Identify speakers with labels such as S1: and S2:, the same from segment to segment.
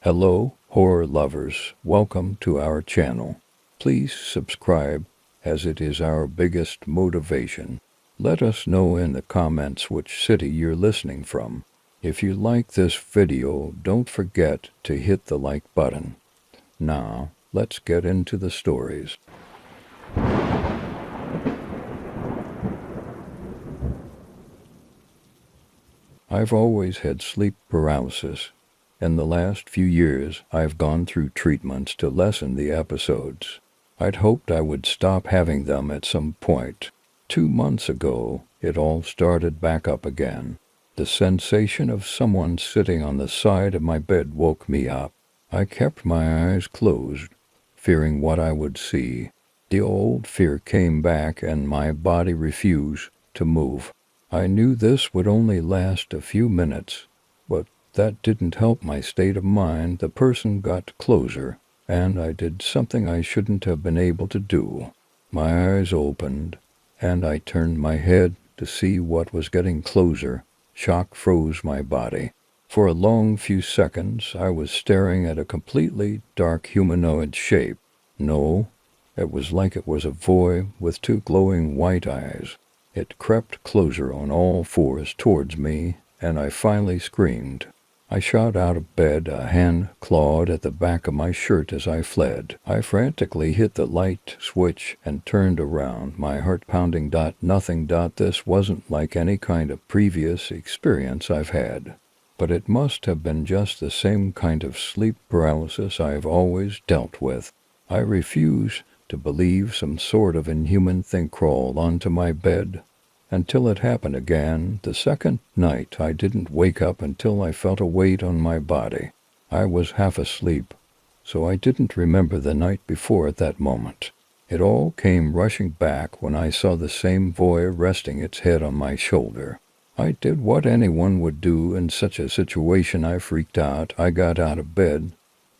S1: Hello, horror lovers. Welcome to our channel. Please subscribe as it is our biggest motivation. Let us know in the comments which city you're listening from. If you like this video, don't forget to hit the like button. Now, let's get into the stories. I've always had sleep paralysis. In the last few years, I've gone through treatments to lessen the episodes. I'd hoped I would stop having them at some point. 2 months ago, it all started back up again. The sensation of someone sitting on the side of my bed woke me up. I kept my eyes closed, fearing what I would see. The old fear came back and my body refused to move. I knew this would only last a few minutes, but that didn't help my state of mind. The person got closer, and I did something I shouldn't have been able to do. My eyes opened, and I turned my head to see what was getting closer. Shock froze my body. For a long few seconds, I was staring at a completely dark humanoid shape. No, it was like it was a boy with 2 glowing white eyes. It crept closer on all fours towards me, and I finally screamed. I shot out of bed, a hand clawed at the back of my shirt as I fled. I frantically hit the light switch and turned around, my heart pounding. Nothing. This wasn't like any kind of previous experience I've had. But it must have been just the same kind of sleep paralysis I've always dealt with. I refuse to believe some sort of inhuman thing crawled onto my bed. Until it happened again. The second night, I didn't wake up until I felt a weight on my body. I was half asleep, so I didn't remember the night before at that moment. It all came rushing back when I saw the same boy resting its head on my shoulder. I did what anyone would do in such a situation. I freaked out. I got out of bed,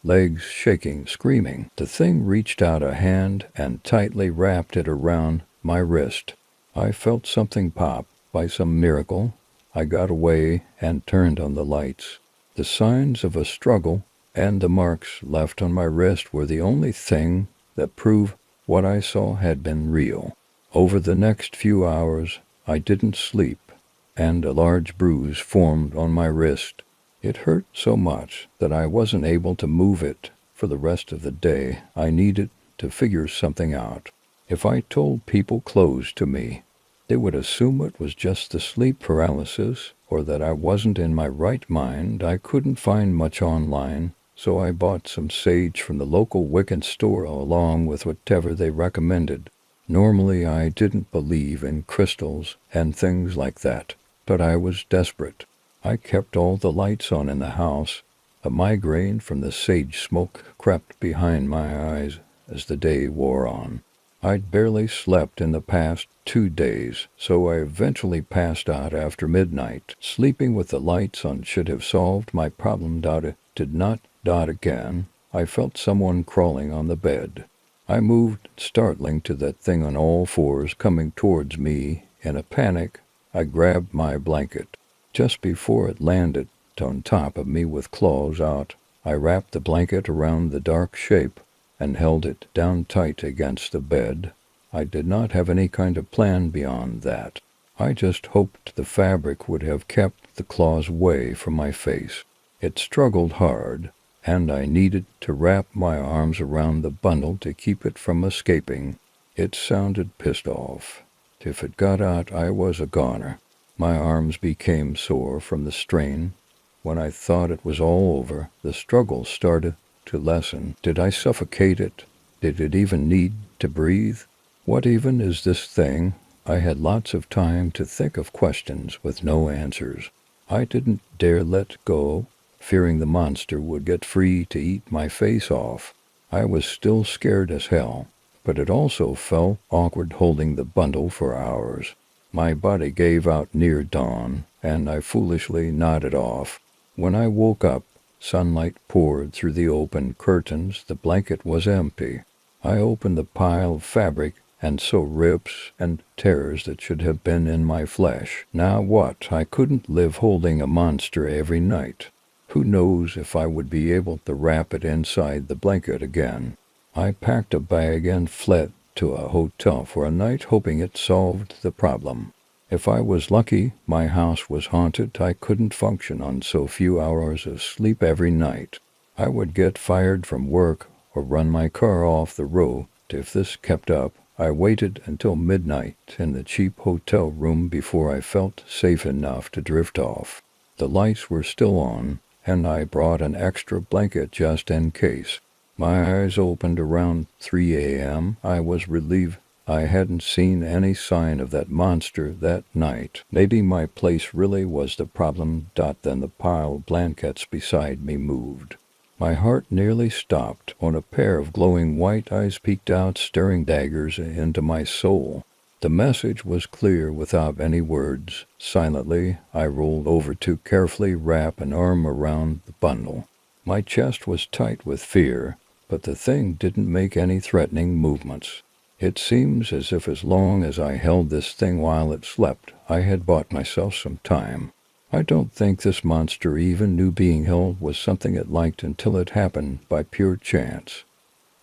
S1: legs shaking, screaming. The thing reached out a hand and tightly wrapped it around my wrist. I felt something pop. By some miracle, I got away and turned on the lights. The signs of a struggle and the marks left on my wrist were the only thing that proved what I saw had been real. Over the next few hours, I didn't sleep, and a large bruise formed on my wrist. It hurt so much that I wasn't able to move it for the rest of the day. I needed to figure something out. If I told people close to me, they would assume it was just the sleep paralysis or that I wasn't in my right mind. I couldn't find much online, so I bought some sage from the local Wiccan store along with whatever they recommended. Normally I didn't believe in crystals and things like that, but I was desperate. I kept all the lights on in the house. A migraine from the sage smoke crept behind my eyes as the day wore on. I'd barely slept in the past 2 days, so I eventually passed out after midnight. Sleeping with the lights on should have solved my problem. It did not. Again, I felt someone crawling on the bed. I moved, startling to that thing on all fours coming towards me. In a panic, I grabbed my blanket. Just before it landed on top of me with claws out, I wrapped the blanket around the dark shape and held it down tight against the bed. I did not have any kind of plan beyond that. I just hoped the fabric would have kept the claws away from my face. It struggled hard, and I needed to wrap my arms around the bundle to keep it from escaping. It sounded pissed off. If it got out, I was a goner. My arms became sore from the strain. When I thought it was all over, the struggle started to lessen. Did I suffocate it? Did it even need to breathe? What even is this thing? I had lots of time to think of questions with no answers. I didn't dare let go, fearing the monster would get free to eat my face off. I was still scared as hell, but it also felt awkward holding the bundle for hours. My body gave out near dawn, and I foolishly nodded off. When I woke up, sunlight poured through the open curtains. The blanket was empty. I opened the pile of fabric and saw rips and tears that should have been in my flesh. Now what? I couldn't live holding a monster every night. Who knows if I would be able to wrap it inside the blanket again. I packed a bag and fled to a hotel for a night, hoping it solved the problem. If I was lucky, my house was haunted. I couldn't function on so few hours of sleep every night. I would get fired from work or run my car off the road. If this kept up, I waited until midnight in the cheap hotel room before I felt safe enough to drift off. The lights were still on, and I brought an extra blanket just in case. My eyes opened around 3 a.m. I was relieved I hadn't seen any sign of that monster that night. Maybe my place really was the problem. Then the pile of blankets beside me moved. My heart nearly stopped when a pair of glowing white eyes peeked out, staring daggers into my soul. The message was clear without any words. Silently, I rolled over to carefully wrap an arm around the bundle. My chest was tight with fear, but the thing didn't make any threatening movements. It seems as if as long as I held this thing while it slept, I had bought myself some time. I don't think this monster even knew being held was something it liked until it happened by pure chance.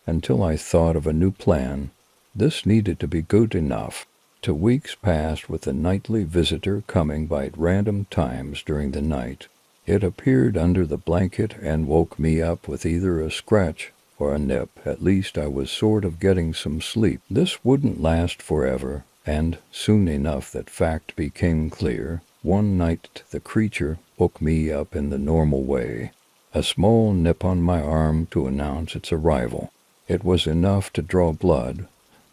S1: Until I thought of a new plan. This needed to be good enough. 2 weeks passed with the nightly visitor coming by at random times during the night. It appeared under the blanket and woke me up with either a scratch or a nip. At least I was sort of getting some sleep. This wouldn't last forever, and soon enough that fact became clear. One night the creature woke me up in the normal way. A small nip on my arm to announce its arrival. It was enough to draw blood,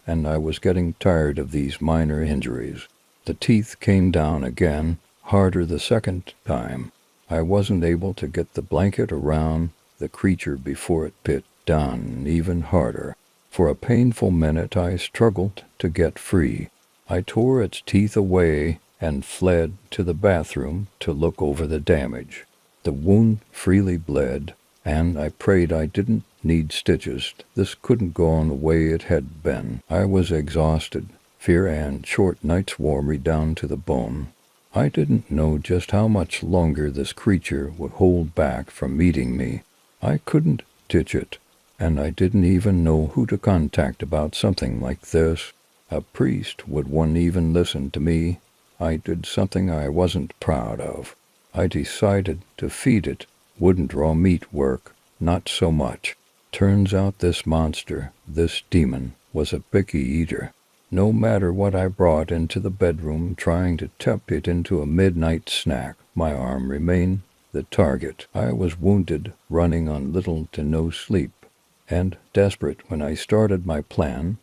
S1: and I was getting tired of these minor injuries. The teeth came down again, harder the second time. I wasn't able to get the blanket around the creature before it bit down even harder. For a painful minute I struggled to get free. I tore its teeth away and fled to the bathroom to look over the damage. The wound freely bled, and I prayed I didn't need stitches. This couldn't go on the way it had been. I was exhausted. Fear and short nights wore me down to the bone. I didn't know just how much longer this creature would hold back from meeting me. I couldn't ditch it, and I didn't even know who to contact about something like this. A priest, would one even listen to me? I did something I wasn't proud of. I decided to feed it. Wouldn't raw meat work, not so much. Turns out this monster, this demon, was a picky eater. No matter what I brought into the bedroom trying to tempt it into a midnight snack, my arm remained the target. I was wounded, running on little to no sleep, and desperate when I started my plan.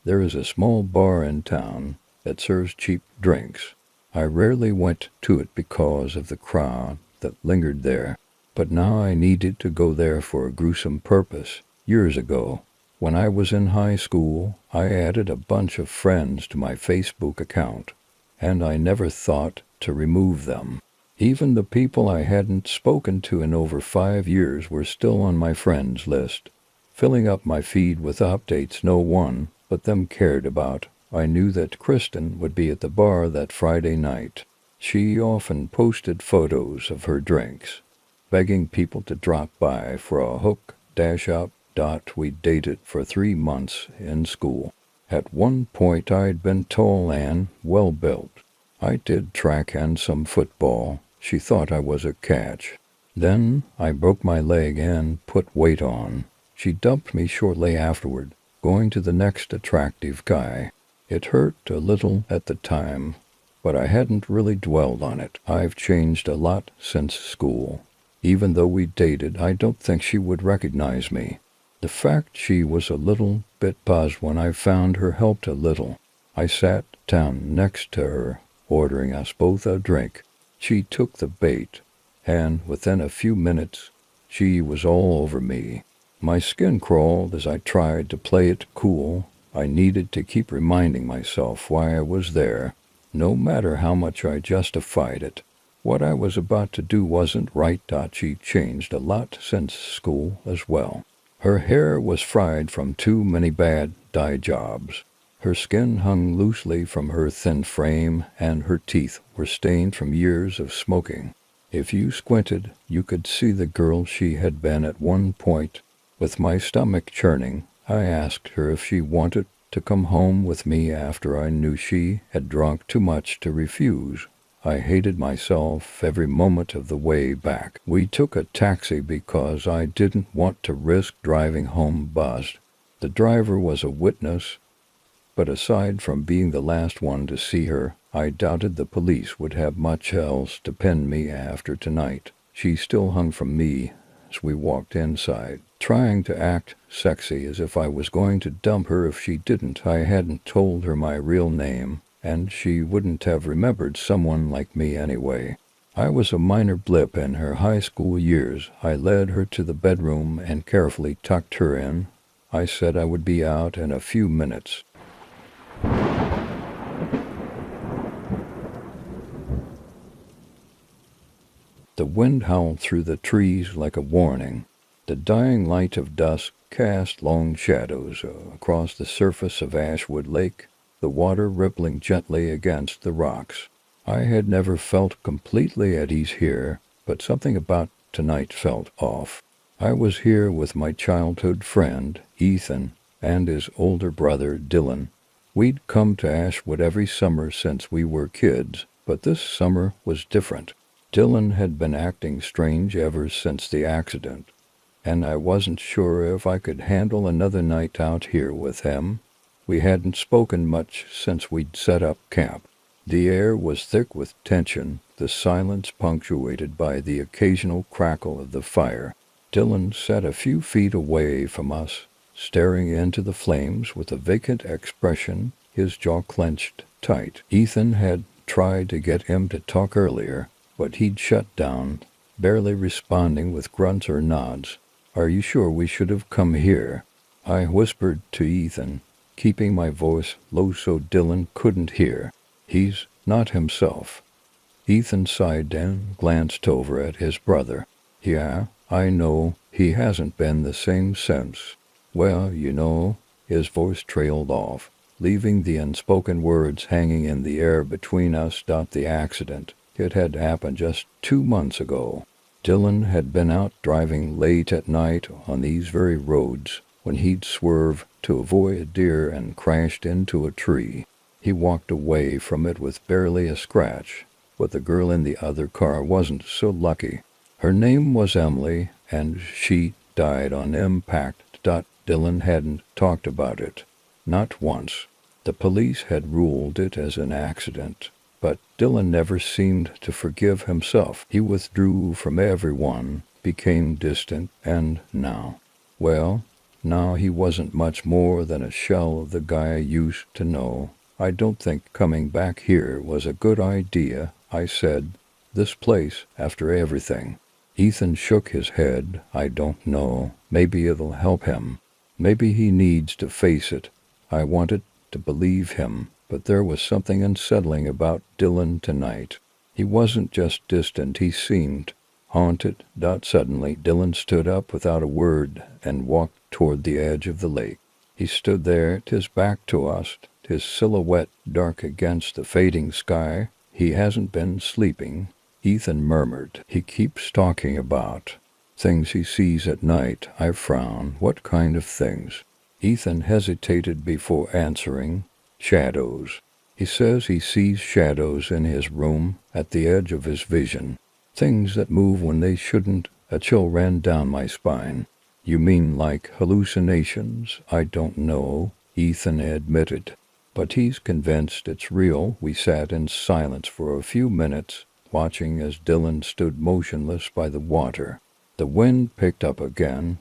S1: There is a small bar in town that serves cheap drinks. I rarely went to it because of the crowd that lingered there, but now I needed to go there for a gruesome purpose. Years ago, when I was in high school, I added a bunch of friends to my Facebook account, and I never thought to remove them. Even the people I hadn't spoken to in over 5 years were still on my friends list, filling up my feed with updates no one but them cared about. I knew that Kristen would be at the bar that Friday night. She often posted photos of her drinks, begging people to drop by for a hook-up. We dated for 3 months in school. At one point I'd been tall and well-built. I did track and some football. She thought I was a catch. Then I broke my leg and put weight on. She dumped me shortly afterward, going to the next attractive guy. It hurt a little at the time, but I hadn't really dwelled on it. I've changed a lot since school. Even though we dated, I don't think she would recognize me. The fact she was a little bit buzzed when I found her helped a little. I sat down next to her, ordering us both a drink. She took the bait, and within a few minutes, she was all over me. My skin crawled as I tried to play it cool. I needed to keep reminding myself why I was there, no matter how much I justified it. What I was about to do wasn't right. She changed a lot since school as well. Her hair was fried from too many bad dye jobs. Her skin hung loosely from her thin frame, and her teeth were stained from years of smoking. If you squinted, you could see the girl she had been at one point. With my stomach churning, I asked her if she wanted to come home with me after I knew she had drunk too much to refuse. I hated myself every moment of the way back. We took a taxi because I didn't want to risk driving home buzzed. The driver was a witness, but aside from being the last one to see her, I doubted the police would have much else to pin me after tonight. She still hung from me as we walked inside, trying to act sexy as if I was going to dump her if she didn't. I hadn't told her my real name, and she wouldn't have remembered someone like me anyway. I was a minor blip in her high school years. I led her to the bedroom and carefully tucked her in. I said I would be out in a few minutes. The wind howled through the trees like a warning. The dying light of dusk cast long shadows across the surface of Ashwood Lake, the water rippling gently against the rocks. I had never felt completely at ease here, but something about tonight felt off. I was here with my childhood friend, Ethan, and his older brother, Dylan. We'd come to Ashwood every summer since we were kids, but this summer was different. Dylan had been acting strange ever since the accident, and I wasn't sure if I could handle another night out here with him. We hadn't spoken much since we'd set up camp. The air was thick with tension, the silence punctuated by the occasional crackle of the fire. Dylan sat a few feet away from us, staring into the flames with a vacant expression, his jaw clenched tight. Ethan had tried to get him to talk earlier, but he'd shut down, barely responding with grunts or nods. "Are you sure we should have come here?" I whispered to Ethan, keeping my voice low so Dylan couldn't hear. "He's not himself." Ethan sighed and glanced over at his brother. "Yeah, I know. He hasn't been the same since. Well, you know," his voice trailed off, leaving the unspoken words hanging in the air between us. The accident. It had happened just 2 months ago. Dylan had been out driving late at night on these very roads when he'd swerved to avoid a deer and crashed into a tree. He walked away from it with barely a scratch, but the girl in the other car wasn't so lucky. Her name was Emily, and she died on impact. Dylan hadn't talked about it, not once. The police had ruled it as an accident, but Dylan never seemed to forgive himself. He withdrew from everyone, became distant, and now he wasn't much more than a shell of the guy I used to know. "I don't think coming back here was a good idea," I said. "This place, after everything." Ethan shook his head. "I don't know. Maybe it'll help him. Maybe he needs to face it." I wanted to believe him, but there was something unsettling about Dylan tonight. He wasn't just distant, he seemed haunted. Suddenly, Dylan stood up without a word and walked toward the edge of the lake. He stood there, his back to us, his silhouette dark against the fading sky. "He hasn't been sleeping," Ethan murmured. "He keeps talking about things he sees at night." I frowned. "What kind of things?" Ethan hesitated before answering. "Shadows. He says he sees shadows in his room, at the edge of his vision. Things that move when they shouldn't." A chill ran down my spine. "You mean like hallucinations?" "I don't know," Ethan admitted, "but he's convinced it's real." We sat in silence for a few minutes, watching as Dylan stood motionless by the water. The wind picked up again,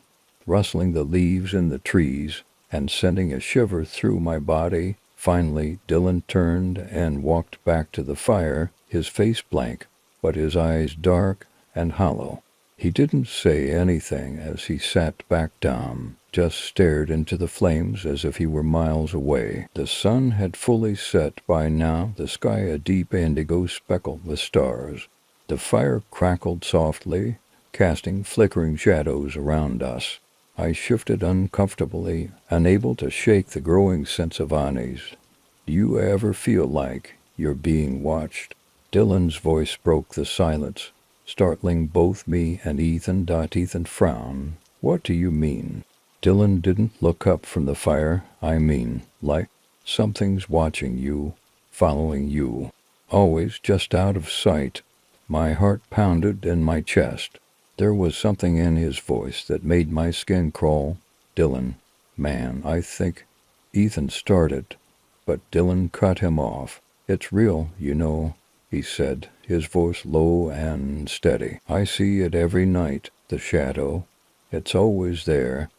S1: rustling the leaves in the trees and sending a shiver through my body. Finally, Dylan turned and walked back to the fire, his face blank, but his eyes dark and hollow. He didn't say anything as he sat back down, just stared into the flames as if he were miles away. The sun had fully set by now, the sky a deep indigo speckled with stars. The fire crackled softly, casting flickering shadows around us. I shifted uncomfortably, unable to shake the growing sense of unease. "Do you ever feel like you're being watched?" Dylan's voice broke the silence. startling both me and Ethan. Ethan frowned. What do you mean? Dylan didn't look up from the fire. I mean, like something's watching you, following you, always just out of sight. My heart pounded in my chest. There was something in his voice that made my skin crawl. Dylan, man, I think. Ethan started, but Dylan cut him off. It's real, you know, he said, his voice low and steady. I see it every night, the shadow. It's always there,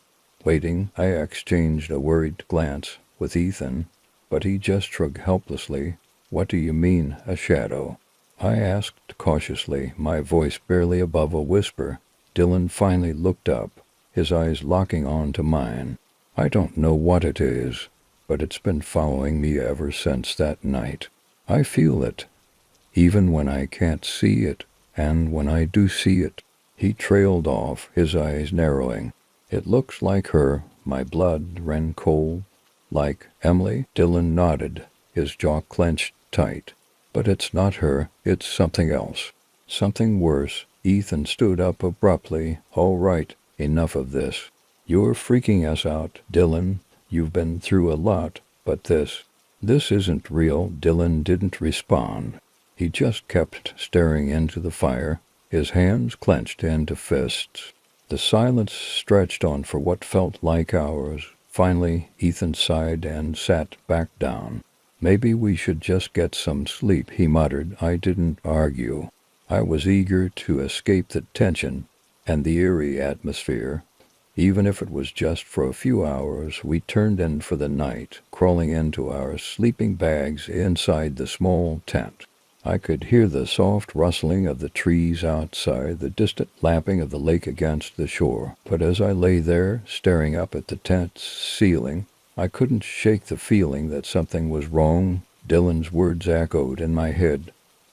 S1: waiting. I exchanged a worried glance with Ethan, but he just shrugged helplessly. What do you mean, a shadow? I asked cautiously, my voice barely above a whisper. Dylan finally looked up, his eyes locking onto mine. I don't know what it is, but it's been following me ever since that night. I feel it, even when I can't see it, and when I do see it. He trailed off, his eyes narrowing. It looks like her. My blood ran cold. Like Emily? Dylan nodded, his jaw clenched tight. But it's not her, it's something else. Something worse. Ethan stood up abruptly. All right, enough of this. You're freaking us out, Dylan. You've been through a lot, but this isn't real. Dylan didn't respond. He just kept staring into the fire, his hands clenched into fists. The silence stretched on for what felt like hours. Finally, Ethan sighed and sat back down. Maybe we should just get some sleep, he muttered. I didn't argue. I was eager to escape the tension and the eerie atmosphere. Even if it was just for a few hours, we turned in for the night, crawling into our sleeping bags inside the small tent. I could hear the soft rustling of the trees outside, the distant lapping of the lake against the shore. But as I lay there, staring up at the tent's ceiling, I couldn't shake the feeling that something was wrong. Dylan's words echoed in my head,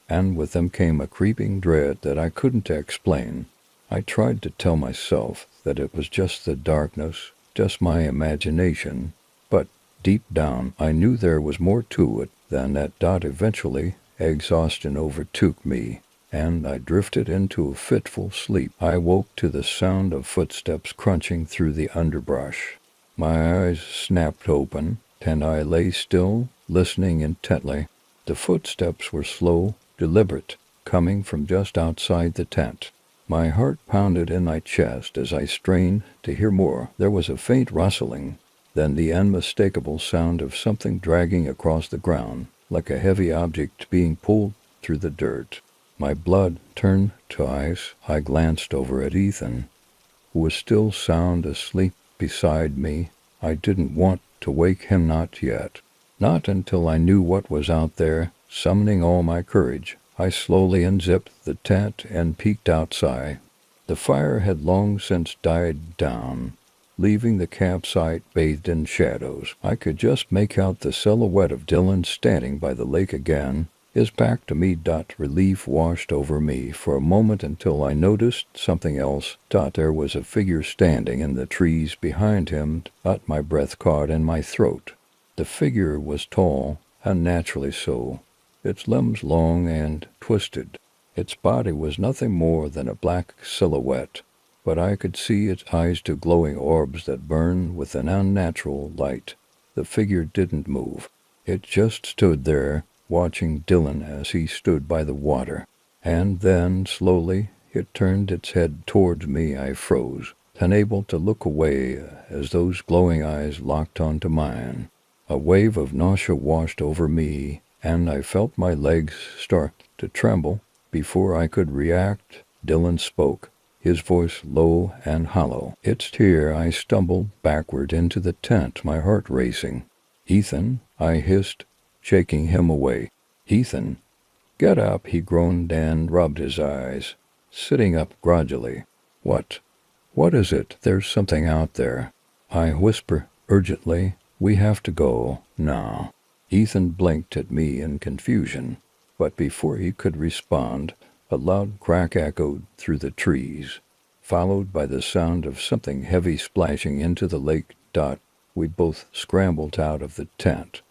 S1: and with them came a creeping dread that I couldn't explain. I tried to tell myself that it was just the darkness, just my imagination, but deep down I knew there was more to it than that. Eventually, exhaustion overtook me, and I drifted into a fitful sleep. I woke to the sound of footsteps crunching through the underbrush. My eyes snapped open, and I lay still, listening intently. The footsteps were slow, deliberate, coming from just outside the tent. My heart pounded in my chest as I strained to hear more. There was a faint rustling, then the unmistakable sound of something dragging across the ground, like a heavy object being pulled through the dirt. My blood turned to ice. I glanced over at Ethan, who was still sound asleep beside me. I didn't want to wake him, not yet. Not until I knew what was out there. Summoning all my courage, I slowly unzipped the tent and peeked outside. The fire had long since died down, leaving the campsite bathed in shadows. I could just make out the silhouette of Dylan standing by the lake again, his back to me. Relief washed over me for a moment until I noticed something else. There was a figure standing in the trees behind him. My breath caught in my throat. The figure was tall, unnaturally so, its limbs long and twisted. Its body was nothing more than a black silhouette, but I could see its eyes, two glowing orbs that burned with an unnatural light. The figure didn't move. It just stood there, watching Dylan as he stood by the water. And then, slowly, it turned its head towards me. I froze, unable to look away as those glowing eyes locked onto mine. A wave of nausea washed over me, and I felt my legs start to tremble. Before I could react, Dylan spoke, his voice low and hollow. It's here. I stumbled backward into the tent, my heart racing. Ethan, I hissed, shaking him away. Ethan, get up, he groaned and rubbed his eyes, sitting up grudgingly. What is it? There's something out there. I whisper urgently, we have to go now. Ethan blinked at me in confusion, but before he could respond, a loud crack echoed through the trees, followed by the sound of something heavy splashing into the lake. We both scrambled out of the tent,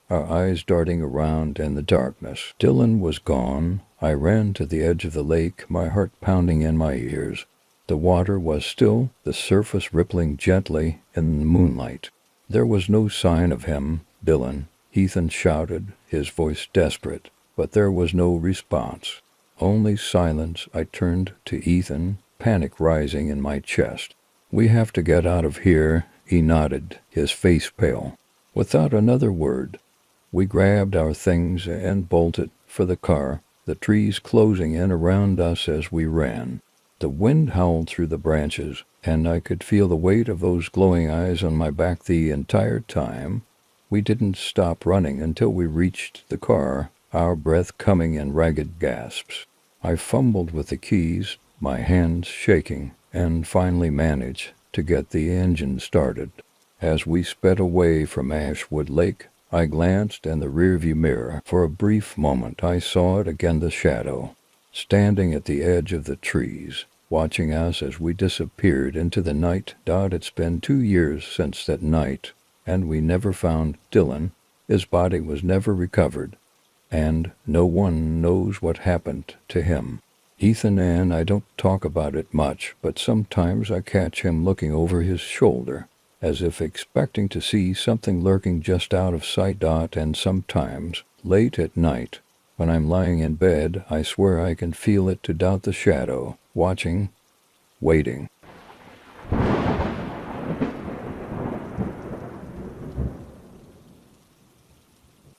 S1: our eyes darting around in the darkness. Dylan was gone. I ran to the edge of the lake, my heart pounding in my ears. The water was still, the surface rippling gently in the moonlight. There was no sign of him, Dylan. Ethan shouted, his voice desperate, but there was no response. Only silence. I turned to Ethan, panic rising in my chest. "We have to get out of here," he nodded, his face pale. Without another word, we grabbed our things and bolted for the car, the trees closing in around us as we ran. The wind howled through the branches, and I could feel the weight of those glowing eyes on my back the entire time. We didn't stop running until we reached the car, our breath coming in ragged gasps. I fumbled with the keys, my hands shaking, and finally managed to get the engine started. As we sped away from Ashwood Lake, I glanced in the rearview mirror. For a brief moment I saw it again, the shadow, standing at the edge of the trees, watching us as we disappeared into the night. It's been 2 years since that night, and we never found Dylan. His body was never recovered, and no one knows what happened to him. Ethan and I don't talk about it much, but sometimes I catch him looking over his shoulder, as if expecting to see something lurking just out of sight. And sometimes, late at night, when I'm lying in bed, I swear I can feel it, the shadow, watching, waiting.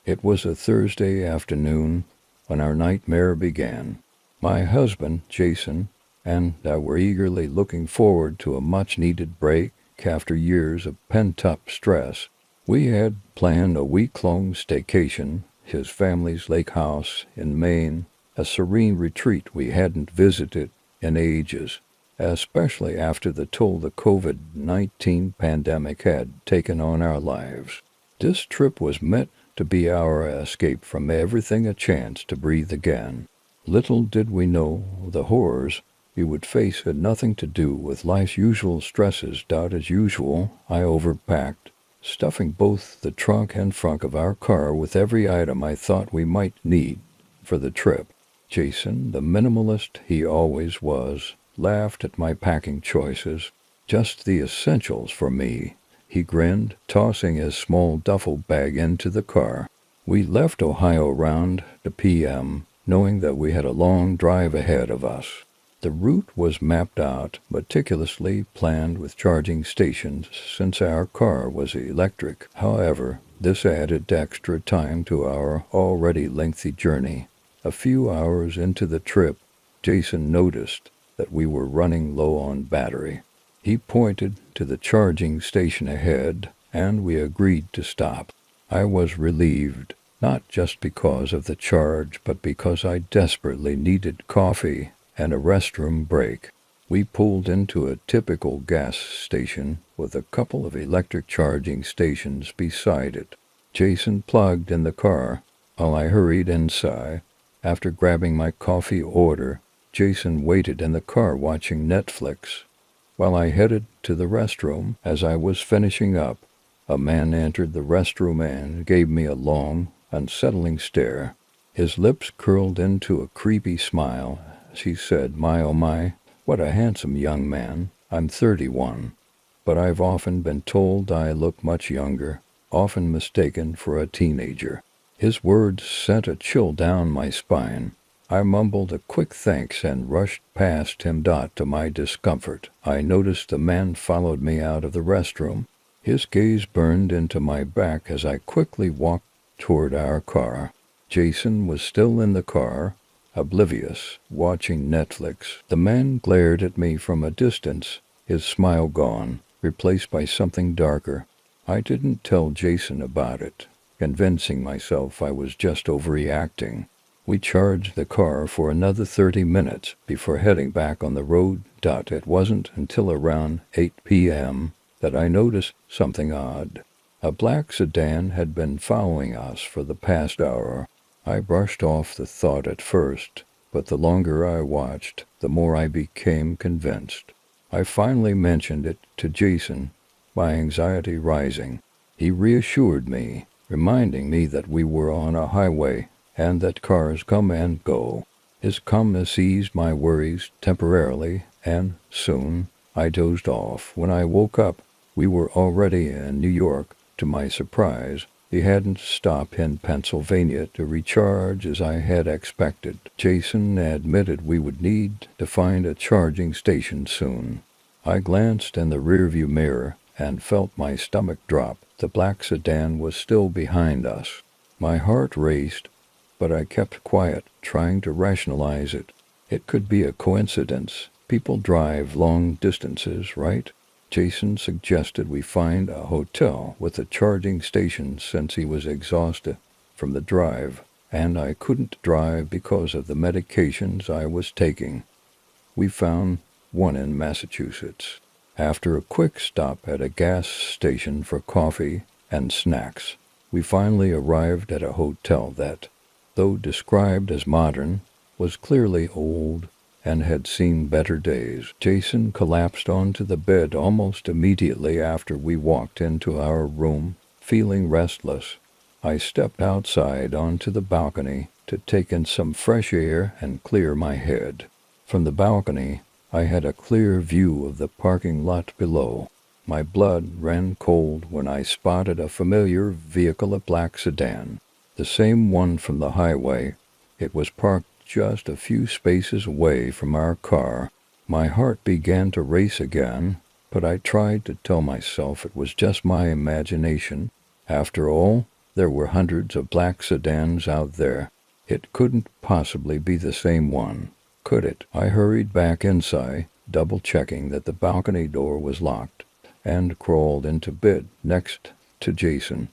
S1: It was a Thursday afternoon when our nightmare began. My husband, Jason, and I were eagerly looking forward to a much-needed break after years of pent-up stress. We had planned a week-long staycation, his family's lake house in Maine, a serene retreat we hadn't visited in ages, especially after the toll the COVID-19 pandemic had taken on our lives. This trip was meant to be our escape from everything, a chance to breathe again. Little did we know the horrors we would face had nothing to do with life's usual stresses. As usual, I overpacked, stuffing both the trunk and front of our car with every item I thought we might need for the trip. Jason, the minimalist he always was, laughed at my packing choices. "Just the essentials for me," he grinned, tossing his small duffel bag into the car. We left Ohio around the p.m., knowing that we had a long drive ahead of us. The route was mapped out, meticulously planned with charging stations, since our car was electric. However, this added extra time to our already lengthy journey. A few hours into the trip, Jason noticed that we were running low on battery. He pointed to the charging station ahead, and we agreed to stop. I was relieved, not just because of the charge, but because I desperately needed coffee and a restroom break. We pulled into a typical gas station with a couple of electric charging stations beside it. Jason plugged in the car while I hurried inside. After grabbing my coffee order, Jason waited in the car watching Netflix. While I headed to the restroom, as I was finishing up, a man entered the restroom and gave me a long, unsettling stare. His lips curled into a creepy smile as he said, "My, oh my, what a handsome young man. I'm 31, but I've often been told I look much younger, often mistaken for a teenager." His words sent a chill down my spine. I mumbled a quick thanks and rushed past him. To my discomfort, I noticed the man followed me out of the restroom. His gaze burned into my back as I quickly walked toward our car. Jason was still in the car, oblivious, watching Netflix. The man glared at me from a distance, his smile gone, replaced by something darker. I didn't tell Jason about it, convincing myself I was just overreacting. We charged the car for another 30 minutes before heading back on the road. It wasn't until around 8 p.m. that I noticed something odd. A black sedan had been following us for the past hour. I brushed off the thought at first, but the longer I watched, the more I became convinced. I finally mentioned it to Jason, my anxiety rising. He reassured me, reminding me that we were on a highway and that cars come and go. His calmness eased my worries temporarily, and soon I dozed off. When I woke up, we were already in New York. To my surprise, he hadn't stopped in Pennsylvania to recharge as I had expected. Jason admitted we would need to find a charging station soon. I glanced in the rearview mirror and felt my stomach drop. The black sedan was still behind us. My heart raced, but I kept quiet, trying to rationalize it. It could be a coincidence. People drive long distances, right? Jason suggested we find a hotel with a charging station since he was exhausted from the drive, and I couldn't drive because of the medications I was taking. We found one in Massachusetts. After a quick stop at a gas station for coffee and snacks, we finally arrived at a hotel that, though described as modern, was clearly old and had seen better days. Jason collapsed onto the bed almost immediately after we walked into our room, feeling restless. I stepped outside onto the balcony to take in some fresh air and clear my head. From the balcony, I had a clear view of the parking lot below. My blood ran cold when I spotted a familiar vehicle, a black sedan, the same one from the highway. It was parked just a few spaces away from our car. My heart began to race again, but I tried to tell myself it was just my imagination. After all, there were hundreds of black sedans out there. It couldn't possibly be the same one, could it? I hurried back inside, double-checking that the balcony door was locked, and crawled into bed next to Jason.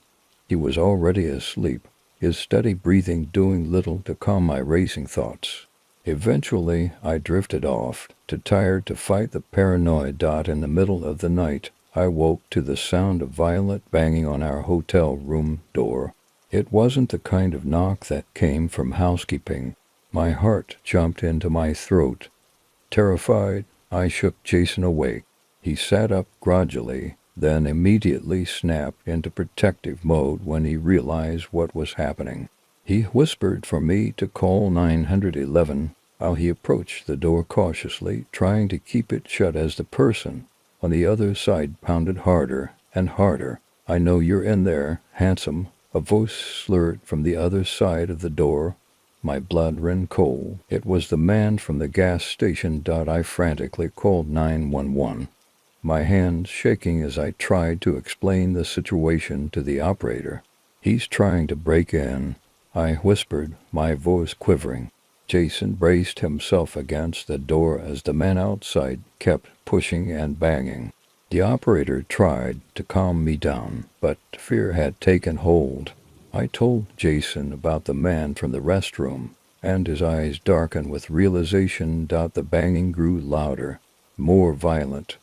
S1: He was already asleep, his steady breathing doing little to calm my racing thoughts. Eventually, I drifted off, too tired to fight the paranoid. In the middle of the night, I woke to the sound of violent banging on our hotel room door. It wasn't the kind of knock that came from housekeeping. My heart jumped into my throat. Terrified, I shook Jason awake. He sat up grudgingly, then immediately snapped into protective mode when he realized what was happening. He whispered for me to call 911 while he approached the door cautiously, trying to keep it shut as the person on the other side pounded harder and harder. "I know you're in there, handsome," a voice slurred from the other side of the door. My blood ran cold. It was the man from the gas station. I frantically called 911. My hands shaking as I tried to explain the situation to the operator. "He's trying to break in," I whispered, my voice quivering. Jason braced himself against the door as the man outside kept pushing and banging. The operator tried to calm me down, but fear had taken hold. I told Jason about the man from the restroom, and his eyes darkened with realization. The banging grew louder, more violent.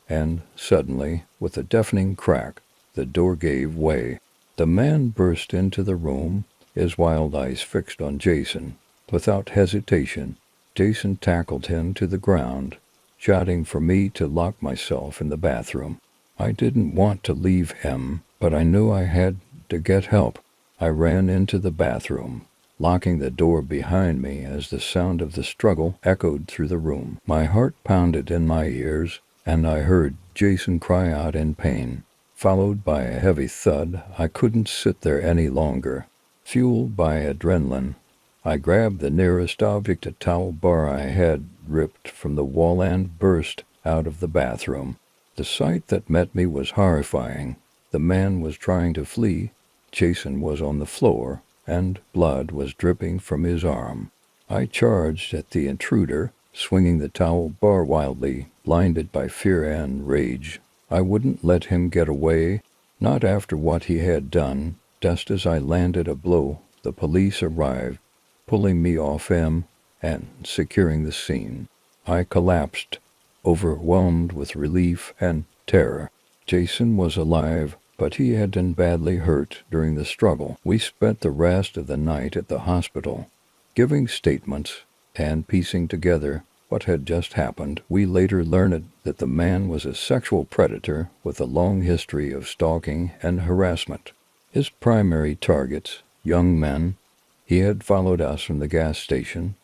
S1: And suddenly, with a deafening crack, the door gave way. The man burst into the room, his wild eyes fixed on Jason. Without hesitation, Jason tackled him to the ground, shouting for me to lock myself in the bathroom. I didn't want to leave him, but I knew I had to get help. I ran into the bathroom, locking the door behind me as the sound of the struggle echoed through the room. My heart pounded in my ears, and I heard Jason cry out in pain, followed by a heavy thud. I couldn't sit there any longer. Fueled by adrenaline, I grabbed the nearest object, a towel bar I had ripped from the wall, and burst out of the bathroom. The sight that met me was horrifying. The man was trying to flee. Jason was on the floor, and blood was dripping from his arm. I charged at the intruder, swinging the towel bar wildly, blinded by fear and rage. I wouldn't let him get away, not after what he had done. Just as I landed a blow, the police arrived, pulling me off him and securing the scene. I collapsed, overwhelmed with relief and terror. Jason was alive, but he had been badly hurt during the struggle. We spent the rest of the night at the hospital, giving statements and piecing together what had just happened. We later learned that the man was a sexual predator with a long history of stalking and harassment. His primary targets, young men. He had followed us from the gas station,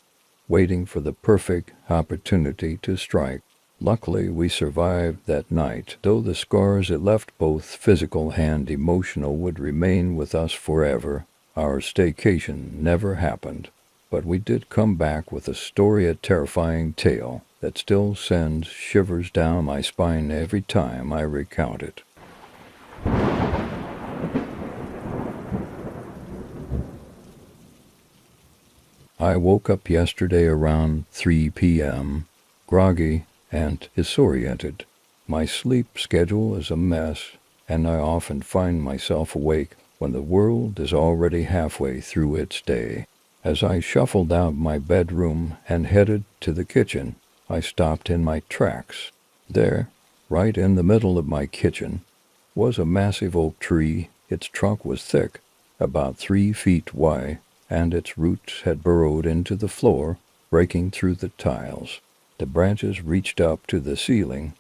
S1: waiting for the perfect opportunity to strike. Luckily, we survived that night, though the scars it left, both physical and emotional, would remain with us forever. Our staycation never happened, but we did come back with a terrifying tale that still sends shivers down my spine every time I recount it. I woke up yesterday around 3 p.m., groggy and disoriented. My sleep schedule is a mess, and I often find myself awake when the world is already halfway through its day. As I shuffled out my bedroom and headed to the kitchen, I stopped in my tracks. There, right in the middle of my kitchen, was a massive oak tree. Its trunk was thick, about 3 feet wide, and its roots had burrowed into the floor, breaking through the tiles. The branches reached up to the ceiling,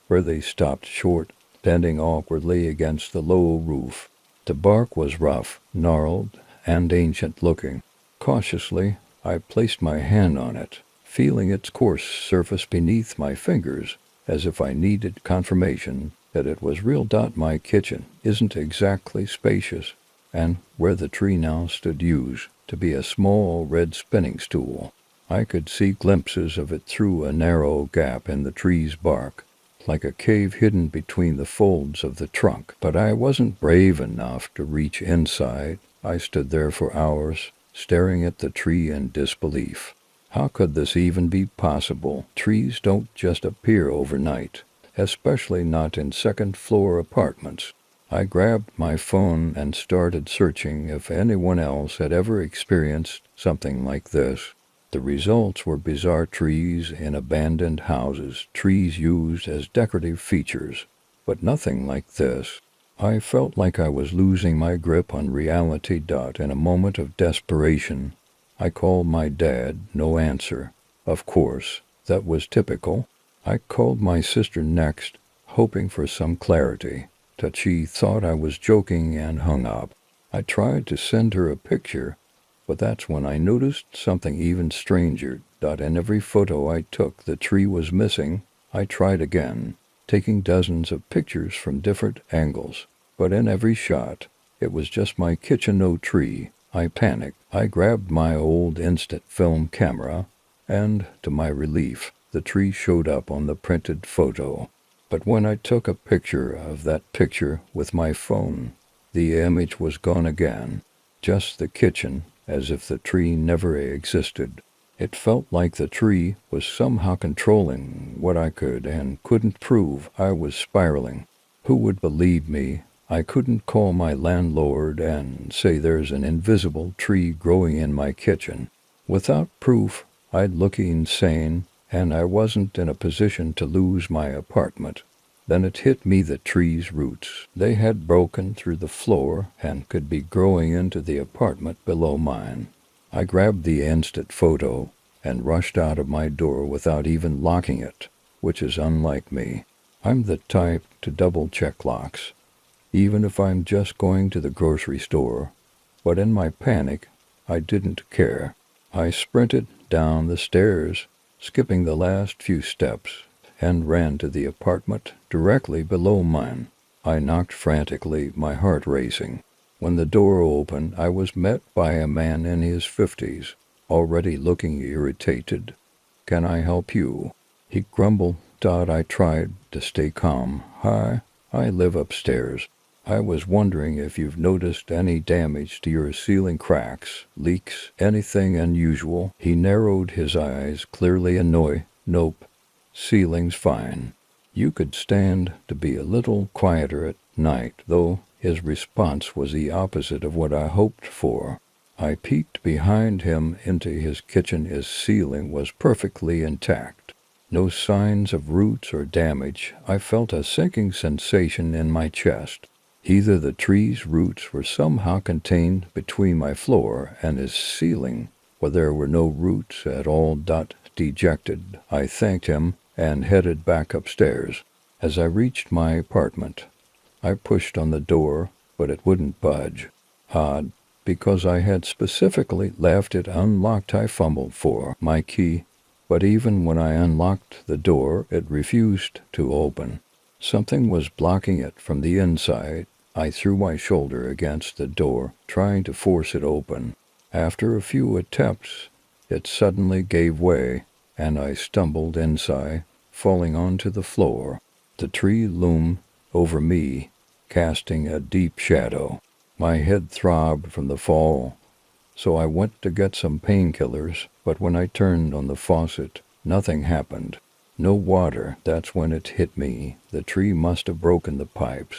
S1: where they stopped short, bending awkwardly against the low roof. The bark was rough, gnarled, and ancient-looking. Cautiously, I placed my hand on it, feeling its coarse surface beneath my fingers, as if I needed confirmation that it was real. My kitchen isn't exactly spacious, and where the tree now stood used to be a small red spinning stool. I could see glimpses of it through a narrow gap in the tree's bark, like a cave hidden between the folds of the trunk. But I wasn't brave enough to reach inside. I stood there for hours, staring at the tree in disbelief. How could this even be possible? Trees don't just appear overnight, especially not in second-floor apartments. I grabbed my phone and started searching if anyone else had ever experienced something like this. The results were bizarre trees in abandoned houses, trees used as decorative features, but nothing like this. I felt like I was losing my grip on reality. In a moment of desperation, I called my dad. No answer. Of course, that was typical. I called my sister next, hoping for some clarity, but she thought I was joking and hung up. I tried to send her a picture, but that's when I noticed something even stranger. In every photo I took, the tree was missing. I tried again, taking dozens of pictures from different angles, but in every shot, it was just my kitchen, no tree. I panicked. I grabbed my old instant film camera, and, to my relief, the tree showed up on the printed photo. But when I took a picture of that picture with my phone, the image was gone again. Just the kitchen, as if the tree never existed. It felt like the tree was somehow controlling what I could and couldn't prove. I was spiraling. Who would believe me? I couldn't call my landlord and say there's an invisible tree growing in my kitchen. Without proof, I'd look insane, and I wasn't in a position to lose my apartment. Then it hit me, the tree's roots. They had broken through the floor and could be growing into the apartment below mine. I grabbed the instant photo and rushed out of my door without even locking it, which is unlike me. I'm the type to double-check locks, even if I'm just going to the grocery store. But in my panic, I didn't care. I sprinted down the stairs, skipping the last few steps, and ran to the apartment directly below mine. I knocked frantically, my heart racing. When the door opened, I was met by a man in his 50s, already looking irritated. "Can I help you?" he grumbled. I tried to stay calm. "Hi, I live upstairs. I was wondering if you've noticed any damage to your ceiling, cracks, leaks, anything unusual." He narrowed his eyes, clearly annoyed. "Nope. Ceiling's fine." You could stand to be a little quieter at night, though his response was the opposite of what I hoped for. I peeked behind him into his kitchen. His ceiling was perfectly intact. No signs of roots or damage. I felt a sinking sensation in my chest. Either the tree's roots were somehow contained between my floor and his ceiling, or there were no roots at all. Dejected, I thanked him and headed back upstairs. As I reached my apartment, I pushed on the door, but it wouldn't budge. Odd. Because I had specifically left it unlocked, I fumbled for my key, but even when I unlocked the door, it refused to open. Something was blocking it from the inside. I threw my shoulder against the door, trying to force it open. After a few attempts, it suddenly gave way, and I stumbled inside, falling onto the floor. The tree loomed over me, casting a deep shadow. My head throbbed from the fall, so I went to get some painkillers, but when I turned on the faucet, nothing happened. No water. That's when it hit me. The tree must have broken the pipes,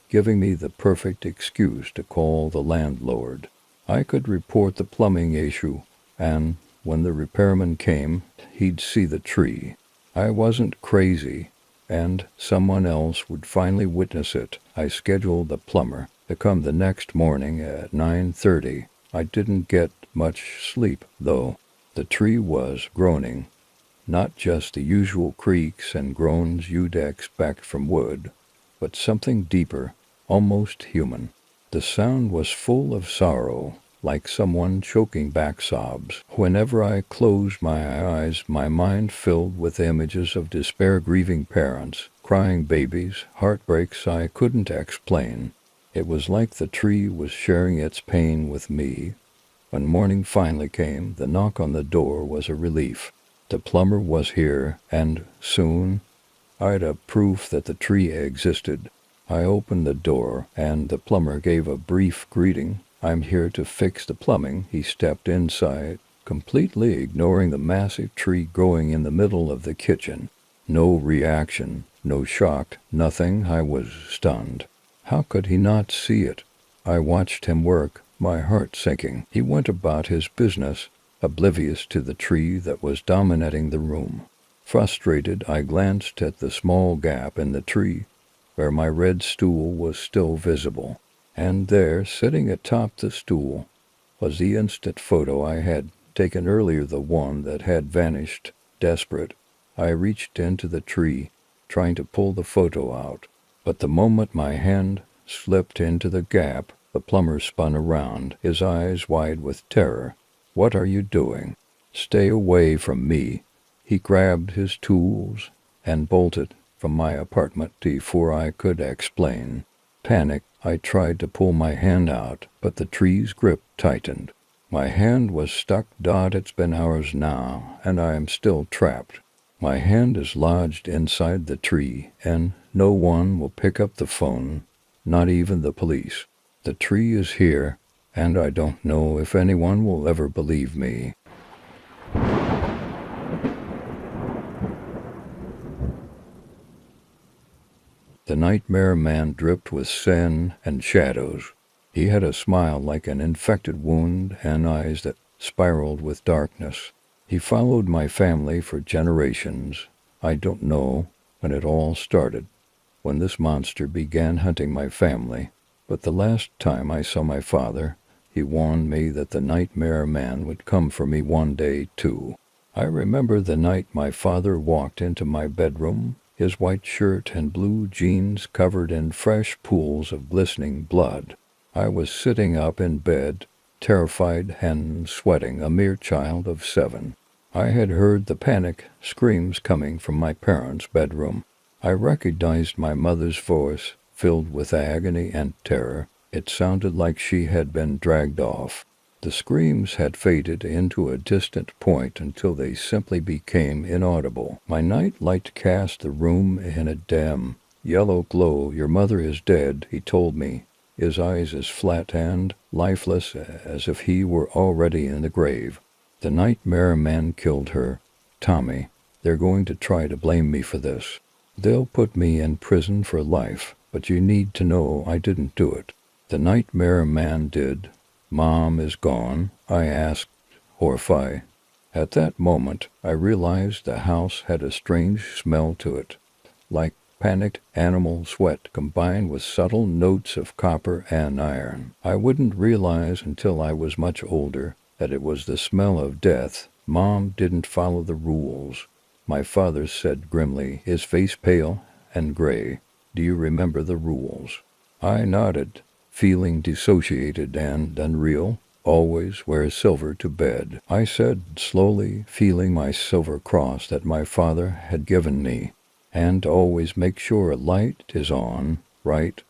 S1: giving me the perfect excuse to call the landlord. I could report the plumbing issue, and when the repairman came, he'd see the tree. I wasn't crazy, and someone else would finally witness it. I scheduled the plumber to come the next morning at 9:30. I didn't get much sleep, though. The tree was groaning. Not just the usual creaks and groans you'd expect from wood, but something deeper, almost human. The sound was full of sorrow, like someone choking back sobs. Whenever I closed my eyes, my mind filled with images of despair, grieving parents, crying babies, heartbreaks I couldn't explain. It was like the tree was sharing its pain with me. When morning finally came, the knock on the door was a relief. The plumber was here, and soon I'd have proof that the tree existed. I opened the door, and the plumber gave a brief greeting. "I'm here to fix the plumbing." He stepped inside, completely ignoring the massive tree growing in the middle of the kitchen. No reaction, no shock, nothing. I was stunned. How could he not see it? I watched him work, my heart sinking. He went about his business, oblivious to the tree that was dominating the room. Frustrated, I glanced at the small gap in the tree, where my red stool was still visible. And there, sitting atop the stool, was the instant photo I had taken earlier, the one that had vanished. Desperate, I reached into the tree, trying to pull the photo out. But the moment my hand slipped into the gap, the plumber spun around, his eyes wide with terror. "What are you doing? Stay away from me." He grabbed his tools and bolted from my apartment before I could explain. Panicked, I tried to pull my hand out, but the tree's grip tightened. My hand was stuck. It's been hours now, and I am still trapped. My hand is lodged inside the tree, and no one will pick up the phone, not even the police. The tree is here, and I don't know if anyone will ever believe me. The nightmare man dripped with sin and shadows. He had a smile like an infected wound and eyes that spiraled with darkness. He followed my family for generations. I don't know when it all started, when this monster began hunting my family, but the last time I saw my father, he warned me that the nightmare man would come for me one day, too. I remember the night my father walked into my bedroom, his white shirt and blue jeans covered in fresh pools of glistening blood. I was sitting up in bed, terrified and sweating, a mere child of 7. I had heard the panic screams coming from my parents' bedroom. I recognized my mother's voice, filled with agony and terror. It sounded like she had been dragged off. The screams had faded into a distant point until they simply became inaudible. My night light cast the room in a dim, yellow glow. "Your mother is dead," he told me, his eyes as flat and lifeless as if he were already in the grave. "The nightmare man killed her. Tommy, they're going to try to blame me for this. They'll put me in prison for life, but you need to know I didn't do it. The nightmare man did." "Mom is gone?" I asked, horrified. At that moment, I realized the house had a strange smell to it, like panicked animal sweat combined with subtle notes of copper and iron. I wouldn't realize until I was much older that it was the smell of death. "Mom didn't follow the rules," my father said grimly, his face pale and gray. "Do you remember the rules?" I nodded, feeling dissociated and unreal. Always wear silver to bed, I said, slowly feeling my silver cross that my father had given me. And always make sure a light is on, right?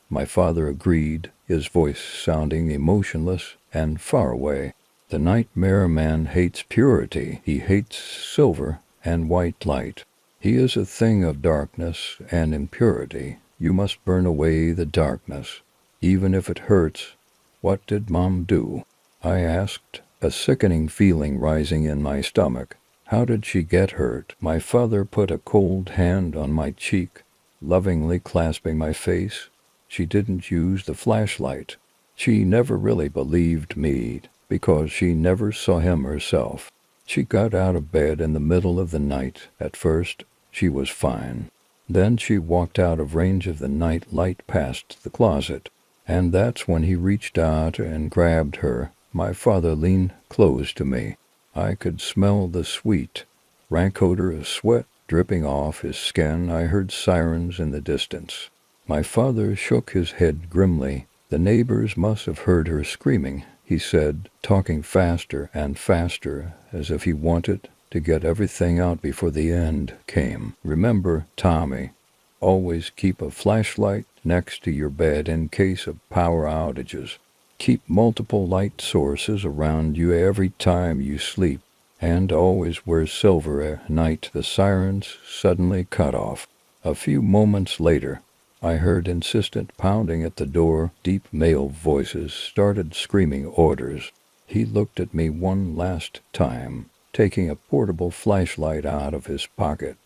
S1: My father agreed, his voice sounding emotionless and far away. The nightmare man hates purity. He hates silver and white light. He is a thing of darkness and impurity. You must burn away the darkness, even if it hurts. What did Mom do? I asked, a sickening feeling rising in my stomach. How did she get hurt? My father put a cold hand on my cheek, lovingly clasping my face. She didn't use the flashlight. She never really believed me, because she never saw him herself. She got out of bed in the middle of the night. At first, she was fine. Then she walked out of range of the night light past the closet, and that's when he reached out and grabbed her. My father leaned close to me. I could smell the sweet, rank odor of sweat dripping off his skin. I heard sirens in the distance. My father shook his head grimly. The neighbors must have heard her screaming, he said, talking faster and faster, as if he wanted to get everything out before the end came. Remember, Tommy, always keep a flashlight next to your bed in case of power outages. Keep multiple light sources around you every time you sleep, and always wear silver at night. The sirens suddenly cut off. A few moments later, I heard insistent pounding at the door. Deep male voices started screaming orders. He looked at me one last time, taking a portable flashlight out of his pocket.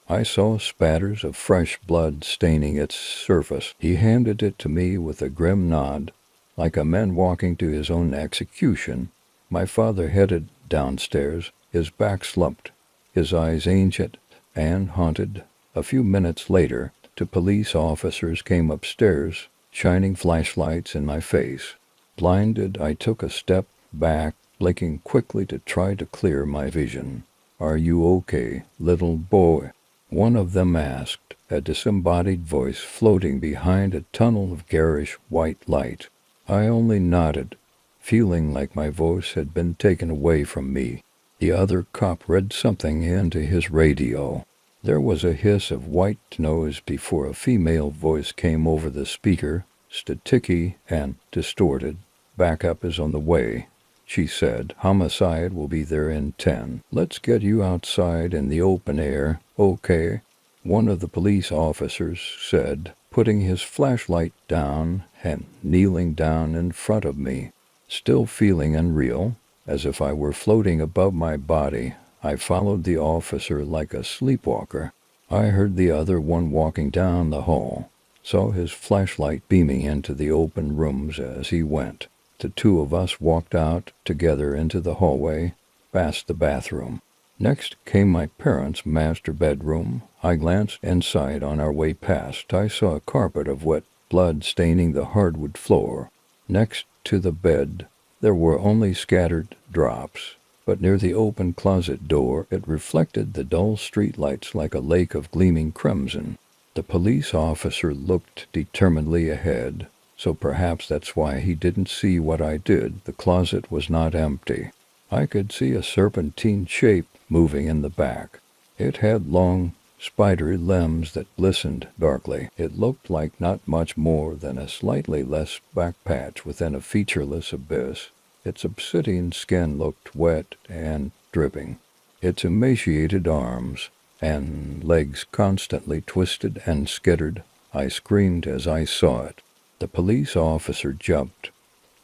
S1: I saw spatters of fresh blood staining its surface. He handed it to me with a grim nod, like a man walking to his own execution. My father headed downstairs, his back slumped, his eyes ancient and haunted. A few minutes later, two police officers came upstairs, shining flashlights in my face. Blinded, I took a step back, blinking quickly to try to clear my vision. "Are you okay, little boy?" one of them asked, a disembodied voice floating behind a tunnel of garish white light. I only nodded, feeling like my voice had been taken away from me. The other cop read something into his radio. There was a hiss of white noise before a female voice came over the speaker, staticky and distorted. "Backup is on the way," she said. "Homicide will be there in 10. Let's get you outside in the open air, okay?" One of the police officers said, putting his flashlight down and kneeling down in front of me. Still feeling unreal, as if I were floating above my body, I followed the officer like a sleepwalker. I heard the other one walking down the hall, saw his flashlight beaming into the open rooms as he went. The two of us walked out together into the hallway, past the bathroom. Next came my parents' master bedroom. I glanced inside on our way past. I saw a carpet of wet blood staining the hardwood floor. Next to the bed, there were only scattered drops, but near the open closet door, it reflected the dull street lights like a lake of gleaming crimson. The police officer looked determinedly ahead, so perhaps that's why he didn't see what I did. The closet was not empty. I could see a serpentine shape moving in the back. It had long, spidery limbs that glistened darkly. It looked like not much more than a slightly less black patch within a featureless abyss. Its obsidian skin looked wet and dripping. Its emaciated arms and legs constantly twisted and skittered. I screamed as I saw it. The police officer jumped,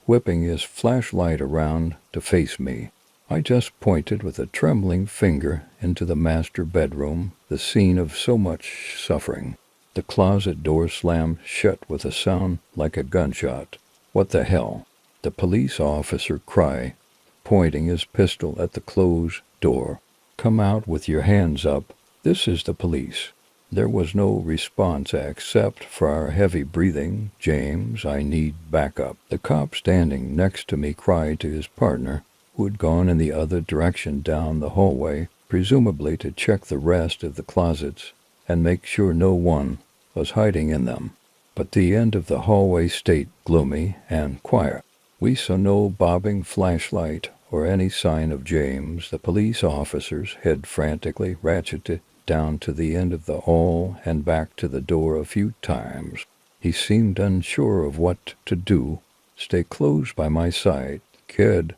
S1: whipping his flashlight around to face me. I just pointed with a trembling finger into the master bedroom, the scene of so much suffering. The closet door slammed shut with a sound like a gunshot. "What the hell?" the police officer cried, pointing his pistol at the closed door. "Come out with your hands up. This is the police." There was no response except for our heavy breathing. "James, I need backup." The cop standing next to me cried to his partner, who had gone in the other direction down the hallway, presumably to check the rest of the closets and make sure no one was hiding in them. but the end of the hallway stayed gloomy and quiet. We saw no bobbing flashlight or any sign of James. The police officer's head frantically ratcheted down to the end of the hall and back to the door a few times. He seemed unsure of what to do. "Stay close by my side, kid,"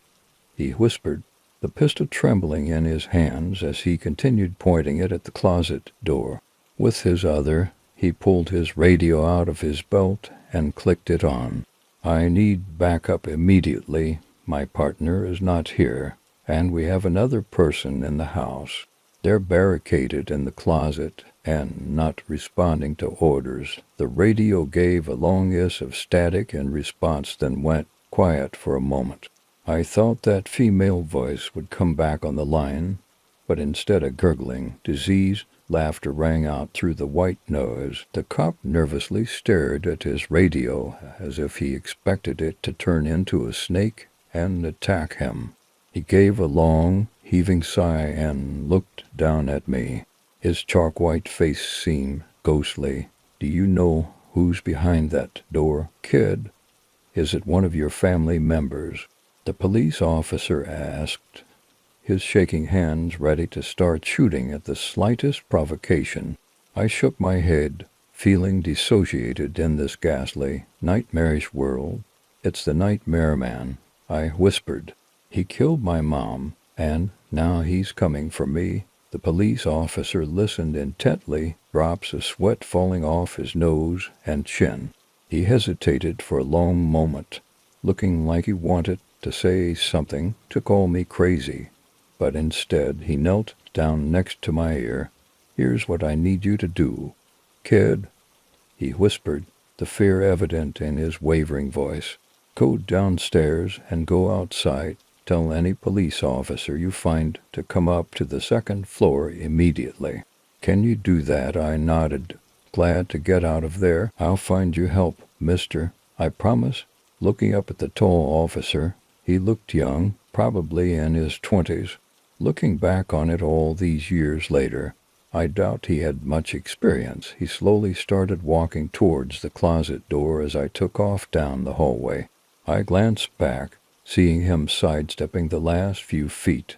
S1: he whispered, the pistol trembling in his hands as he continued pointing it at the closet door. With his other, he pulled his radio out of his belt and clicked it on. "I need backup immediately. My partner is not here, and we have another person in the house. They're barricaded in the closet and not responding to orders." The radio gave a long hiss of static in response, then went quiet for a moment. I thought that female voice would come back on the line, but instead of gurgling, diseased laughter rang out through the white noise. The cop nervously stared at his radio as if he expected it to turn into a snake and attack him. He gave a long, heaving sigh and looked down at me. His chalk-white face seemed ghostly. "Do you know who's behind that door, kid? Is it one of your family members?" the police officer asked, his shaking hands ready to start shooting at the slightest provocation. I shook my head, feeling dissociated in this ghastly, nightmarish world. "It's the Nightmare Man," I whispered. "He killed my mom, and now he's coming for me." The police officer listened intently, drops of sweat falling off his nose and chin. He hesitated for a long moment, looking like he wanted to say something to call me crazy, but instead he knelt down next to my ear. "Here's what I need you to do, kid," he whispered, the fear evident in his wavering voice. "Go downstairs and go outside. Tell any police officer you find to come up to the second floor immediately." "Can you do that?" I nodded, glad to get out of there. "I'll find you help, mister, I promise." Looking up at the tall officer, he looked young, probably in his 20s. Looking back on it all these years later, I doubt he had much experience. He slowly started walking towards the closet door as I took off down the hallway. I glanced back, seeing him sidestepping the last few feet,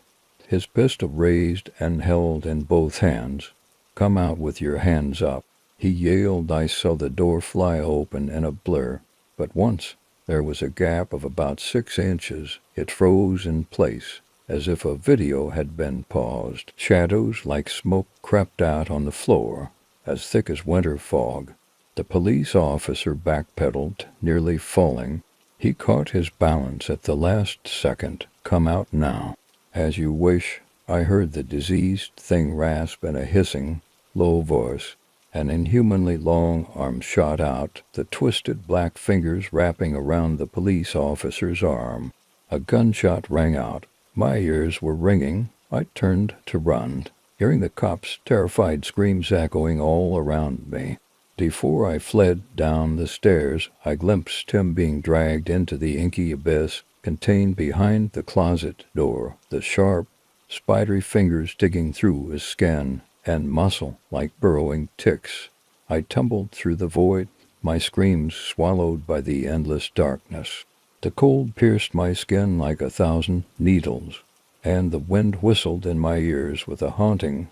S1: his pistol raised and held in both hands. "Come out with your hands up," he yelled. I saw the door fly open in a blur, but once there was a gap of about 6 inches. It froze in place, as if a video had been paused. Shadows like smoke crept out on the floor, as thick as winter fog. The police officer backpedaled, nearly falling. He caught his balance at the last second. "Come out now." "As you wish," I heard the diseased thing rasp in a hissing, low voice. An inhumanly long arm shot out, the twisted black fingers wrapping around the police officer's arm. A gunshot rang out. My ears were ringing. I turned to run, hearing the cops' terrified screams echoing all around me. Before I fled down the stairs, I glimpsed him being dragged into the inky abyss contained behind the closet door, the sharp, spidery fingers digging through his skin and muscle like burrowing ticks. I tumbled through the void, my screams swallowed by the endless darkness. The cold pierced my skin like 1,000 needles, and the wind whistled in my ears with a haunting,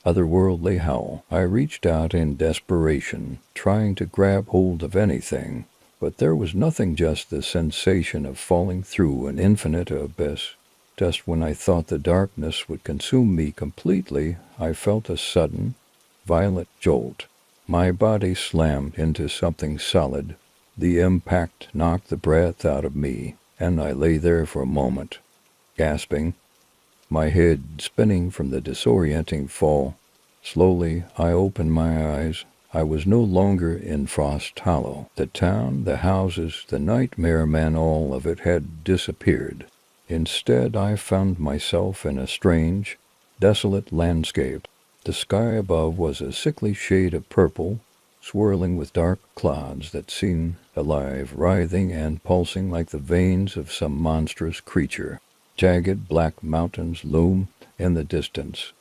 S1: otherworldly howl. I reached out in desperation, trying to grab hold of anything, but there was nothing, just the sensation of falling through an infinite abyss. Just when I thought the darkness would consume me completely, I felt a sudden, violent jolt. My body slammed into something solid. The impact knocked the breath out of me, and I lay there for a moment, gasping, my head spinning from the disorienting fall. Slowly, I opened my eyes. I was no longer in Frost Hollow. The town, the houses, the Nightmare Man, all of it had disappeared. Instead, I found myself in a strange, desolate landscape. The sky above was a sickly shade of purple, swirling with dark clouds that seemed alive, writhing and pulsing like the veins of some monstrous creature. Jagged black mountains loomed in the distance,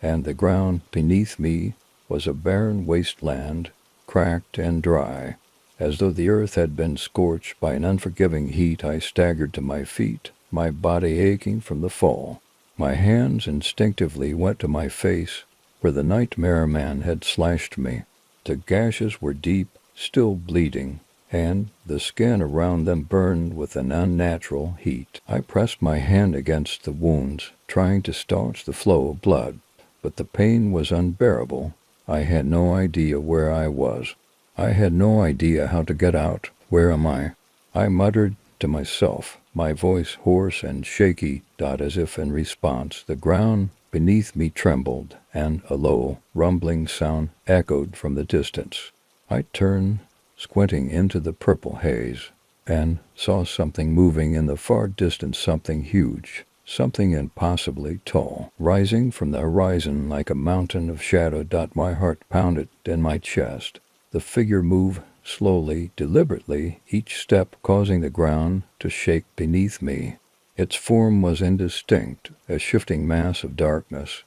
S1: and the ground beneath me was a barren wasteland, cracked and dry. As though the earth had been scorched by an unforgiving heat, I staggered to my feet, my body aching from the fall. My hands instinctively went to my face, where the nightmare man had slashed me. The gashes were deep, still bleeding, and the skin around them burned with an unnatural heat. I pressed my hand against the wounds, trying to staunch the flow of blood, but the pain was unbearable. I had no idea where I was. I had no idea how to get out. Where am I? I muttered to myself, my voice hoarse and shaky, as if in response. The ground beneath me trembled, and a low, rumbling sound echoed from the distance. I turned, squinting into the purple haze, and saw something moving in the far distance, something huge, something impossibly tall, rising from the horizon like a mountain of shadow. My heart pounded in my chest. The figure moved slowly, deliberately, each step causing the ground to shake beneath me. Its form was indistinct, a shifting mass of darkness,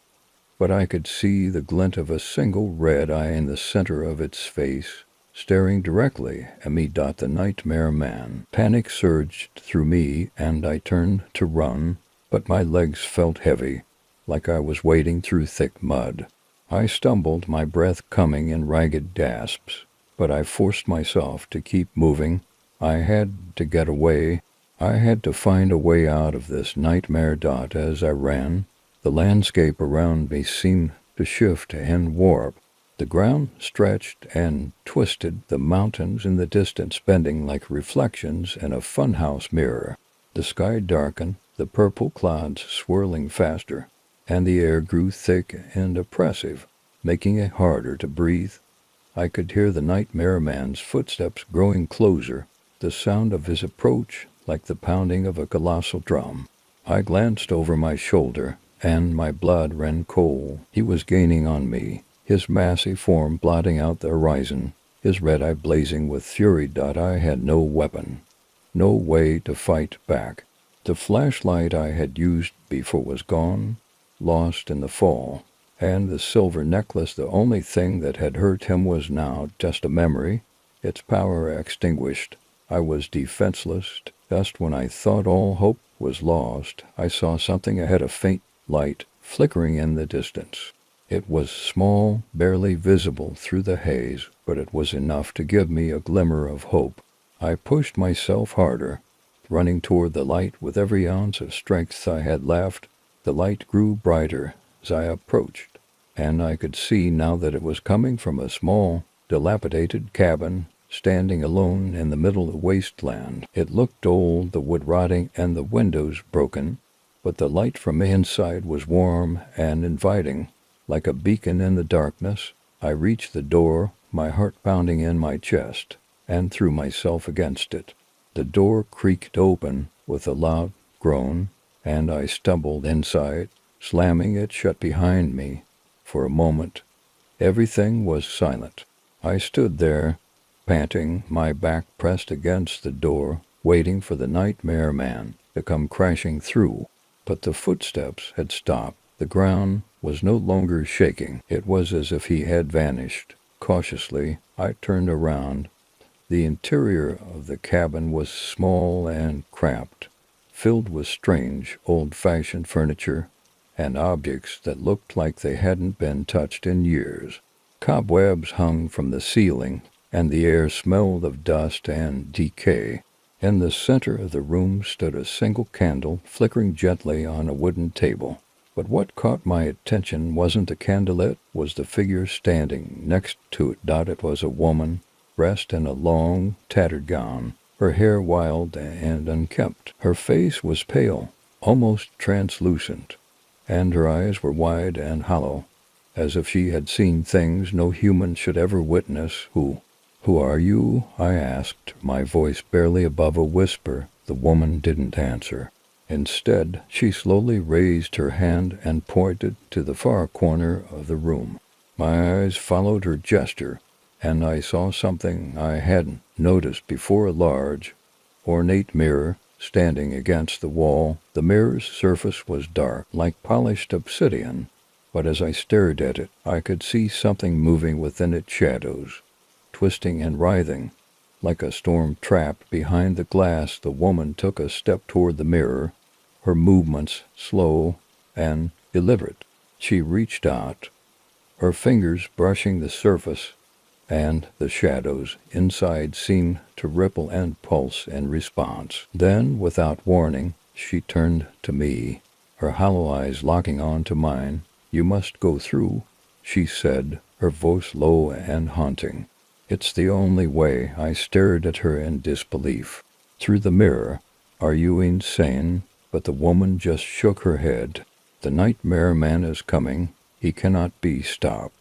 S1: but I could see the glint of a single red eye in the center of its face, staring directly at me. The nightmare man. Panic surged through me, and I turned to run, but my legs felt heavy, like I was wading through thick mud. I stumbled, my breath coming in ragged gasps, but I forced myself to keep moving. I had to get away. I had to find a way out of this nightmare. As I ran, the landscape around me seemed to shift and warp. The ground stretched and twisted, the mountains in the distance bending like reflections in a funhouse mirror. The sky darkened, the purple clouds swirling faster, and the air grew thick and oppressive, making it harder to breathe. I could hear the nightmare man's footsteps growing closer, the sound of his approach like the pounding of a colossal drum. I glanced over my shoulder, and my blood ran cold. He was gaining on me, his massive form blotting out the horizon, his red eye blazing with fury. I had no weapon, no way to fight back. The flashlight I had used before was gone, lost in the fall, and the silver necklace, the only thing that had hurt him, was now just a memory, its power extinguished. I was defenseless. Just when I thought all hope was lost, I saw something ahead, a faint light flickering in the distance. It was small, barely visible through the haze, but it was enough to give me a glimmer of hope. I pushed myself harder, running toward the light with every ounce of strength I had left. The light grew brighter as I approached, and I could see now that it was coming from a small, dilapidated cabin standing alone in the middle of the wasteland. It looked old, the wood rotting and the windows broken, but the light from inside was warm and inviting, like a beacon in the darkness. I reached the door, my heart pounding in my chest, and threw myself against it. The door creaked open with a loud groan, and I stumbled inside, slamming it shut behind me. For a moment, everything was silent. I stood there, panting, my back pressed against the door, waiting for the nightmare man to come crashing through. But the footsteps had stopped. The ground was no longer shaking. It was as if he had vanished. Cautiously, I turned around. The interior of the cabin was small and cramped, filled with strange, old-fashioned furniture and objects that looked like they hadn't been touched in years. Cobwebs hung from the ceiling, and the air smelled of dust and decay. In the center of the room stood a single candle flickering gently on a wooden table. But what caught my attention wasn't the candle, it was the figure standing next to it. It was a woman, dressed in a long, tattered gown, her hair wild and unkempt. Her face was pale, almost translucent, and her eyes were wide and hollow, as if she had seen things no human should ever witness. Who are you?" I asked, my voice barely above a whisper. The woman didn't answer. Instead, she slowly raised her hand and pointed to the far corner of the room. My eyes followed her gesture, and I saw something I hadn't noticed before, a large, ornate mirror standing against the wall. The mirror's surface was dark, like polished obsidian, but as I stared at it, I could see something moving within its shadows, twisting and writhing, Like a storm trapped behind the glass, the woman took a step toward the mirror, her movements slow and deliberate. She reached out, her fingers brushing the surface, and the shadows inside seemed to ripple and pulse in response. Then, without warning, she turned to me, her hollow eyes locking on to mine. "You must go through," she said, her voice low and haunting. "It's the only way." I stared at her in disbelief. Through the mirror. "Are you insane?" But the woman just shook her head. "The nightmare man is coming. He cannot be stopped.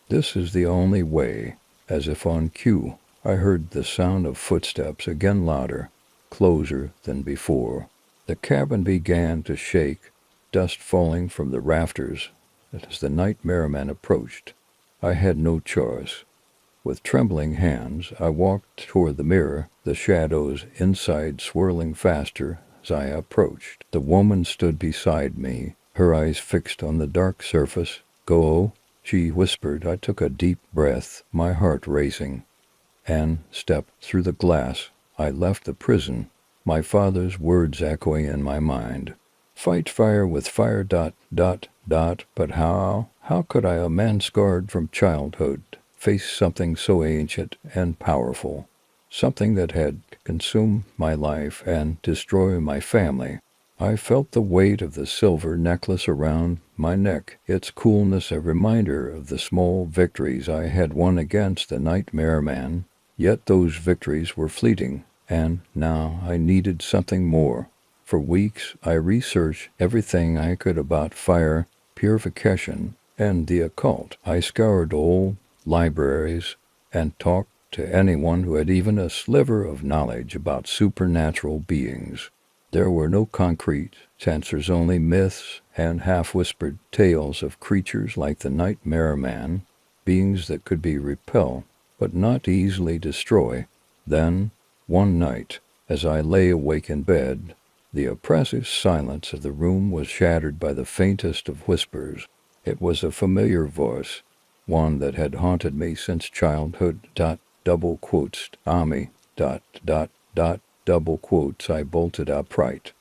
S1: This is the only way." As if on cue, I heard the sound of footsteps again, louder, closer than before. The cabin began to shake, dust falling from the rafters as the nightmare man approached. I had no choice. With trembling hands, I walked toward the mirror, the shadows inside swirling faster as I approached. The woman stood beside me, her eyes fixed on the dark surface. "Go," she whispered. I took a deep breath, my heart racing, and stepped through the glass. I left the prison, my father's words echoing in my mind. "Fight fire with fire, ... But how? How could I, a man scarred from childhood, face something so ancient and powerful? Something that had consumed my life and destroyed my family. I felt the weight of the silver necklace around my neck, its coolness a reminder of the small victories I had won against the nightmare man. Yet those victories were fleeting, and now I needed something more. For weeks I researched everything I could about fire, purification, and the occult. I scoured old libraries and talked to anyone who had even a sliver of knowledge about supernatural beings. There were no concrete answers, only myths and half-whispered tales of creatures like the nightmare man, beings that could be repelled, but not easily destroyed. Then, one night, as I lay awake in bed, the oppressive silence of the room was shattered by the faintest of whispers. It was a familiar voice, one that had haunted me since childhood. Double quotes, Ami, ... Double quotes. I bolted upright,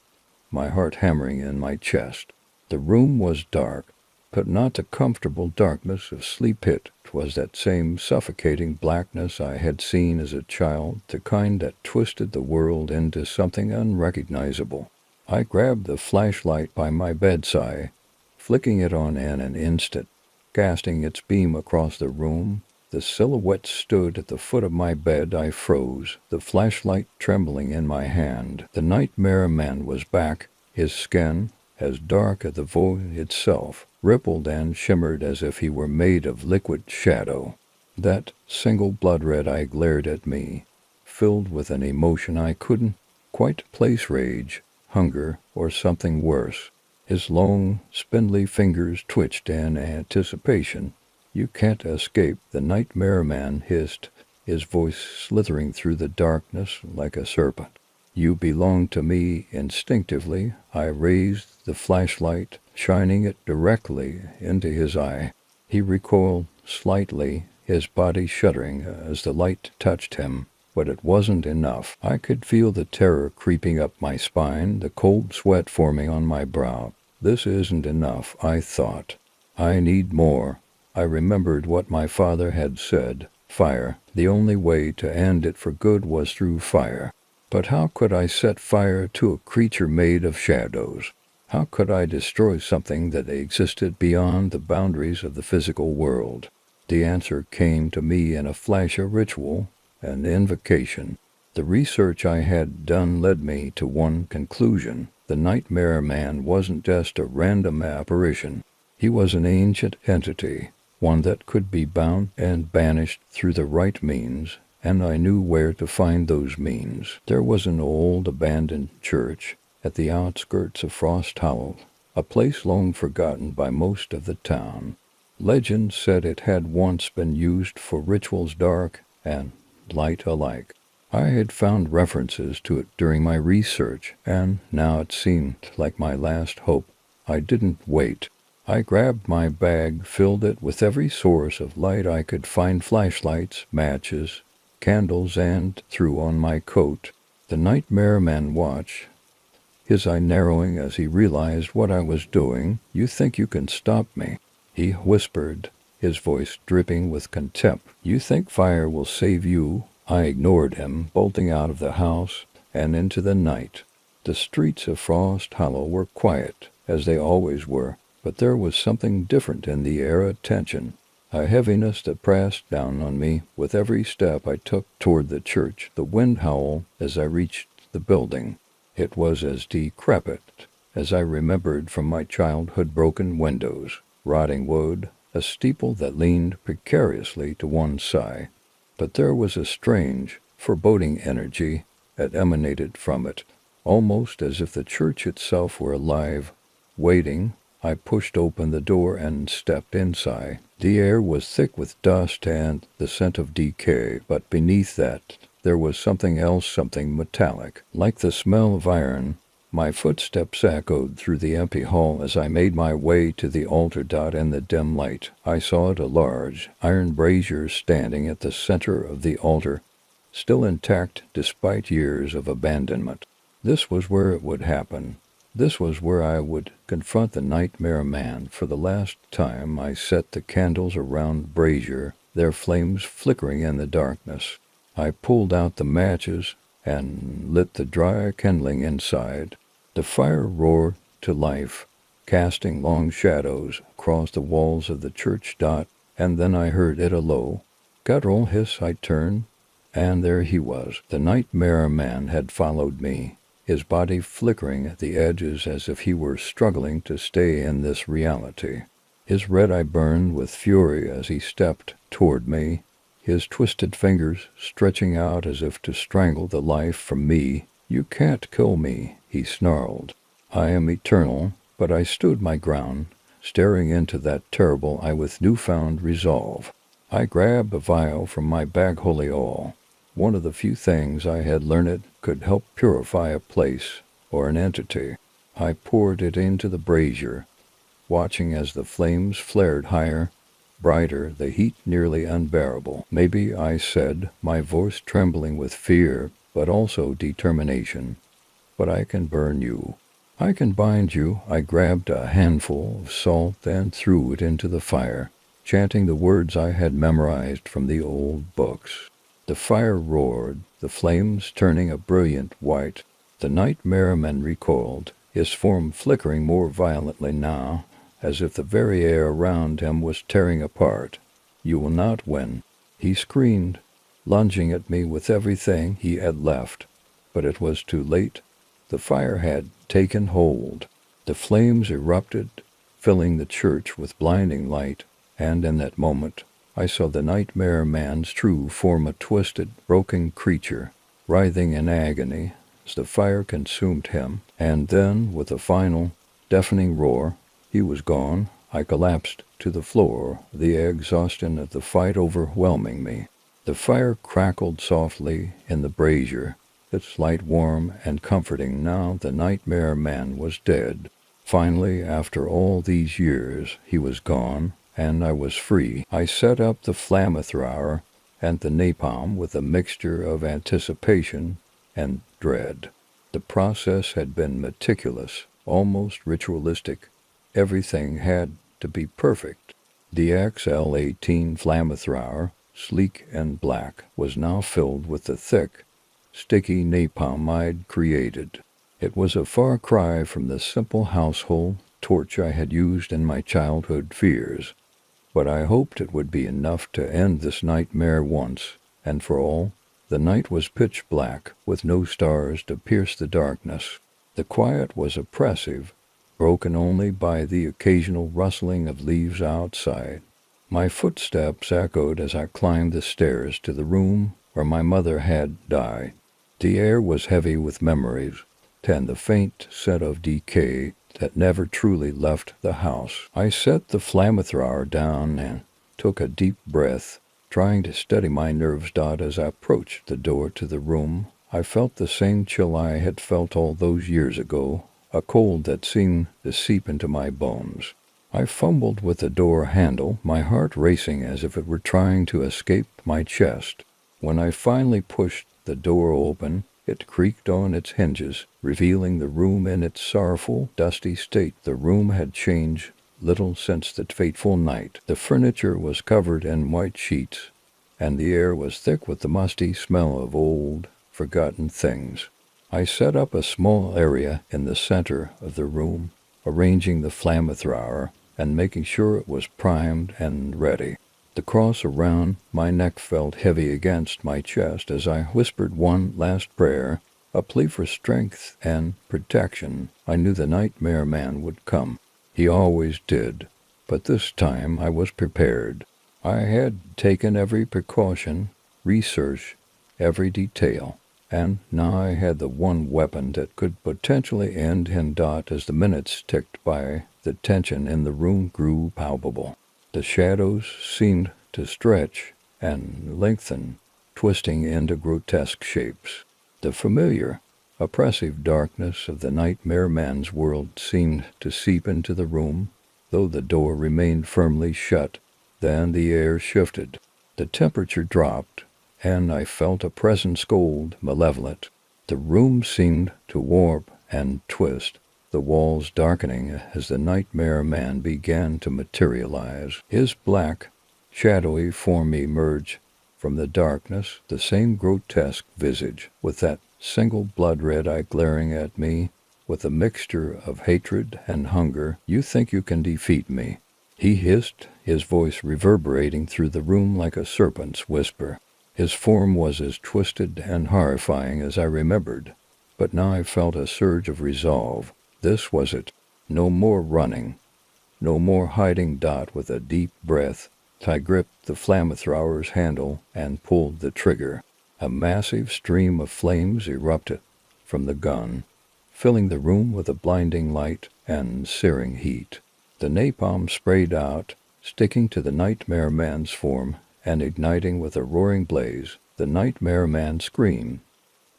S1: my heart hammering in my chest. The room was dark, but not the comfortable darkness of sleep. It was that same suffocating blackness I had seen as a child, the kind that twisted the world into something unrecognizable. I grabbed the flashlight by my bedside, flicking it on in an instant, casting its beam across the room. The silhouette stood at the foot of my bed. I froze, the flashlight trembling in my hand. The nightmare man was back, his skin, as dark as the void itself, rippled and shimmered as if he were made of liquid shadow. That single blood red eye glared at me, filled with an emotion I couldn't quite place: rage, hunger, or something worse. His long, spindly fingers twitched in anticipation. "You can't escape," the nightmare man hissed, his voice slithering through the darkness like a serpent. "You belong to me." Instinctively, I raised the flashlight, shining it directly into his eye. He recoiled slightly, his body shuddering as the light touched him. But it wasn't enough. I could feel the terror creeping up my spine, the cold sweat forming on my brow. "This isn't enough," I thought. "I need more." I remembered what my father had said. Fire. The only way to end it for good was through fire. But how could I set fire to a creature made of shadows? How could I destroy something that existed beyond the boundaries of the physical world? The answer came to me in a flash: a ritual, an invocation. The research I had done led me to one conclusion. The nightmare man wasn't just a random apparition. He was an ancient entity, one that could be bound and banished through the right means, and I knew where to find those means. There was an old abandoned church at the outskirts of Frost Hollow, a place long forgotten by most of the town. Legend said it had once been used for rituals dark and light alike. I had found references to it during my research, and now it seemed like my last hope. I didn't wait. I grabbed my bag, filled it with every source of light I could find: flashlights, matches, candles and threw on my coat. The nightmare man watched, his eye narrowing as he realized what I was doing. "You think you can stop me?" he whispered, his voice dripping with contempt. "You think fire will save you?" I ignored him, bolting out of the house and into the night. The streets of Frost Hollow were quiet, as they always were, but there was something different in the air, a tension, a heaviness that pressed down on me with every step I took toward the church. The wind howled as I reached the building. It was as decrepit as I remembered from my childhood: broken windows, rotting wood, a steeple that leaned precariously to one side. But there was a strange, foreboding energy that emanated from it, almost as if the church itself were alive, waiting. I pushed open the door and stepped inside. The air was thick with dust and the scent of decay, but beneath that there was something else, something metallic, like the smell of iron. My footsteps echoed through the empty hall as I made my way to the altar. In the dim light, I saw it, a large iron brazier standing at the center of the altar, still intact despite years of abandonment. This was where it would happen. This was where I would confront the nightmare man for the last time. I set the candles around the brazier, their flames flickering in the darkness. I pulled out the matches and lit the dry kindling inside. The fire roared to life, casting long shadows across the walls of the church. And then I heard it, a low, guttural hiss. I turned, and there he was. The nightmare man had followed me, his body flickering at the edges as if he were struggling to stay in this reality. His red eye burned with fury as he stepped toward me, his twisted fingers stretching out as if to strangle the life from me. "You can't kill me," he snarled. "I am eternal." But I stood my ground, staring into that terrible eye with newfound resolve. I grabbed a vial from my bag, holy oil, one of the few things I had learned could help purify a place or an entity. I poured it into the brazier, watching as the flames flared higher, brighter, the heat nearly unbearable. "Maybe," I said, my voice trembling with fear but also determination, "but I can burn you. I can bind you." I grabbed a handful of salt and threw it into the fire, chanting the words I had memorized from the old books. The fire roared, the flames turning a brilliant white. The nightmare man recoiled, his form flickering more violently now, as if the very air around him was tearing apart. "You will not win," he screamed, lunging at me with everything he had left. But it was too late. The fire had taken hold. The flames erupted, filling the church with blinding light, and in that moment I saw the nightmare man's true form, a twisted, broken creature, writhing in agony as the fire consumed him. And then, with a final, deafening roar, he was gone. I collapsed to the floor, the exhaustion of the fight overwhelming me. The fire crackled softly in the brazier, its light warm and comforting. Now the nightmare man was dead. Finally, after all these years, he was gone, and I was free. I set up the flamethrower and the napalm with a mixture of anticipation and dread. The process had been meticulous, almost ritualistic. Everything had to be perfect. The XL-18 flamethrower, sleek and black, was now filled with the thick, sticky napalm I'd created. It was a far cry from the simple household torch I had used in my childhood fears, but I hoped it would be enough to end this nightmare once and for all. The night was pitch black, with no stars to pierce the darkness. The quiet was oppressive, broken only by the occasional rustling of leaves outside. My footsteps echoed as I climbed the stairs to the room where my mother had died. The air was heavy with memories, and the faint scent of decay that never truly left the house. I set the flamethrower down and took a deep breath, trying to steady my nerves. As I approached the door to the room, I felt the same chill I had felt all those years ago, a cold that seemed to seep into my bones. I fumbled with the door handle, my heart racing as if it were trying to escape my chest. When I finally pushed the door open, it creaked on its hinges, revealing the room in its sorrowful, dusty state. The room had changed little since that fateful night. The furniture was covered in white sheets, and the air was thick with the musty smell of old, forgotten things. I set up a small area in the center of the room, arranging the flamethrower and making sure it was primed and ready. The cross around my neck felt heavy against my chest as I whispered one last prayer, a plea for strength and protection. I knew the nightmare man would come. He always did, but this time I was prepared. I had taken every precaution, researched every detail, and now I had the one weapon that could potentially end in dot. As the minutes ticked by, the tension in the room grew palpable. The shadows seemed to stretch and lengthen, twisting into grotesque shapes. The familiar, oppressive darkness of the nightmare man's world seemed to seep into the room, though the door remained firmly shut. Then the air shifted. The temperature dropped, and I felt a presence cold, malevolent. The room seemed to warp and twist, the walls darkening as the nightmare man began to materialize. His black, shadowy form emerged from the darkness, the same grotesque visage, with that single blood-red eye glaring at me with a mixture of hatred and hunger. "You think you can defeat me?" he hissed, his voice reverberating through the room like a serpent's whisper. His form was as twisted and horrifying as I remembered, but now I felt a surge of resolve. This was it. No more running. No more hiding. Dot, with a deep breath, I gripped the flamethrower's handle and pulled the trigger. A massive stream of flames erupted from the gun, filling the room with a blinding light and searing heat. The napalm sprayed out, sticking to the nightmare man's form and igniting with a roaring blaze. The nightmare man screamed,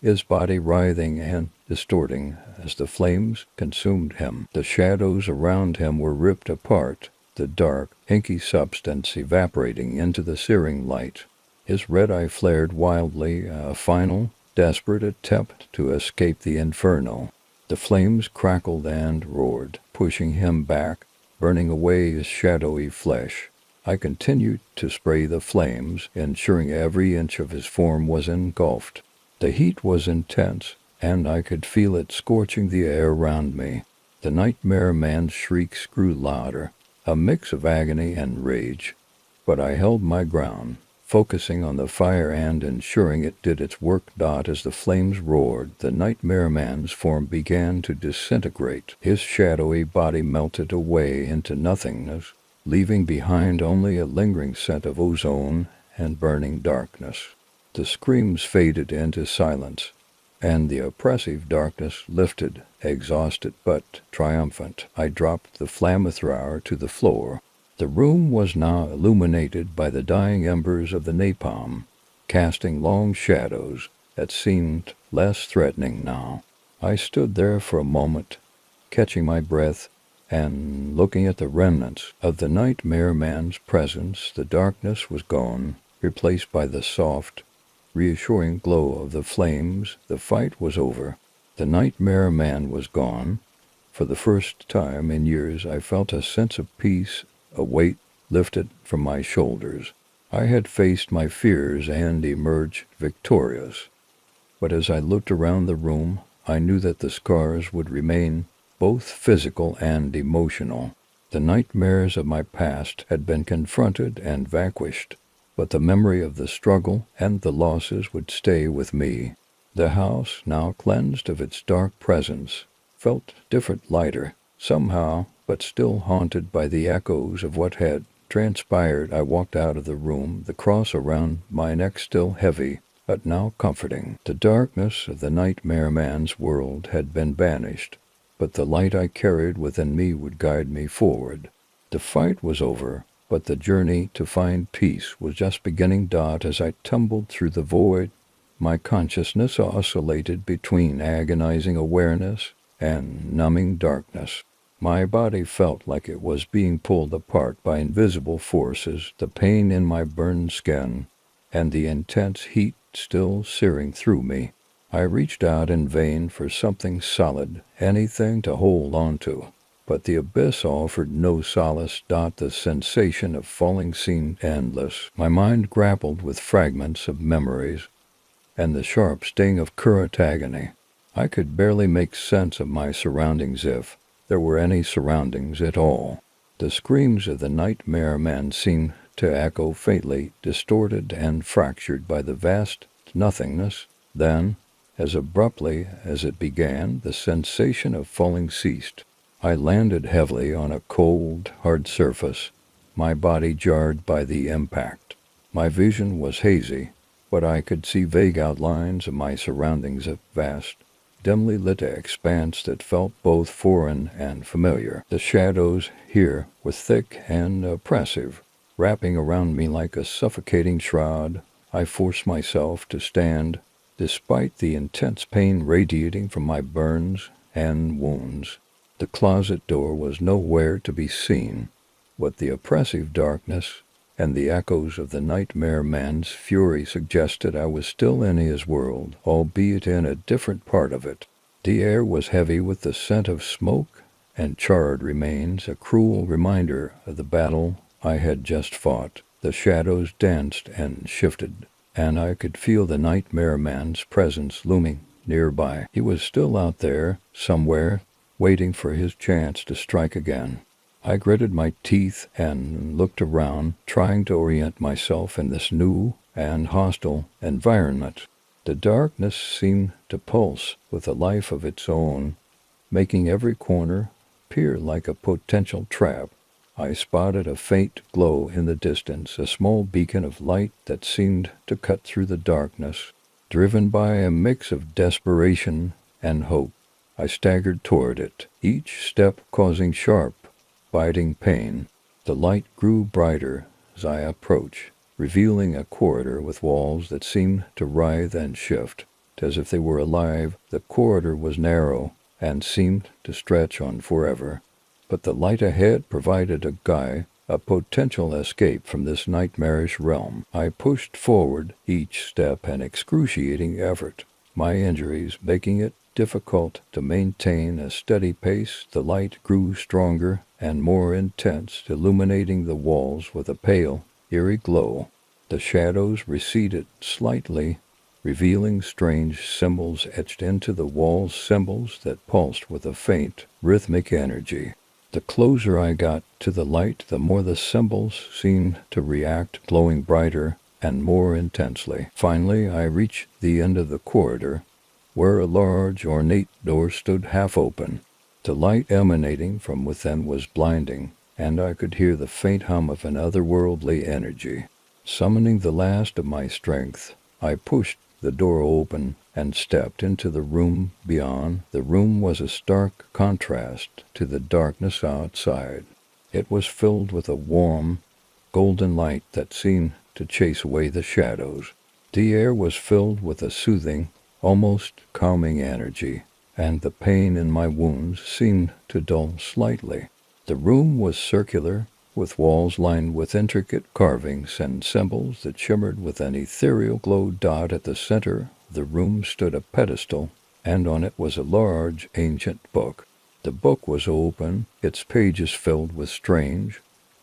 S1: his body writhing and distorting as the flames consumed him. The shadows around him were ripped apart, the dark, inky substance evaporating into the searing light. His red eye flared wildly, a final, desperate attempt to escape the inferno. The flames crackled and roared, pushing him back, burning away his shadowy flesh. I continued to spray the flames, ensuring every inch of his form was engulfed. The heat was intense, and I could feel it scorching the air around me. The nightmare man's shrieks grew louder, a mix of agony and rage, but I held my ground, focusing on the fire and ensuring it did its work. As the flames roared, the nightmare man's form began to disintegrate. His shadowy body melted away into nothingness, leaving behind only a lingering scent of ozone and burning darkness. The screams faded into silence, and the oppressive darkness lifted, exhausted but triumphant. I dropped the flamethrower to the floor. The room was now illuminated by the dying embers of the napalm, casting long shadows that seemed less threatening now. I stood there for a moment, catching my breath and looking at the remnants of the nightmare man's presence. The darkness was gone, replaced by the soft, reassuring glow of the flames. The fight was over. The nightmare man was gone. For the first time in years, I felt a sense of peace, a weight lifted from my shoulders. I had faced my fears and emerged victorious. But as I looked around the room, I knew that the scars would remain, both physical and emotional. The nightmares of my past had been confronted and vanquished, but the memory of the struggle and the losses would stay with me. The house, now cleansed of its dark presence, felt different, lighter, somehow, but still haunted by the echoes of what had transpired. I walked out of the room, the cross around my neck still heavy, but now comforting. The darkness of the nightmare man's world had been banished, but the light I carried within me would guide me forward. The fight was over, but the journey to find peace was just beginning. As I tumbled through the void, my consciousness oscillated between agonizing awareness and numbing darkness. My body felt like it was being pulled apart by invisible forces. The pain in my burned skin and the intense heat still searing through me. I reached out in vain for something solid, anything to hold on to. But the abyss offered no solace. The sensation of falling seemed endless. My mind grappled with fragments of memories and the sharp sting of current agony. I could barely make sense of my surroundings, if there were any surroundings at all. The screams of the nightmare man seemed to echo faintly, distorted and fractured by the vast nothingness. Then, as abruptly as it began, the sensation of falling ceased. I landed heavily on a cold, hard surface, my body jarred by the impact. My vision was hazy, but I could see vague outlines of my surroundings, a vast, dimly lit expanse that felt both foreign and familiar. The shadows here were thick and oppressive, wrapping around me like a suffocating shroud. I forced myself to stand, despite the intense pain radiating from my burns and wounds. The closet door was nowhere to be seen, but the oppressive darkness and the echoes of the nightmare man's fury suggested I was still in his world, albeit in a different part of it. The air was heavy with the scent of smoke and charred remains, a cruel reminder of the battle I had just fought. The shadows danced and shifted, and I could feel the nightmare man's presence looming nearby. He was still out there, somewhere, waiting for his chance to strike again. I gritted my teeth and looked around, trying to orient myself in this new and hostile environment. The darkness seemed to pulse with a life of its own, making every corner appear like a potential trap. I spotted a faint glow in the distance, a small beacon of light that seemed to cut through the darkness. Driven by a mix of desperation and hope, I staggered toward it, each step causing sharp, biting pain. The light grew brighter as I approached, revealing a corridor with walls that seemed to writhe and shift, as if they were alive. The corridor was narrow and seemed to stretch on forever, but the light ahead provided a guide, a potential escape from this nightmarish realm. I pushed forward, each step an excruciating effort, my injuries making it difficult to maintain a steady pace. The light grew stronger and more intense, illuminating the walls with a pale, eerie glow. The shadows receded slightly, revealing strange symbols etched into the walls, symbols that pulsed with a faint, rhythmic energy. The closer I got to the light, the more the symbols seemed to react, glowing brighter and more intensely. Finally, I reached the end of the corridor, where a large, ornate door stood half open. The light emanating from within was blinding, and I could hear the faint hum of an otherworldly energy. Summoning the last of my strength, I pushed the door open and stepped into the room beyond. The room was a stark contrast to the darkness outside. It was filled with a warm, golden light that seemed to chase away the shadows. The air was filled with a soothing, almost calming energy, and the pain in my wounds seemed to dull slightly. The room was circular, with walls lined with intricate carvings and symbols that shimmered with an ethereal glow. At the center of the room stood a pedestal, and on it was a large, ancient book. The book was open, its pages filled with strange,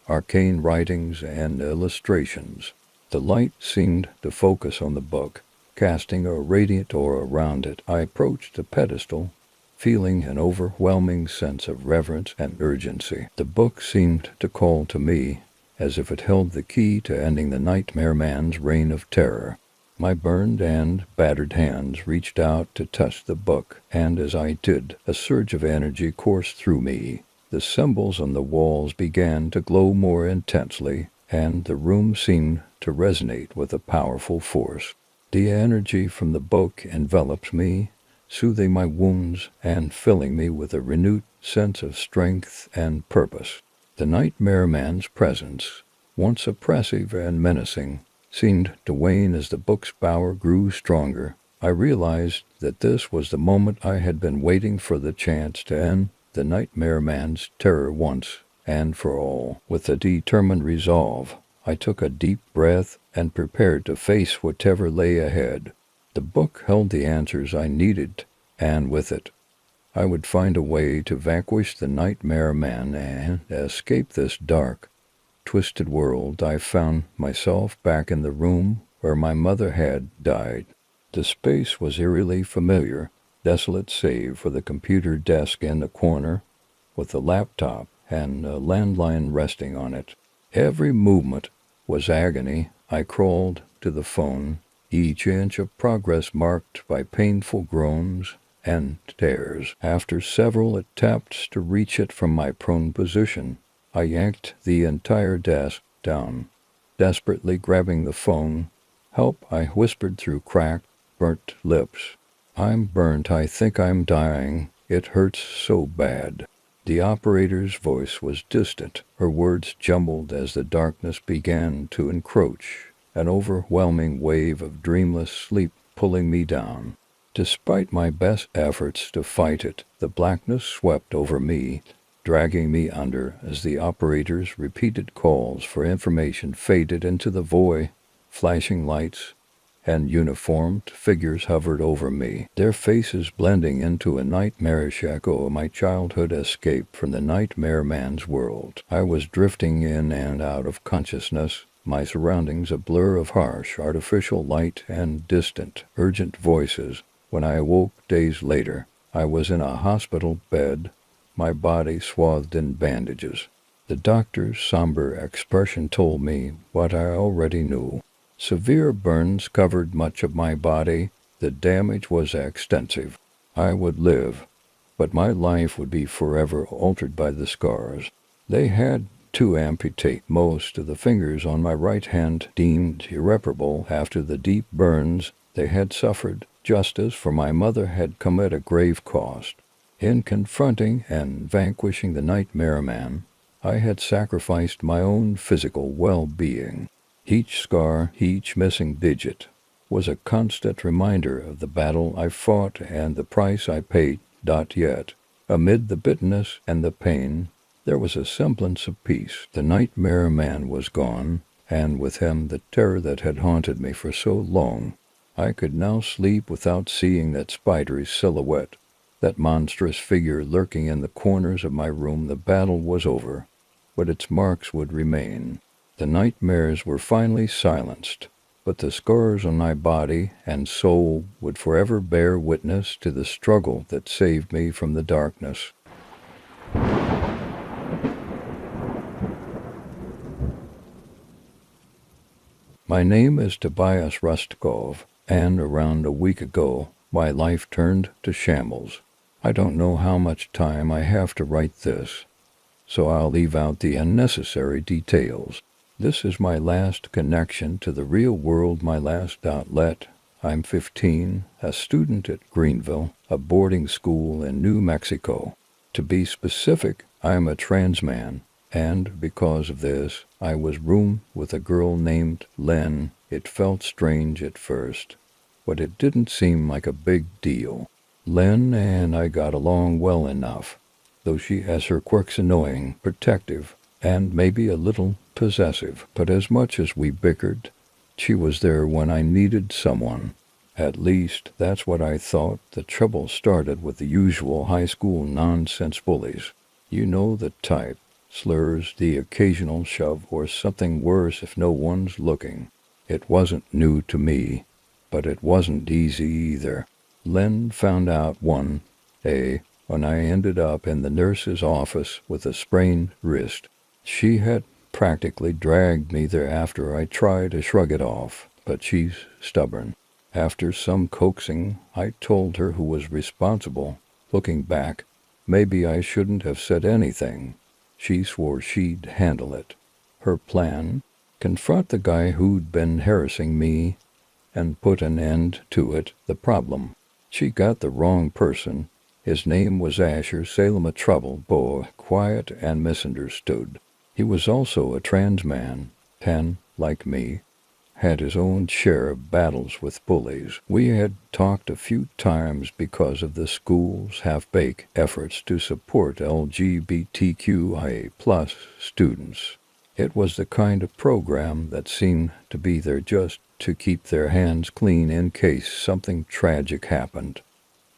S1: arcane writings and illustrations. The light seemed to focus on the book, casting a radiant aura around it. I approached the pedestal, feeling an overwhelming sense of reverence and urgency. The book seemed to call to me, as if it held the key to ending the nightmare man's reign of terror. My burned and battered hands reached out to touch the book, and as I did, a surge of energy coursed through me. The symbols on the walls began to glow more intensely, and the room seemed to resonate with a powerful force. The energy from the book enveloped me, soothing my wounds and filling me with a renewed sense of strength and purpose. The nightmare man's presence, once oppressive and menacing, seemed to wane as the book's power grew stronger. I realized that this was the moment I had been waiting for, the chance to end the nightmare man's terror once and for all. With a determined resolve, I took a deep breath and prepared to face whatever lay ahead. The book held the answers I needed, and with it, I would find a way to vanquish the nightmare man and escape this dark, twisted world. I found myself back in the room where my mother had died. The space was eerily familiar, desolate save for the computer desk in the corner, with a laptop and a landline resting on it. Every movement was agony. I crawled to the phone, each inch of progress marked by painful groans and tears. After several attempts to reach it from my prone position, I yanked the entire desk down. Desperately grabbing the phone, "Help," I whispered through cracked, burnt lips. "I'm burnt. I think I'm dying. It hurts so bad." The operator's voice was distant, her words jumbled as the darkness began to encroach, an overwhelming wave of dreamless sleep pulling me down. Despite my best efforts to fight it, the blackness swept over me, dragging me under as the operator's repeated calls for information faded into the void. Flashing lights and uniformed figures hovered over me, their faces blending into a nightmarish echo of my childhood escape from the nightmare man's world. I was drifting in and out of consciousness, my surroundings a blur of harsh, artificial light and distant, urgent voices. When I awoke days later, I was in a hospital bed, my body swathed in bandages. The doctor's somber expression told me what I already knew. Severe burns covered much of my body. The damage was extensive. I would live, but my life would be forever altered by the scars. They had to amputate most of the fingers on my right hand, deemed irreparable after the deep burns they had suffered. Justice for my mother had come at a grave cost. In confronting and vanquishing the nightmare man, I had sacrificed my own physical well-being. Each scar, each missing digit, was a constant reminder of the battle I fought and the price I paid. Yet, amid the bitterness and the pain, there was a semblance of peace. The nightmare man was gone, and with him the terror that had haunted me for so long. I could now sleep without seeing that spidery silhouette, that monstrous figure lurking in the corners of my room. The battle was over, but its marks would remain. The nightmares were finally silenced, but the scars on my body and soul would forever bear witness to the struggle that saved me from the darkness. My name is Tobias Rustikov, and around a week ago, my life turned to shambles. I don't know how much time I have to write this, so I'll leave out the unnecessary details. This is my last connection to the real world, my last outlet. I'm 15, a student at Greenville, a boarding school in New Mexico. To be specific, I'm a trans man, and because of this, I was roomed with a girl named Len. It felt strange at first, but it didn't seem like a big deal. Len and I got along well enough, though she has her quirks, annoying, protective, and maybe a little possessive. But as much as we bickered, she was there when I needed someone. At least, that's what I thought. The trouble started with the usual high school nonsense bullies. You know the type. Slurs, the occasional shove, or something worse if no one's looking. It wasn't new to me, but it wasn't easy either. Len found out one day when I ended up in the nurse's office with a sprained wrist. She had practically dragged me there after I tried to shrug it off, but she's stubborn. After some coaxing, I told her who was responsible. Looking back, maybe I shouldn't have said anything. She swore she'd handle it. Her plan? Confront the guy who'd been harassing me and put an end to it. The problem? She got the wrong person. His name was Asher, Salem, a trouble boy, quiet and misunderstood. He was also a trans man, and, like me, had his own share of battles with bullies. We had talked a few times because of the school's half-baked efforts to support LGBTQIA+ students. It was the kind of program that seemed to be there just to keep their hands clean in case something tragic happened,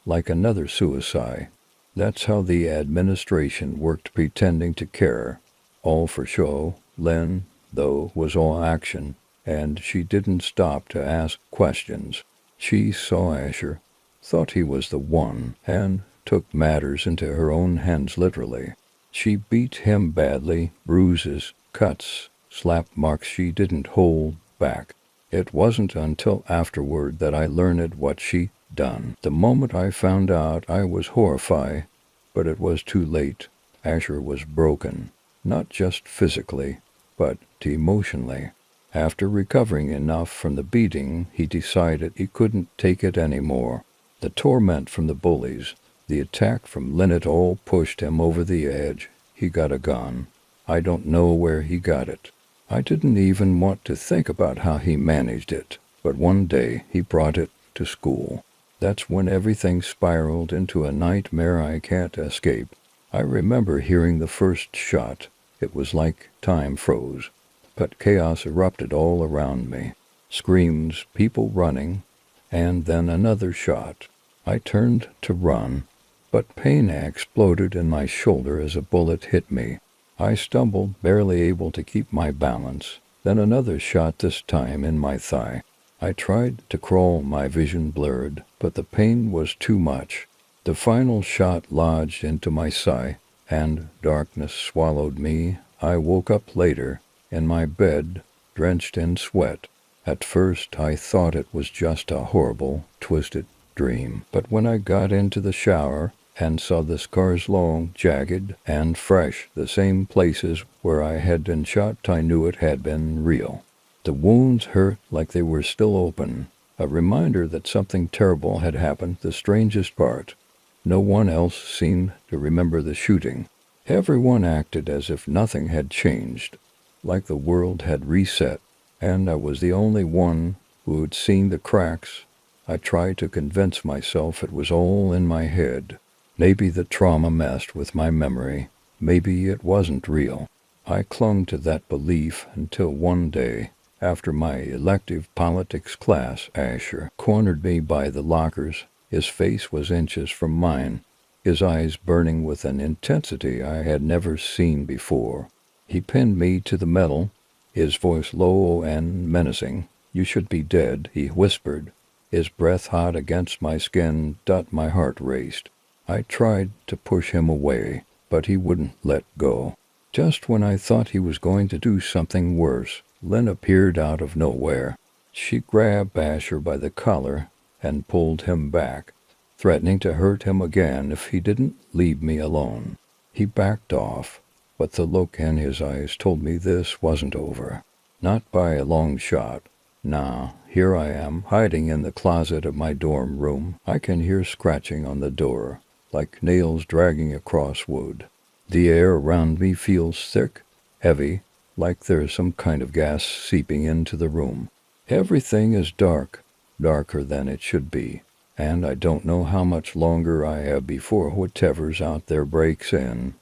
S1: like another suicide. That's how the administration worked, pretending to care. All for show. Lynn, though, was all action, and she didn't stop to ask questions. She saw Asher, thought he was the one, and took matters into her own hands literally. She beat him badly, bruises, cuts, slap marks. She didn't hold back. It wasn't until afterward that I learned what she'd done. The moment I found out, I was horrified, but it was too late. Asher was broken, not just physically, but emotionally. After recovering enough from the beating, he decided he couldn't take it anymore. The torment from the bullies, the attack from Lynette all pushed him over the edge. He got a gun. I don't know where he got it. I didn't even want to think about how he managed it, but one day he brought it to school. That's when everything spiraled into a nightmare I can't escape. I remember hearing the first shot. It was like time froze, but chaos erupted all around me. Screams, people running, and then another shot. I turned to run, but pain exploded in my shoulder as a bullet hit me. I stumbled, barely able to keep my balance. Then another shot, this time in my thigh. I tried to crawl, my vision blurred, but the pain was too much. The final shot lodged into my side, and darkness swallowed me. I woke up later, in my bed, drenched in sweat. At first I thought it was just a horrible, twisted dream. But when I got into the shower and saw the scars long, jagged, and fresh, the same places where I had been shot, I knew it had been real. The wounds hurt like they were still open, a reminder that something terrible had happened. The strangest part, no one else seemed to remember the shooting. Everyone acted as if nothing had changed, like the world had reset, and I was the only one who had seen the cracks. I tried to convince myself it was all in my head. Maybe the trauma messed with my memory. Maybe it wasn't real. I clung to that belief until one day, after my elective politics class, Asher cornered me by the lockers. His face was inches from mine, his eyes burning with an intensity I had never seen before. He pinned me to the metal, his voice low and menacing. "You should be dead," he whispered, his breath hot against my skin. My heart raced. I tried to push him away, but he wouldn't let go. Just when I thought he was going to do something worse, Lynn appeared out of nowhere. She grabbed Asher by the collar and pulled him back, threatening to hurt him again if he didn't leave me alone. He backed off, but the look in his eyes told me this wasn't over. Not by a long shot. Now, here I am, hiding in the closet of my dorm room. I can hear scratching on the door, like nails dragging across wood. The air around me feels thick, heavy, like there's some kind of gas seeping into the room. Everything is dark, darker than it should be, and I don't know how much longer I have before whatever's out there breaks in.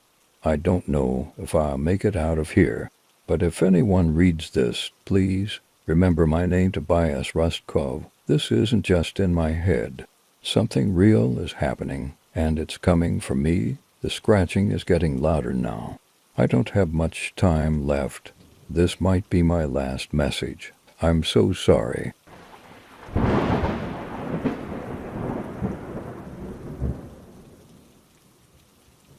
S1: I don't know if I'll make it out of here, but if anyone reads this, please remember my name, Tobias Rustkov. This isn't just in my head. Something real is happening, and it's coming for me. The scratching is getting louder now. I don't have much time left. This might be my last message. I'm so sorry.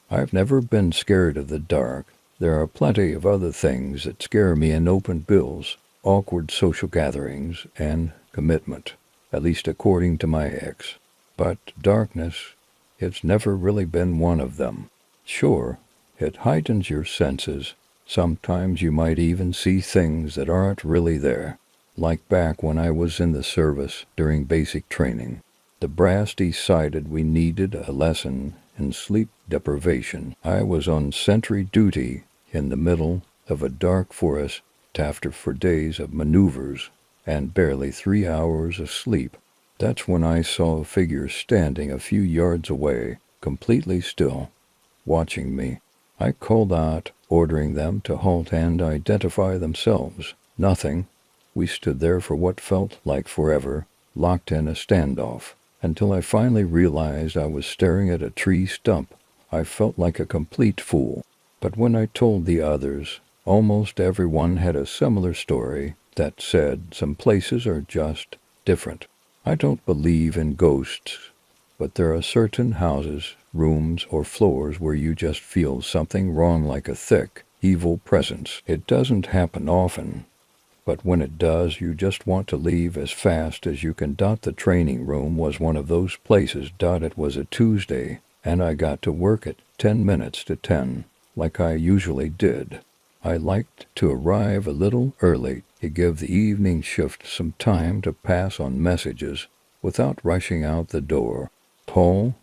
S1: I've never been scared of the dark. There are plenty of other things that scare me in open bills, awkward social gatherings, and commitment, at least according to my ex. But darkness, it's never really been one of them. Sure, it heightens your senses. Sometimes you might even see things that aren't really there. Like back when I was in the service during basic training. The brass decided we needed a lesson in sleep deprivation. I was on sentry duty in the middle of a dark forest after 4 days of maneuvers and barely 3 hours of sleep. That's when I saw a figure standing a few yards away, completely still, watching me. I called out, ordering them to halt and identify themselves. Nothing. We stood there for what felt like forever, locked in a standoff, until I finally realized I was staring at a tree stump. I felt like a complete fool. But when I told the others, almost everyone had a similar story that said some places are just different. I don't believe in ghosts, but there are certain houses, rooms, or floors where you just feel something wrong, like a thick, evil presence. It doesn't happen often, but when it does, you just want to leave as fast as you can. The training room was one of those places. It was a Tuesday, and I got to work at 10 minutes to 10, like I usually did. I liked to arrive a little early to give the evening shift some time to pass on messages without rushing out the door. Paul,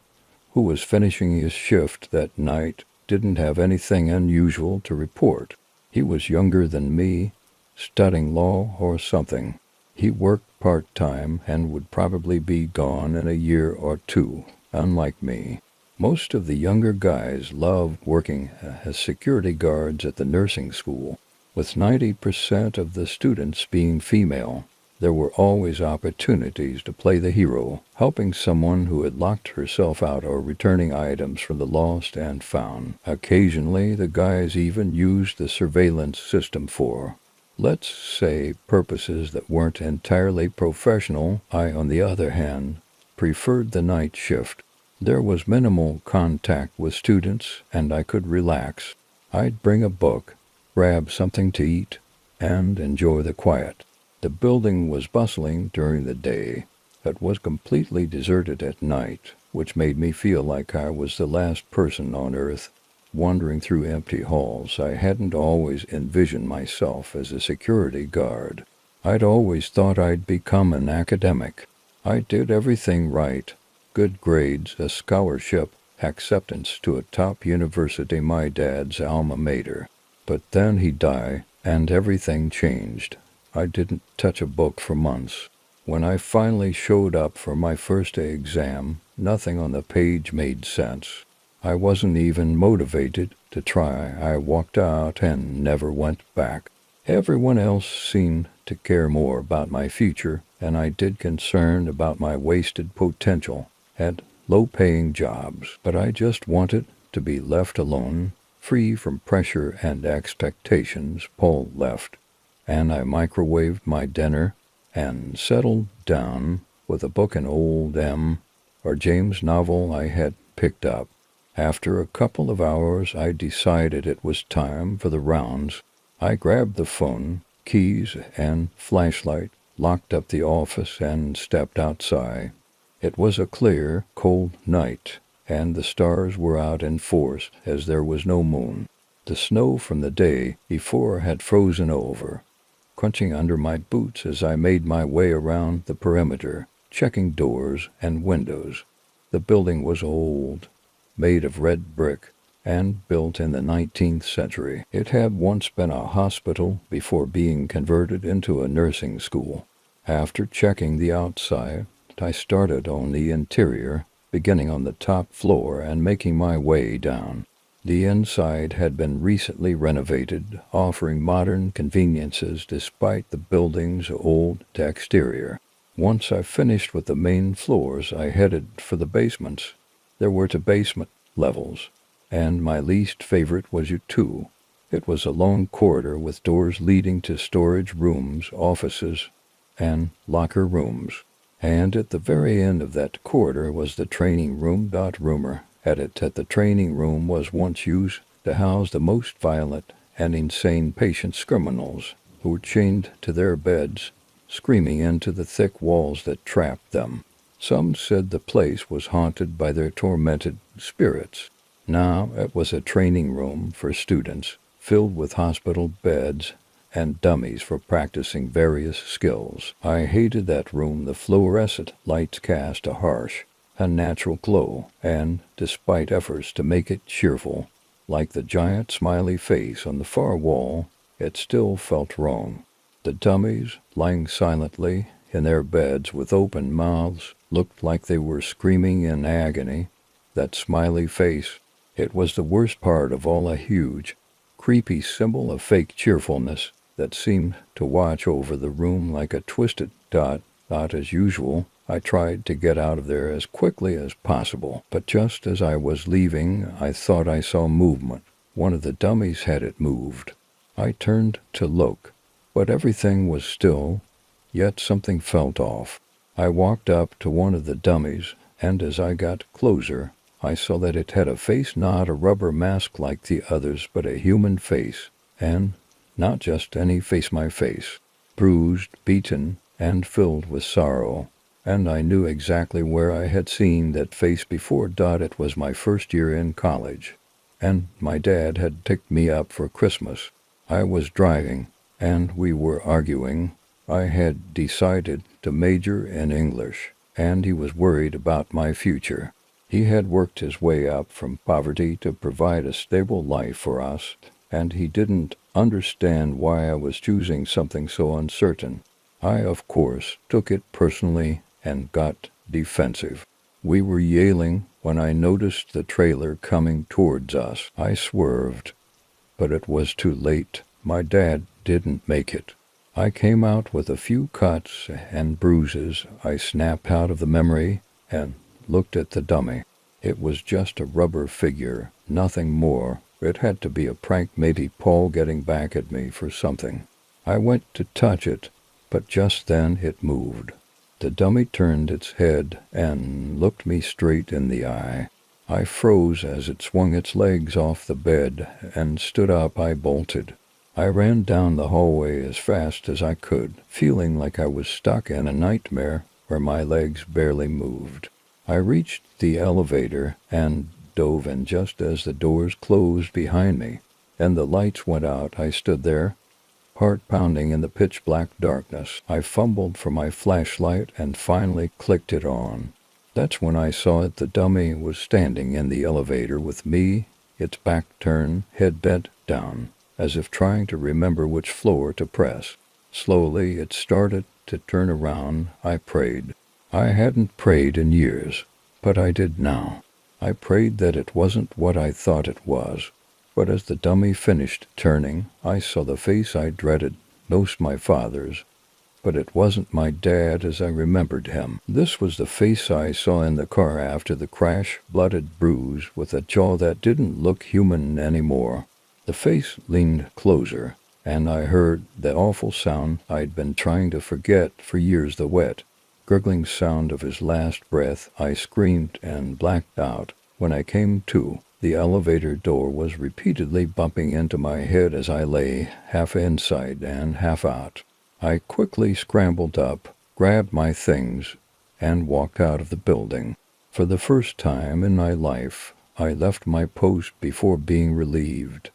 S1: who was finishing his shift that night, didn't have anything unusual to report. He was younger than me, studying law or something. He worked part-time and would probably be gone in a year or two, unlike me. Most of the younger guys loved working as security guards at the nursing school. With 90% of the students being female, there were always opportunities to play the hero, helping someone who had locked herself out or returning items from the lost and found. Occasionally, the guys even used the surveillance system for, let's say, purposes that weren't entirely professional. I, on the other hand, preferred the night shift. There was minimal contact with students, and I could relax. I'd bring a book, grab something to eat, and enjoy the quiet. The building was bustling during the day, but was completely deserted at night, which made me feel like I was the last person on earth, wandering through empty halls. I hadn't always envisioned myself as a security guard. I'd always thought I'd become an academic. I did everything right. Good grades, a scholarship, acceptance to a top university, my dad's alma mater. But then he'd die, and everything changed. I didn't touch a book for months. When I finally showed up for my first exam, nothing on the page made sense. I wasn't even motivated to try. I walked out and never went back. Everyone else seemed to care more about my future, and I did, concerned about my wasted potential at low-paying jobs. But I just wanted to be left alone, free from pressure and expectations. Paul left, and I microwaved my dinner and settled down with a book, an old M. or James novel I had picked up. After a couple of hours, I decided it was time for the rounds. I grabbed the phone, keys, and flashlight, locked up the office, and stepped outside. It was a clear, cold night, and the stars were out in force as there was no moon. The snow from the day before had frozen over, crunching under my boots as I made my way around the perimeter, checking doors and windows. The building was old, made of red brick, and built in the 19th century. It had once been a hospital before being converted into a nursing school. After checking the outside, I started on the interior, beginning on the top floor and making my way down. The inside had been recently renovated, offering modern conveniences despite the building's old exterior. Once I finished with the main floors, I headed for the basements. There were 2 basement levels, and my least favorite was U2. It was a long corridor with doors leading to storage rooms, offices, and locker rooms. And at the very end of that corridor was the training room. Rumor had it that the training room was once used to house the most violent and insane patients, criminals who were chained to their beds, screaming into the thick walls that trapped them. Some said the place was haunted by their tormented spirits. Now it was a training room for students, filled with hospital beds and dummies for practicing various skills. I hated that room. The fluorescent lights cast a harsh, unnatural glow, and, despite efforts to make it cheerful, like the giant smiley face on the far wall, it still felt wrong. The dummies, lying silently in their beds with open mouths, looked like they were screaming in agony. That smiley face, It was the worst part of all, a huge, creepy symbol of fake cheerfulness that seemed to watch over the room like a twisted dot. Not as usual, I tried to get out of there as quickly as possible, but just as I was leaving, I thought I saw movement. One of the dummies had it moved. I turned to look, but everything was still, yet something felt off. I walked up to one of the dummies, and as I got closer, I saw that it had a face, not a rubber mask like the others, but a human face, and not just any face, my face, bruised, beaten, and filled with sorrow. And I knew exactly where I had seen that face before. It was my first year in college, and my dad had picked me up for Christmas. I was driving, and we were arguing. I had decided to major in English, and he was worried about my future. He had worked his way up from poverty to provide a stable life for us, and he didn't understand why I was choosing something so uncertain. I, of course, took it personally and got defensive. We were yelling when I noticed the trailer coming towards us. I swerved, but it was too late. My dad didn't make it. I came out with a few cuts and bruises. I snapped out of the memory and looked at the dummy. It was just a rubber figure, nothing more. It had to be a prank, maybe Paul getting back at me for something. I went to touch it, but just then it moved. The dummy turned its head and looked me straight in the eye. I froze as it swung its legs off the bed and stood up. I bolted. I ran down the hallway as fast as I could, feeling like I was stuck in a nightmare where my legs barely moved. I reached the elevator and dove in just as the doors closed behind me, and the lights went out. I stood there, heart pounding in the pitch-black darkness. I fumbled for my flashlight and finally clicked it on. That's when I saw it. The dummy was standing in the elevator with me, its back turned, head bent down, as if trying to remember which floor to press. Slowly it started to turn around. I prayed. I hadn't prayed in years, but I did now. I prayed that it wasn't what I thought it was. But as the dummy finished turning, I saw the face I dreaded, most my father's. But it wasn't my dad as I remembered him. This was the face I saw in the car after the crash, blooded, bruised, with a jaw that didn't look human anymore. The face leaned closer, and I heard the awful sound I'd been trying to forget for years, the wet, gurgling sound of his last breath. I screamed and blacked out. When I came to, the elevator door was repeatedly bumping into my head as I lay, half inside and half out. I quickly scrambled up, grabbed my things, and walked out of the building. For the first time in my life, I left my post before being relieved.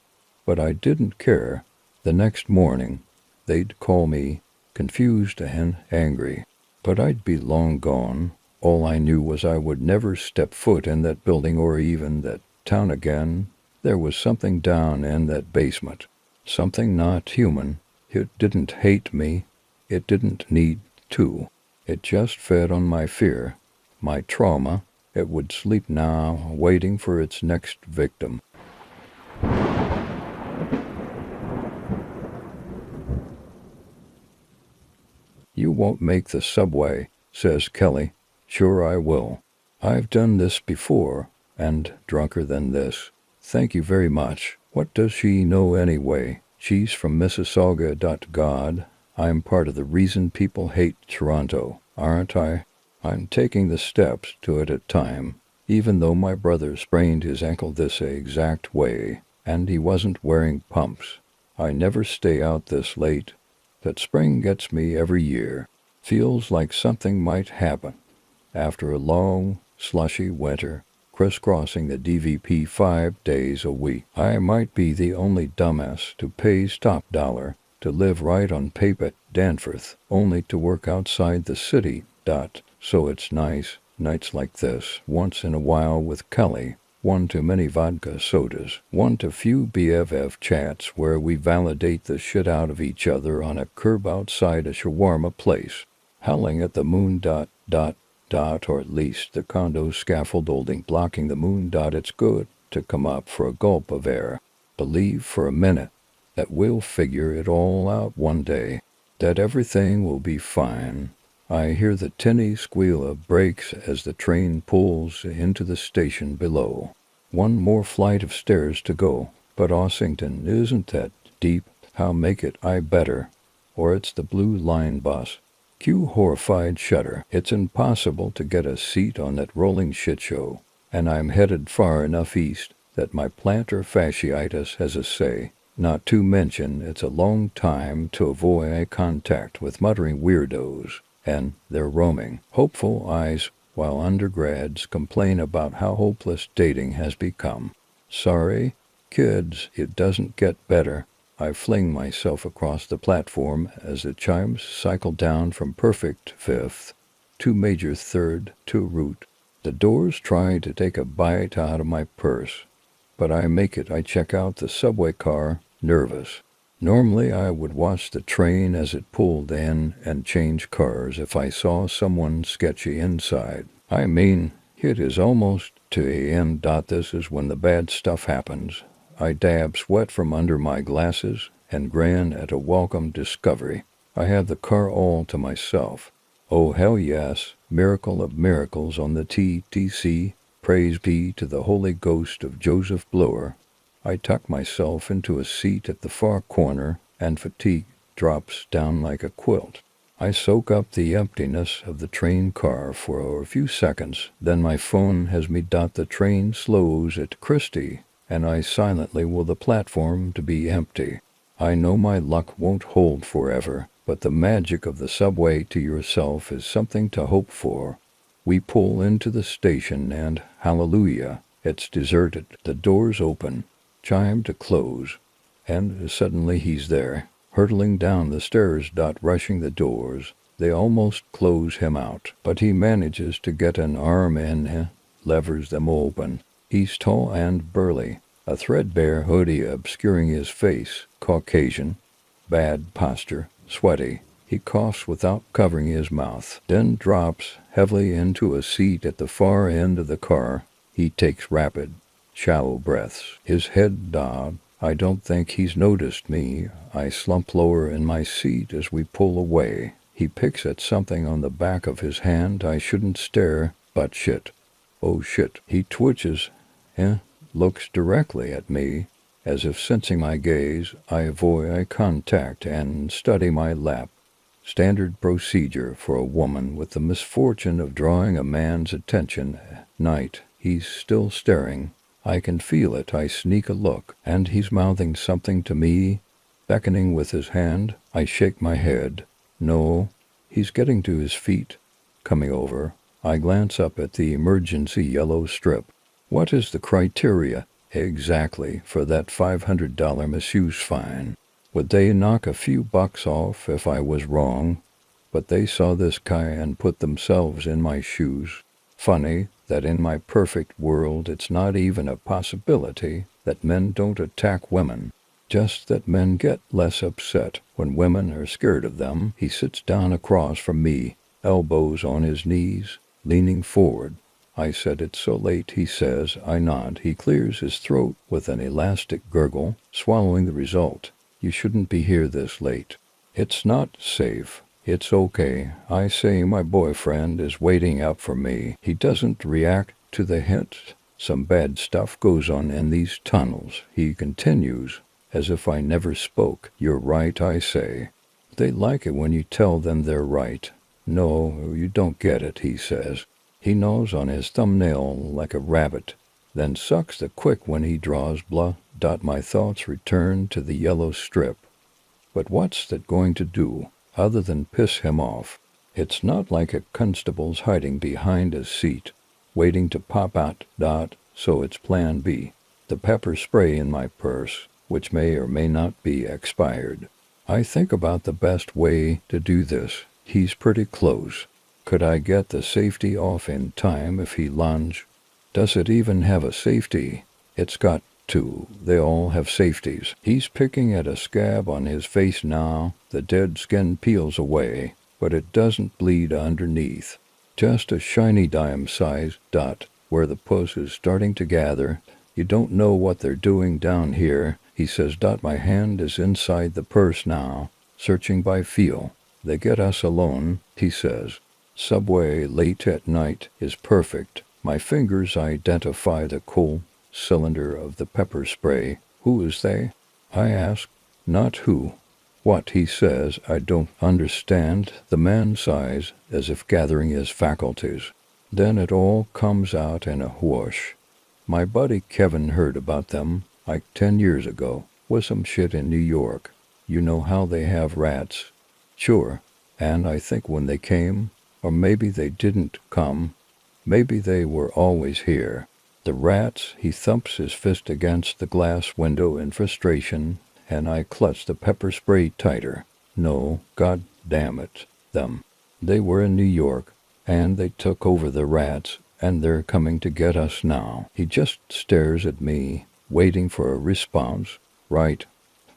S1: But I didn't care. The next morning, they'd call me confused and angry. But I'd be long gone. All I knew was I would never step foot in that building or even that town again. There was something down in that basement, something not human. It didn't hate me. It didn't need to. It just fed on my fear, my trauma. It would sleep now, waiting for its next victim. "You won't make the subway," says Kelly. "Sure I will. I've done this before, and drunker than this. Thank you very much. What does she know anyway? She's from Mississauga. God, I'm part of the reason people hate Toronto, aren't I? I'm taking the steps to it at time, even though my brother sprained his ankle this exact way, and he wasn't wearing pumps. I never stay out this late. That spring gets me every year. Feels like something might happen. After a long, slushy winter, crisscrossing the DVP 5 days a week, I might be the only dumbass who pays top dollar to live right on Pape at Danforth, only to work outside the city. So it's nice, nights like this, once in a while with Kelly. One too many vodka sodas, one too few BFF chats where we validate the shit out of each other on a curb outside a shawarma place, howling at the moon. Or at least the condo scaffolding blocking the moon. It's good. to come up for a gulp of air. Believe for a minute that we'll figure it all out one day, that everything will be fine. I hear the tinny squeal of brakes as the train pulls into the station below. One more flight of stairs to go, but Ossington isn't that deep. How make it I better, or it's the Blue Line bus. Cue horrified shudder. It's impossible to get a seat on that rolling shit show, and I'm headed far enough east that my plantar fasciitis has a say. Not to mention it's a long time to avoid eye contact with muttering weirdos and their roaming, hopeful eyes while undergrads complain about how hopeless dating has become. Sorry, kids, it doesn't get better. I fling myself across the platform as the chimes cycle down from perfect fifth to major third to root. The doors try to take a bite out of my purse, but I make it. I check out the subway car, nervous. Normally I would watch the train as it pulled in and change cars if I saw someone sketchy inside. I mean, it is almost 2 a.m. This is when the bad stuff happens. I dab sweat from under my glasses and grin at a welcome discovery. I have the car all to myself. Oh, hell yes, miracle of miracles on the TTC, praise be to the Holy Ghost of Joseph Blower. I tuck myself into a seat at the far corner, and fatigue drops down like a quilt. I soak up the emptiness of the train car for a few seconds, then my phone has me. The train slows at Christie, and I silently will the platform to be empty. I know my luck won't hold forever, but the magic of the subway to yourself is something to hope for. We pull into the station and, hallelujah, it's deserted. The doors open, chime to close, and suddenly he's there, hurtling down the stairs. Rushing the doors. They almost close him out, but he manages to get an arm in, levers them open. He's tall and burly, a threadbare hoodie obscuring his face, Caucasian, bad posture, sweaty. He coughs without covering his mouth, then drops heavily into a seat at the far end of the car. He takes rapid, shallow breaths, his head bowed. I don't think he's noticed me. I slump lower in my seat as we pull away. He picks at something on the back of his hand. I shouldn't stare, but shit. Oh shit. He twitches, looks directly at me. As if sensing my gaze, I avoid eye contact and study my lap. Standard procedure for a woman with the misfortune of drawing a man's attention at night. He's still staring. I can feel it. I sneak a look, and he's mouthing something to me, beckoning with his hand. I shake my head. No, he's getting to his feet, coming over. I glance up at the emergency yellow strip. What is the criteria, exactly, for that $500 misuse fine? Would they knock a few bucks off if I was wrong? But they saw this guy and put themselves in my shoes. Funny that in my perfect world it's not even a possibility that men don't attack women. Just that men get less upset when women are scared of them. He sits down across from me, elbows on his knees, leaning forward. I said it's so late, he says. I nod. He clears his throat with an elastic gurgle, swallowing the result. You shouldn't be here this late. It's not safe. It's okay. I say my boyfriend is waiting up for me. He doesn't react to the hint. Some bad stuff goes on in these tunnels. He continues, as if I never spoke. You're right, I say. They like it when you tell them they're right. No, you don't get it, he says. He gnaws on his thumbnail like a rabbit, then sucks the quick when he draws blood. My thoughts return to the yellow strip. But what's that going to do, other than piss him off? It's not like a constable's hiding behind a seat, waiting to pop out. So it's plan B. The pepper spray in my purse, which may or may not be expired. I think about the best way to do this. He's pretty close. Could I get the safety off in time if he lunge? Does it even have a safety? It's got to. They all have safeties. He's picking at a scab on his face now. The dead skin peels away, but it doesn't bleed underneath. Just a shiny dime-sized dot where the pus is starting to gather. You don't know what they're doing down here, he says. My hand is inside the purse now, searching by feel. They get us alone, he says. Subway late at night is perfect. My fingers identify the coal cylinder of the pepper spray. Who is they? I ask. Not who. What, he says. I don't understand. The man sighs, as if gathering his faculties. Then it all comes out in a whoosh. My buddy Kevin heard about them, like 10 years ago. Was some shit in New York. You know how they have rats? Sure. And I think when they came, or maybe they didn't come, maybe they were always here. The rats, he thumps his fist against the glass window in frustration, and I clutch the pepper spray tighter. No, God damn it, them. They were in New York, and they took over the rats, and they're coming to get us now. He just stares at me, waiting for a response. Right.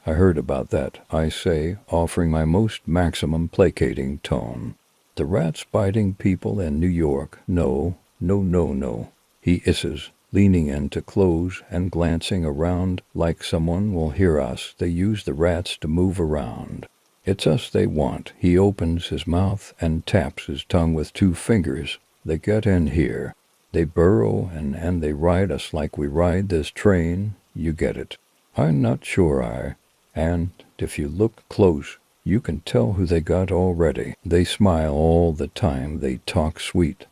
S1: I heard about that, I say, offering my most maximum placating tone. The rats biting people in New York? No. He hisses, leaning in to close and glancing around like someone will hear us. They use the rats to move around. It's us they want. He opens his mouth and taps his tongue with 2 fingers. They get in here. They burrow and they ride us like we ride this train. You get it. I'm not sure and if you look close, you can tell who they got already. They smile all the time. They talk sweet,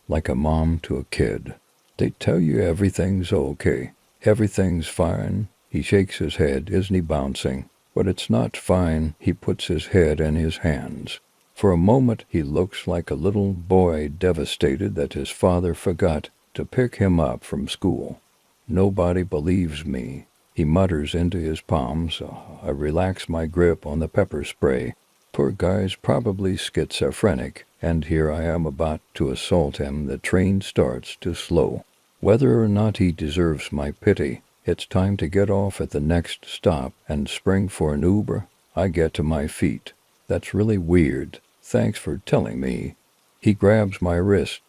S1: like a mom to a kid. They tell you everything's okay. Everything's fine. He shakes his head. Isn't he bouncing? But it's not fine. He puts his head in his hands. For a moment he looks like a little boy devastated that his father forgot to pick him up from school. Nobody believes me. He mutters into his palms. I relax my grip on the pepper spray. Poor guy's probably schizophrenic, and here I am about to assault him. The train starts to slow. Whether or not he deserves my pity, it's time to get off at the next stop and spring for an Uber. I get to my feet. That's really weird. Thanks for telling me. He grabs my wrist.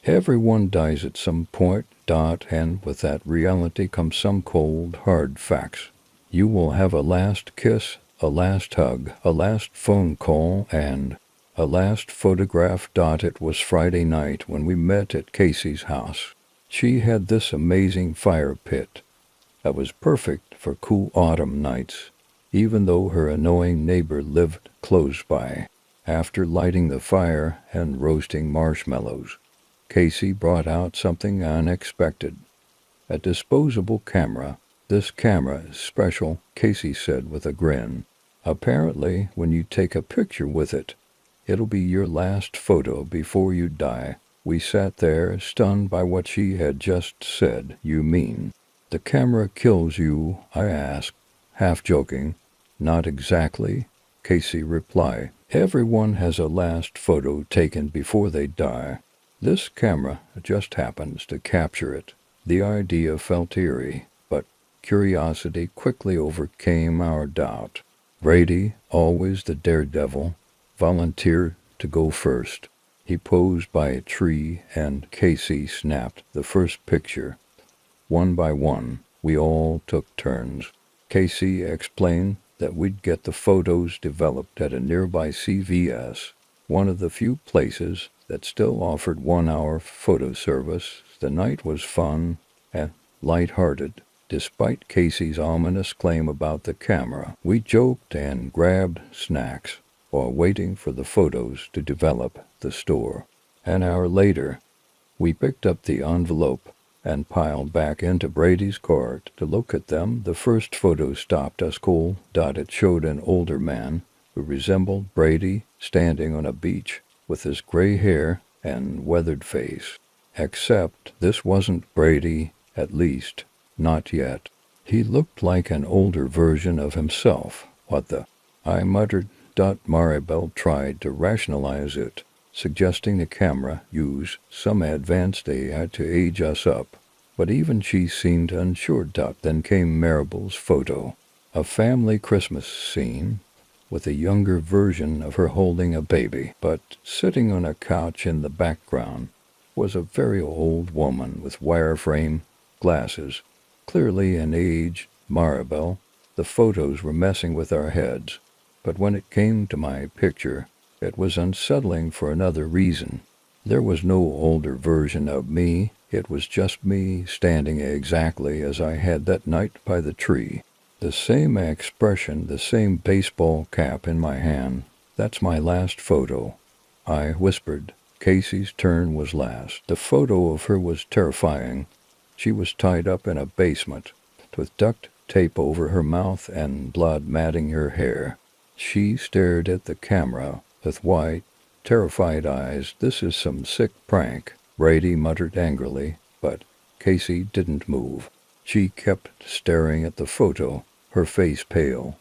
S1: Everyone dies at some point, and with that reality comes some cold, hard facts. You will have a last kiss, a last hug, a last phone call, and a last photograph. It was Friday night when we met at Casey's house. She had this amazing fire pit that was perfect for cool autumn nights, even though her annoying neighbor lived close by. After lighting the fire and roasting marshmallows, Casey brought out something unexpected. A disposable camera. This camera is special, Casey said with a grin. Apparently, when you take a picture with it, it'll be your last photo before you die. We sat there, stunned by what she had just said. You mean the camera kills you? I asked, half joking. Not exactly, Casey replied. Everyone has a last photo taken before they die. This camera just happens to capture it. The idea felt eerie, but curiosity quickly overcame our doubt. Brady, always the daredevil, volunteered to go first. He posed by a tree, and Casey snapped the first picture. One by one, we all took turns. Casey explained that we'd get the photos developed at a nearby CVS, one of the few places that still offered 1-hour photo service. The night was fun and light-hearted. Despite Casey's ominous claim about the camera, we joked and grabbed snacks while waiting for the photos to develop the store. An hour later, we picked up the envelope and piled back into Brady's car to look at them. The first photo stopped us cold. It showed an older man who resembled Brady standing on a beach with his gray hair and weathered face. Except this wasn't Brady, at least, not yet. He looked like an older version of himself. What the? I muttered. Maribel tried to rationalize it, suggesting the camera use some advanced AI to age us up. But even she seemed unsure. Then came Maribel's photo. A family Christmas scene. with a younger version of her holding a baby. But sitting on a couch in the background was a very old woman with wireframe glasses, clearly an aged Maribel. The photos were messing with our heads, but when it came to my picture, it was unsettling for another reason. There was no older version of me. It was just me standing exactly as I had that night by the tree. The same expression, the same baseball cap in my hand. That's my last photo, I whispered. Casey's turn was last. The photo of her was terrifying. She was tied up in a basement, with duct tape over her mouth and blood matting her hair. She stared at the camera with white, terrified eyes. "This is some sick prank," Brady muttered angrily, but Casey didn't move. She kept staring at the photo, her face pale.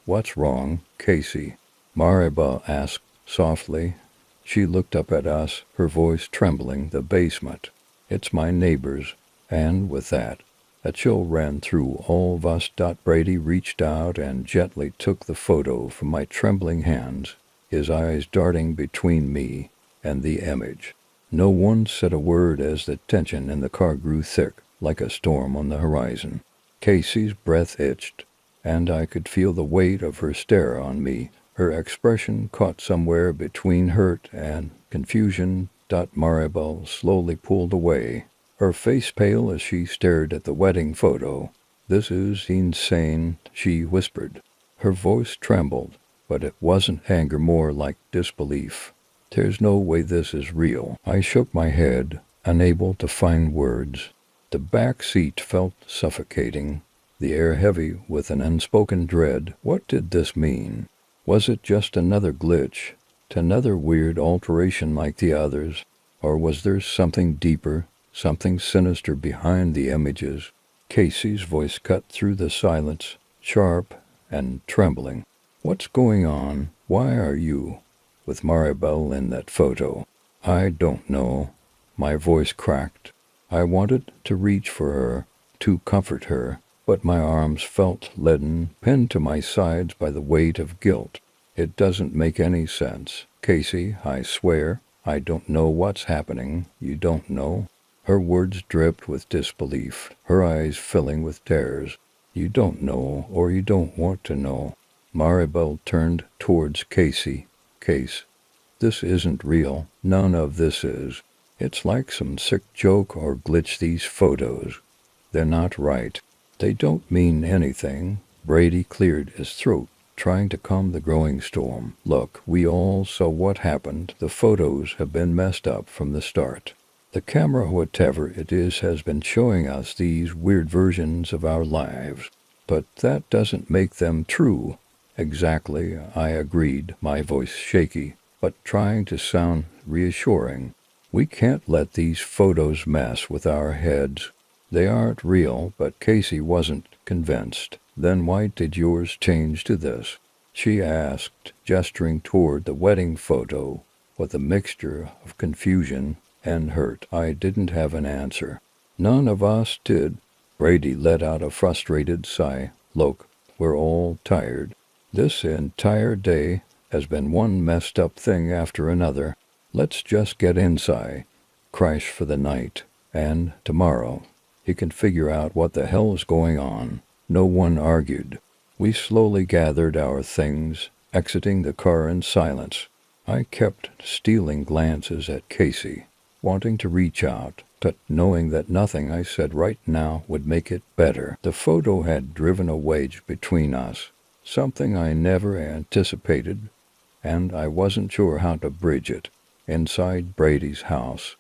S1: "What's wrong, Casey?" Maribel asked softly. She looked up at us, her voice trembling. "The basement. It's my neighbor's." And with that, a chill ran through all of us. Brady reached out and gently took the photo from my trembling hands, his eyes darting between me and the image. No one said a word as the tension in the car grew thick, like a storm on the horizon. Casey's breath itched, and I could feel the weight of her stare on me, her expression caught somewhere between hurt and confusion. Maribel slowly pulled away, her face pale as she stared at the wedding photo. "This is insane," she whispered. Her voice trembled, but it wasn't anger, more like disbelief. "There's no way this is real." I shook my head, unable to find words. The back seat felt suffocating, the air heavy with an unspoken dread. What did this mean? Was it just another glitch, another weird alteration like the others, or was there something deeper, something sinister behind the images? Casey's voice cut through the silence, sharp and trembling. "What's going on? Why are you with Maribel in that photo?" "I don't know." My voice cracked. I wanted to reach for her, to comfort her, but my arms felt leaden, pinned to my sides by the weight of guilt. "It doesn't make any sense, Casey, I swear. I don't know what's happening. You don't know?" Her words dripped with disbelief, her eyes filling with tears. "You don't know, or you don't want to know." Maribel turned towards Casey. "Case, this isn't real. None of this is. It's like some sick joke or glitch. These photos, they're not right. They don't mean anything." Brady cleared his throat, trying to calm the growing storm. "Look, we all saw what happened. The photos have been messed up from the start. The camera, whatever it is, has been showing us these weird versions of our lives. But that doesn't make them true." "Exactly," I agreed, my voice shaky, but trying to sound reassuring. "We can't let these photos mess with our heads. They aren't real." But Casey wasn't convinced. "Then why did yours change to this?" she asked, gesturing toward the wedding photo with a mixture of confusion and hurt. I didn't have an answer. "None of us did." Brady let out a frustrated sigh. "Look, we're all tired. This entire day has been one messed up thing after another. Let's just get inside, crash for the night, and tomorrow he can figure out what the hell is going on." No one argued. We slowly gathered our things, exiting the car in silence. I kept stealing glances at Casey, wanting to reach out, but knowing that nothing I said right now would make it better. The photo had driven a wedge between us, something I never anticipated, and I wasn't sure how to bridge it. Inside Brady's house,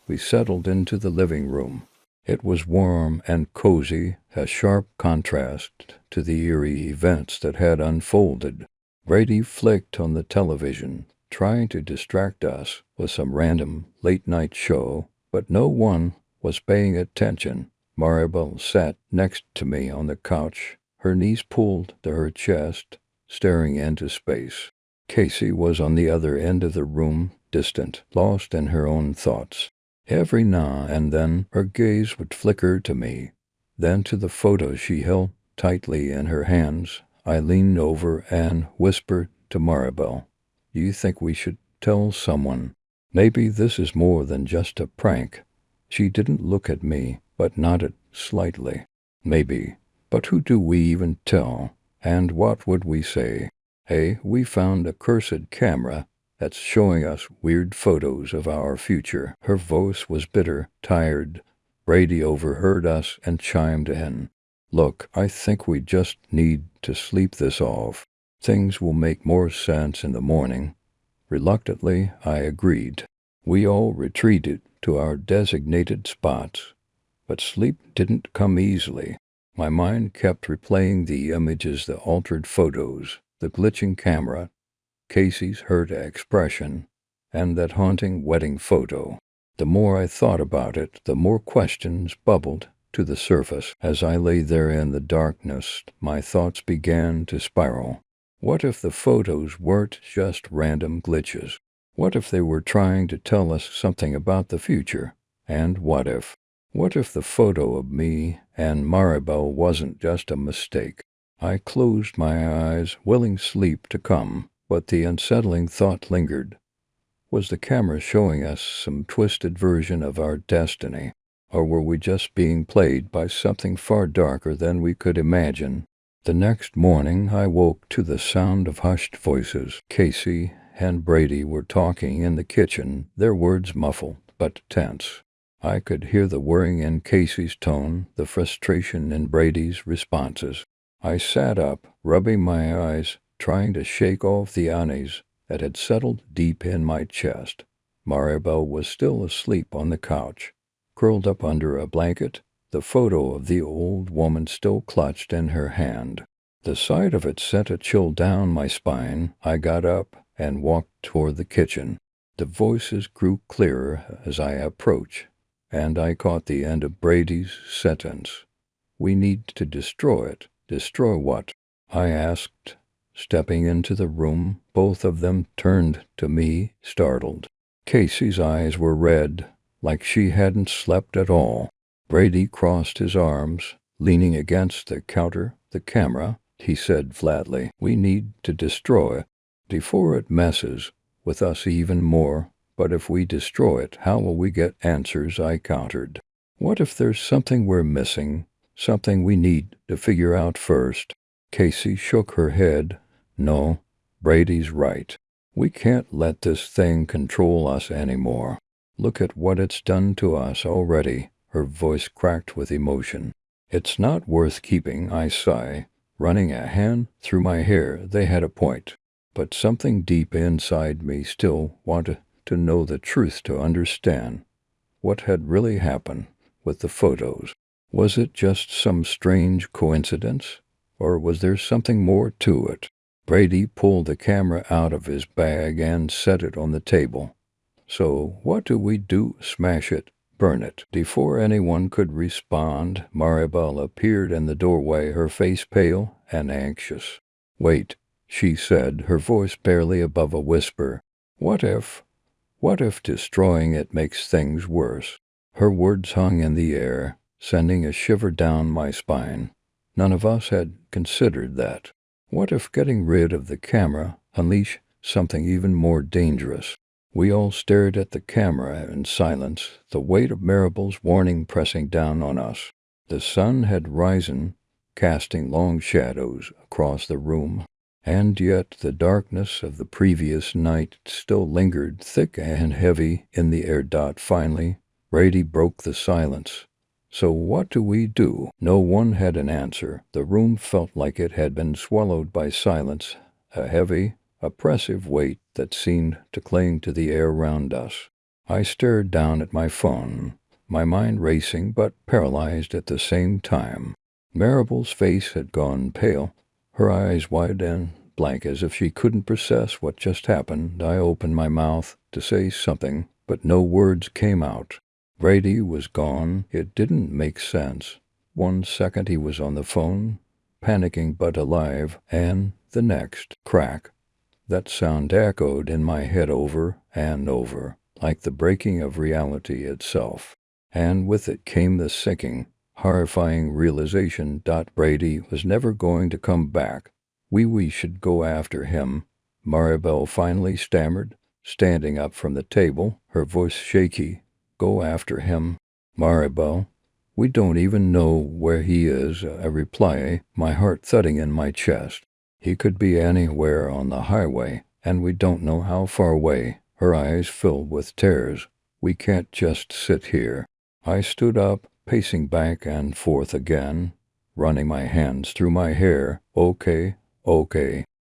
S1: we settled into the living room. It was warm and cozy, a sharp contrast to the eerie events that had unfolded. Brady flicked on the television, trying to distract us with some random late-night show, but no one was paying attention. Maribel sat next to me on the couch, her knees pulled to her chest, staring into space. Casey was on the other end of the room, distant, lost in her own thoughts. Every now and then her gaze would flicker to me, then to the photo she held tightly in her hands. I leaned over and whispered to Maribel, "Do you think we should tell someone? Maybe this is more than just a prank." She didn't look at me, but nodded slightly. "Maybe. But who do we even tell? And what would we say? Hey, we found a cursed camera that's showing us weird photos of our future." Her voice was bitter, tired. Brady overheard us and chimed in. "Look, I think we just need to sleep this off. Things will make more sense in the morning." Reluctantly, I agreed. We all retreated to our designated spots, but sleep didn't come easily. My mind kept replaying the images, the altered photos, the glitching camera, Casey's hurt expression, and that haunting wedding photo. The more I thought about it, the more questions bubbled to the surface. As I lay there in the darkness, my thoughts began to spiral. What if the photos weren't just random glitches? What if they were trying to tell us something about the future? And what if the photo of me and Maribel wasn't just a mistake? I closed my eyes, willing sleep to come, but the unsettling thought lingered. Was the camera showing us some twisted version of our destiny? Or were we just being played by something far darker than we could imagine? The next morning I woke to the sound of hushed voices. Casey and Brady were talking in the kitchen, their words muffled but tense. I could hear the worrying in Casey's tone, the frustration in Brady's responses. I sat up, rubbing my eyes, trying to shake off the unease that had settled deep in my chest. Maribel was still asleep on the couch, curled up under a blanket, the photo of the old woman still clutched in her hand. The sight of it sent a chill down my spine. I got up and walked toward the kitchen. The voices grew clearer as I approached, and I caught the end of Brady's sentence. "We need to destroy it." "Destroy what?" I asked, stepping into the room. Both of them turned to me, startled. Casey's eyes were red, like she hadn't slept at all. Brady crossed his arms, leaning against the counter. "The camera," he said flatly. "We need to destroy it before it messes with us even more." "But if we destroy it, how will we get answers?" I countered. "What if there's something we're missing? Something we need to figure out first?" Casey shook her head. "No, Brady's right. We can't let this thing control us anymore. Look at what it's done to us already." Her voice cracked with emotion. "It's not worth keeping," I sighed, running a hand through my hair. They had a point, but something deep inside me still wanted to know the truth, to understand what had really happened with the photos. Was it just some strange coincidence, or was there something more to it? Brady pulled the camera out of his bag and set it on the table. "So what do we do? Smash it? Burn it?" Before anyone could respond, Maribel appeared in the doorway, her face pale and anxious. "Wait," she said, her voice barely above a whisper. What if destroying it makes things worse?" Her words hung in the air, sending a shiver down my spine. None of us had considered that. What if getting rid of the camera unleashed something even more dangerous? We all stared at the camera in silence, the weight of Maribel's warning pressing down on us. The sun had risen, casting long shadows across the room, and yet the darkness of the previous night still lingered thick and heavy in the air. Finally, Brady broke the silence. "So what do we do?" No one had an answer. The room felt like it had been swallowed by silence, a heavy, oppressive weight that seemed to cling to the air around us. I stared down at my phone, my mind racing but paralyzed at the same time. Maribel's face had gone pale, her eyes wide and blank as if she couldn't process what just happened. I opened my mouth to say something, but no words came out. Brady was gone. It didn't make sense. One second he was on the phone, panicking but alive, and the next, crack. That sound echoed in my head over and over, like the breaking of reality itself. And with it came the sinking, horrifying realization. Brady was never going to come back. We should go after him, Maribel finally stammered, standing up from the table, her voice shaky. Go after him, Maribel. We don't even know where he is, I reply, my heart thudding in my chest. He could be anywhere on the highway, and we don't know how far away. Her eyes filled with tears. We can't just sit here. I stood up, pacing back and forth again, running my hands through my hair. Okay.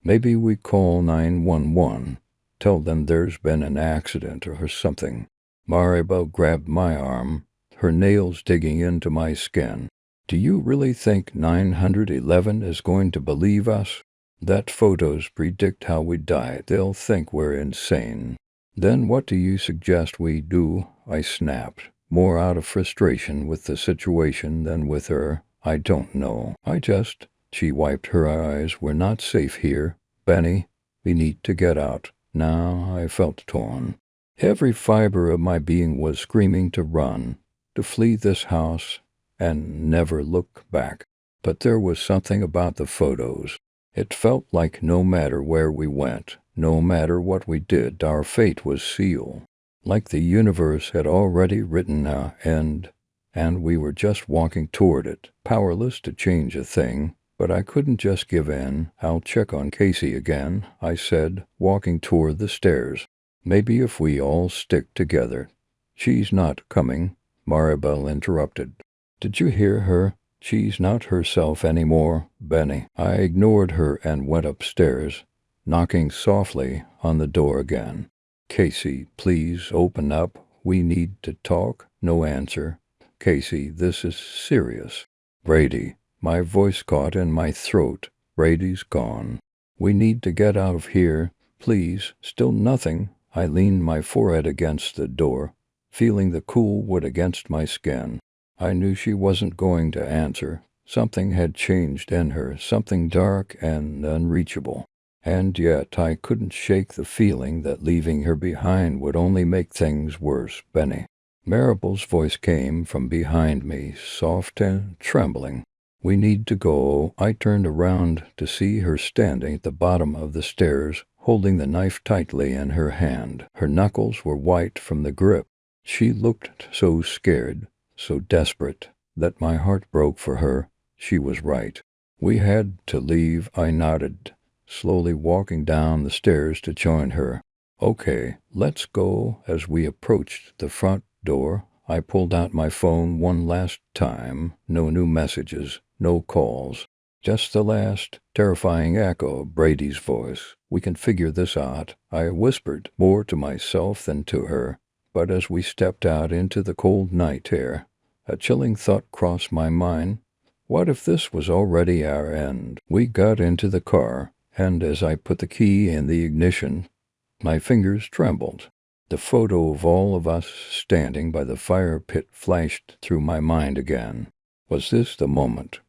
S1: Maybe we call 911. Tell them there's been an accident or something. Maribel grabbed my arm, her nails digging into my skin. Do you really think 911 is going to believe us? That photos predict how we die. They'll think we're insane. Then what do you suggest we do? I snapped, more out of frustration with the situation than with her. I don't know. She wiped her eyes. We're not safe here. Benny, we need to get out. Now I felt torn. Every fiber of my being was screaming to run, to flee this house, and never look back. But there was something about the photos. It felt like no matter where we went, no matter what we did, our fate was sealed. Like the universe had already written our end, and we were just walking toward it, powerless to change a thing. But I couldn't just give in. I'll check on Casey again, I said, walking toward the stairs. Maybe if we all stick together. She's not coming, Maribel interrupted. Did you hear her? She's not herself anymore, Benny. I ignored her and went upstairs, knocking softly on the door again. Casey, please open up. We need to talk. No answer. Casey, this is serious. Brady. My voice caught in my throat. Brady's gone. We need to get out of here. Please. Still nothing. I leaned my forehead against the door, feeling the cool wood against my skin. I knew she wasn't going to answer. Something had changed in her, something dark and unreachable. And yet I couldn't shake the feeling that leaving her behind would only make things worse. Benny. Maribel's voice came from behind me, soft and trembling. We need to go. I turned around to see her standing at the bottom of the stairs, holding the knife tightly in her hand. Her knuckles were white from the grip. She looked so scared, so desperate, that my heart broke for her. She was right. We had to leave, I nodded, slowly walking down the stairs to join her. Okay, let's go. As we approached the front door, I pulled out my phone one last time. No new messages, no calls. Just the last terrifying echo of Brady's voice. We can figure this out, I whispered, more to myself than to her. But as we stepped out into the cold night air, a chilling thought crossed my mind. What if this was already our end? We got into the car, and as I put the key in the ignition, my fingers trembled. The photo of all of us standing by the fire pit flashed through my mind again. Was this the moment?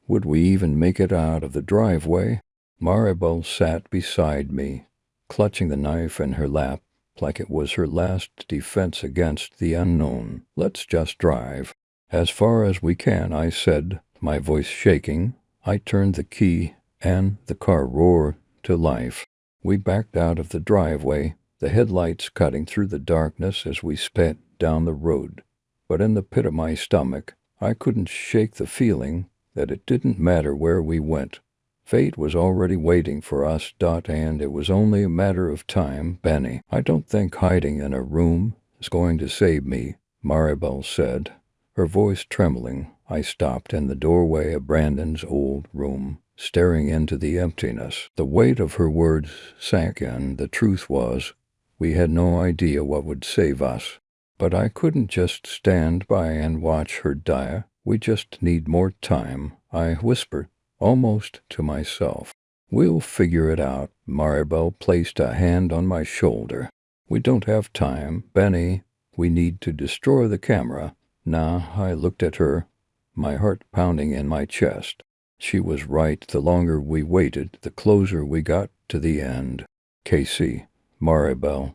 S1: Would we even make it out of the driveway? Maribel sat beside me, clutching the knife in her lap like it was her last defense against the unknown. Let's just drive. As far as we can, I said, my voice shaking. I turned the key, and the car roared to life. We backed out of the driveway, the headlights cutting through the darkness as we sped down the road. But in the pit of my stomach, I couldn't shake the feeling that it didn't matter where we went. Fate was already waiting for us, and it was only a matter of time. Benny, I don't think hiding in a room is going to save me, Maribel said, her voice trembling. I stopped in the doorway of Brandon's old room, staring into the emptiness. The weight of her words sank in. The truth was, we had no idea what would save us. But I couldn't just stand by and watch her die. We just need more time, I whispered, almost to myself. We'll figure it out. Maribel placed a hand on my shoulder. We don't have time, Benny. We need to destroy the camera. Now I looked at her, my heart pounding in my chest. She was right. The longer we waited, the closer we got to the end. Casey, Maribel,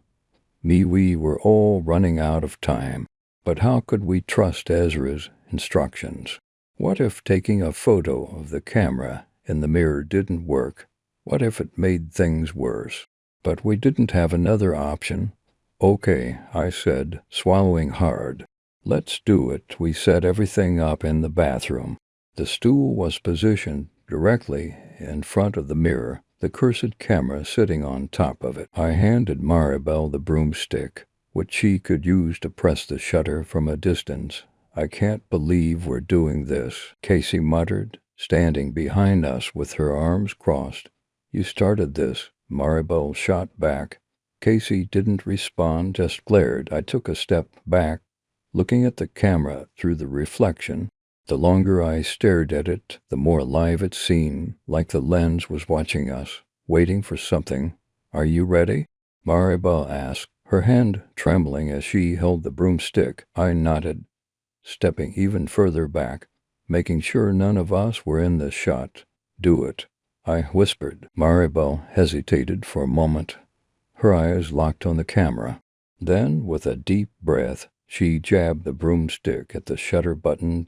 S1: me, we were all running out of time. But how could we trust Ezra's instructions? What if taking a photo of the camera in the mirror didn't work? What if it made things worse? But we didn't have another option. Okay, I said, swallowing hard. Let's do it. We set everything up in the bathroom. The stool was positioned directly in front of the mirror, the cursed camera sitting on top of it. I handed Maribel the broomstick, which she could use to press the shutter from a distance. I can't believe we're doing this, Casey muttered, standing behind us with her arms crossed. You started this, Maribel shot back. Casey didn't respond, just glared. I took a step back, looking at the camera through the reflection. The longer I stared at it, the more alive it seemed, like the lens was watching us, waiting for something. Are you ready? Maribel asked, her hand trembling as she held the broomstick. I nodded, stepping even further back, making sure none of us were in the shot. Do it, I whispered. Maribel hesitated for a moment, her eyes locked on the camera. Then, with a deep breath, she jabbed the broomstick at the shutter button.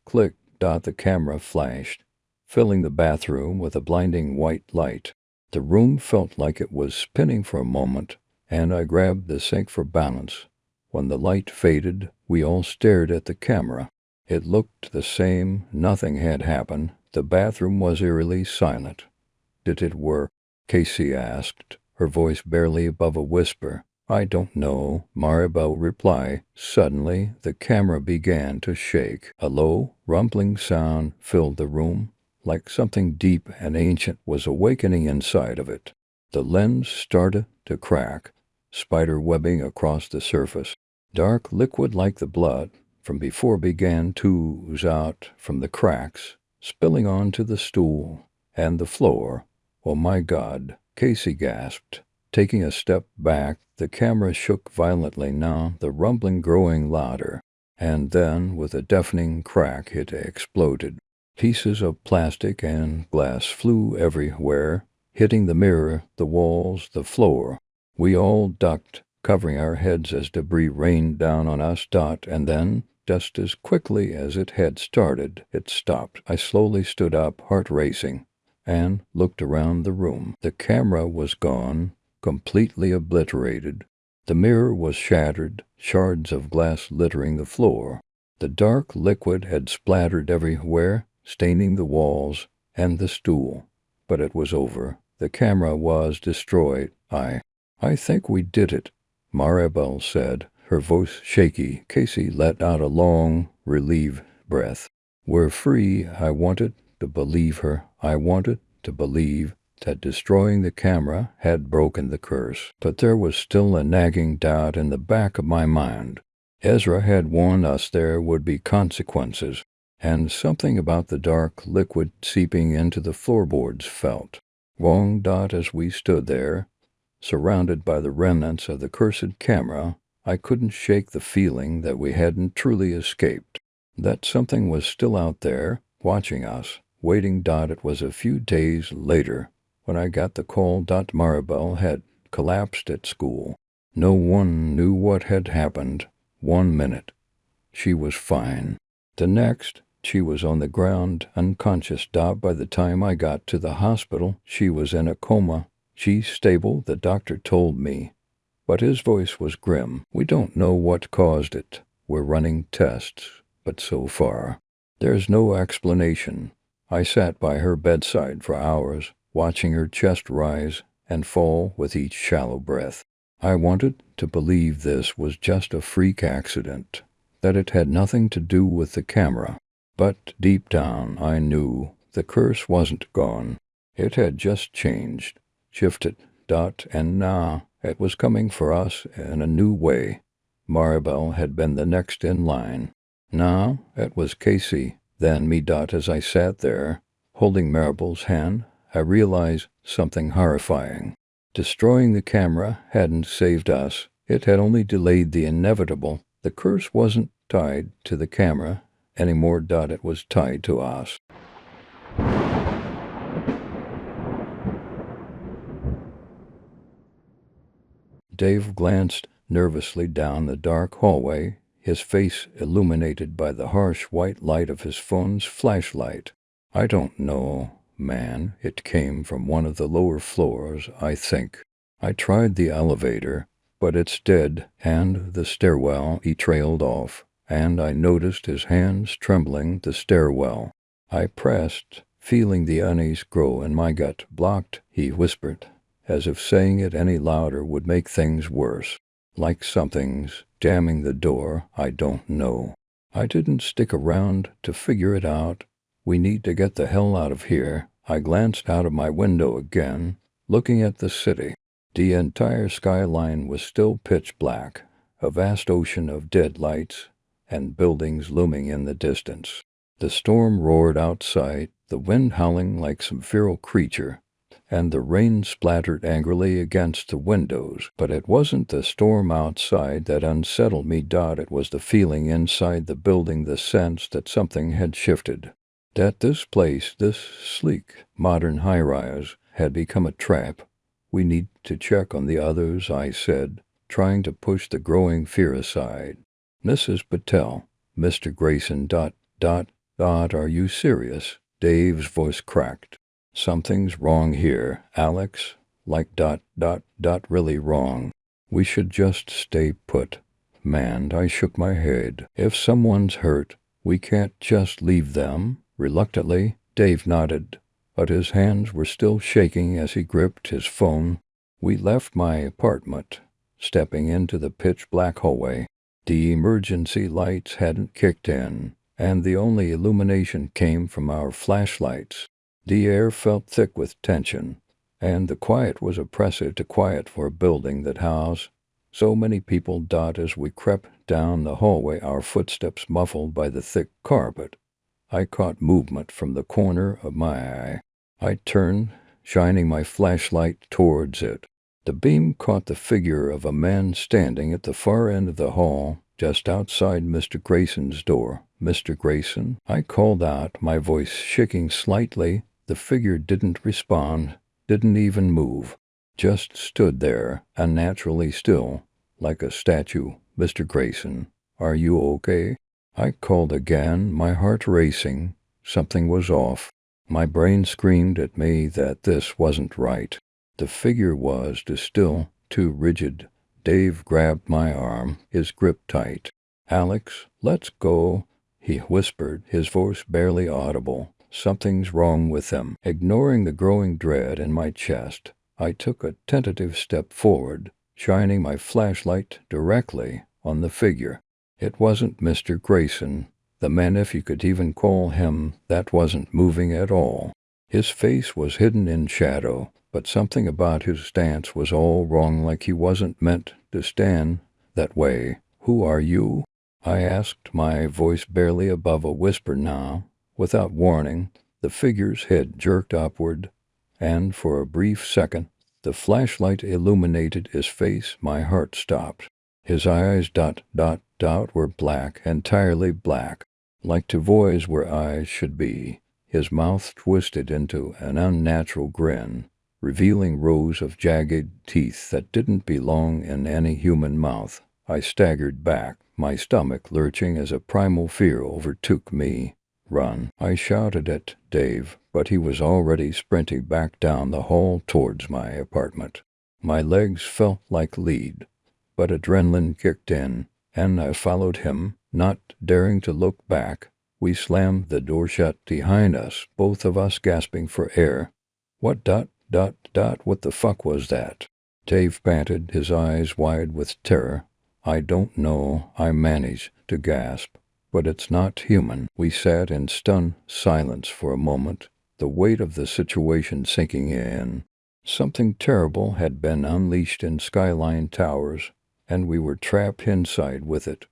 S1: Click. The camera flashed, filling the bathroom with a blinding white light. The room felt like it was spinning for a moment, and I grabbed the sink for balance. When the light faded, we all stared at the camera. It looked the same. Nothing had happened. The bathroom was eerily silent. Did it work? Casey asked, her voice barely above a whisper. I don't know, Maribel replied. Suddenly, the camera began to shake. A low, rumbling sound filled the room, like something deep and ancient was awakening inside of it. The lens started to crack, spider webbing across the surface. Dark liquid like the blood from before began to ooze out from the cracks, spilling onto the stool and the floor. Oh my God, Casey gasped. Taking a step back, the camera shook violently now, the rumbling growing louder. And then, with a deafening crack, it exploded. Pieces of plastic and glass flew everywhere, hitting the mirror, the walls, the floor. We all ducked, covering our heads as debris rained down on us. And then, just as quickly as it had started, it stopped. I slowly stood up, heart racing, and looked around the room. The camera was gone, completely obliterated. The mirror was shattered, shards of glass littering the floor. The dark liquid had splattered everywhere, staining the walls and the stool. But it was over. The camera was destroyed. I think we did it, Maribel said, her voice shaky. Casey let out a long, relieved breath. We're free. I wanted to believe her. I wanted to believe that destroying the camera had broken the curse. But there was still a nagging doubt in the back of my mind. Ezra had warned us there would be consequences, and something about the dark liquid seeping into the floorboards felt wrong. As we stood there, surrounded by the remnants of the cursed camera, I couldn't shake the feeling that we hadn't truly escaped, that something was still out there, watching us, waiting. It was a few days later when I got the call. Maribel had collapsed at school. No one knew what had happened. 1 minute, she was fine. The next, she was on the ground, unconscious. By the time I got to the hospital, she was in a coma. She's stable, the doctor told me. But his voice was grim. We don't know what caused it. We're running tests, but so far, there's no explanation. I sat by her bedside for hours, watching her chest rise and fall with each shallow breath. I wanted to believe this was just a freak accident, that it had nothing to do with the camera. But deep down, I knew the curse wasn't gone. It had just changed, shifted. And now it was coming for us in a new way. Maribel had been the next in line. Now it was Casey, then me. As I sat there, holding Maribel's hand, I realized something horrifying. Destroying the camera hadn't saved us. It had only delayed the inevitable. The curse wasn't tied to the camera anymore. It was tied to us. Dave glanced nervously down the dark hallway, his face illuminated by the harsh white light of his phone's flashlight. I don't know, Man, it came from one of the lower floors, I think. I tried the elevator, but it's dead, and the stairwell. He trailed off, and I noticed his hands trembling the stairwell. I pressed, feeling the unease grow in my gut. Blocked, he whispered, as if saying it any louder would make things worse. Like something's jamming the door. I don't know. I didn't stick around to figure it out. We need to get the hell out of here. I glanced out of my window again, looking at the city. The entire skyline was still pitch black, a vast ocean of dead lights and buildings looming in the distance. The storm roared outside, the wind howling like some feral creature, and the rain splattered angrily against the windows. But it wasn't the storm outside that unsettled me. It was the feeling inside the building, the sense that something had shifted. That this place, this sleek, modern high-rise, had become a trap. We need to check on the others, I said, trying to push the growing fear aside. Mrs. Patel, Mr. Grayson, are you serious? Dave's voice cracked. Something's wrong here, Alex. Like really wrong. We should just stay put. Man, I shook my head. If someone's hurt, we can't just leave them. Reluctantly, Dave nodded, but his hands were still shaking as he gripped his phone. We left my apartment, stepping into the pitch-black hallway. The emergency lights hadn't kicked in, and the only illumination came from our flashlights. The air felt thick with tension, and the quiet was oppressive. To quiet for a building that housed so many people. As we crept down the hallway, our footsteps muffled by the thick carpet, I caught movement from the corner of my eye. I turned, shining my flashlight towards it. The beam caught the figure of a man standing at the far end of the hall, just outside Mr. Grayson's door. Mr. Grayson, I called out, my voice shaking slightly. The figure didn't respond, didn't even move, just stood there, unnaturally still, like a statue. Mr. Grayson, are you okay? I called again, my heart racing. Something was off. My brain screamed at me that this wasn't right. The figure was too still, too rigid. Dave grabbed my arm, his grip tight. Alex, let's go, he whispered, his voice barely audible. Something's wrong with him. Ignoring the growing dread in my chest, I took a tentative step forward, shining my flashlight directly on the figure. It wasn't Mr. Grayson, the man, if you could even call him that, wasn't moving at all. His face was hidden in shadow, but something about his stance was all wrong, like he wasn't meant to stand that way. Who are you? I asked, my voice barely above a whisper now. Without warning, the figure's head jerked upward, and for a brief second, the flashlight illuminated his face. My heart stopped. His eyes were black, entirely black, like two voids where eyes should be. His mouth twisted into an unnatural grin, revealing rows of jagged teeth that didn't belong in any human mouth. I staggered back, my stomach lurching as a primal fear overtook me. Run, I shouted at Dave, but he was already sprinting back down the hall towards my apartment. My legs felt like lead, but adrenaline kicked in, and I followed him, not daring to look back. We slammed the door shut behind us, both of us gasping for air. What what the fuck was that? Dave panted, his eyes wide with terror. I don't know, I managed to gasp, but it's not human. We sat in stunned silence for a moment, the weight of the situation sinking in. Something terrible had been unleashed in Skyline Towers, and we were trapped inside with it.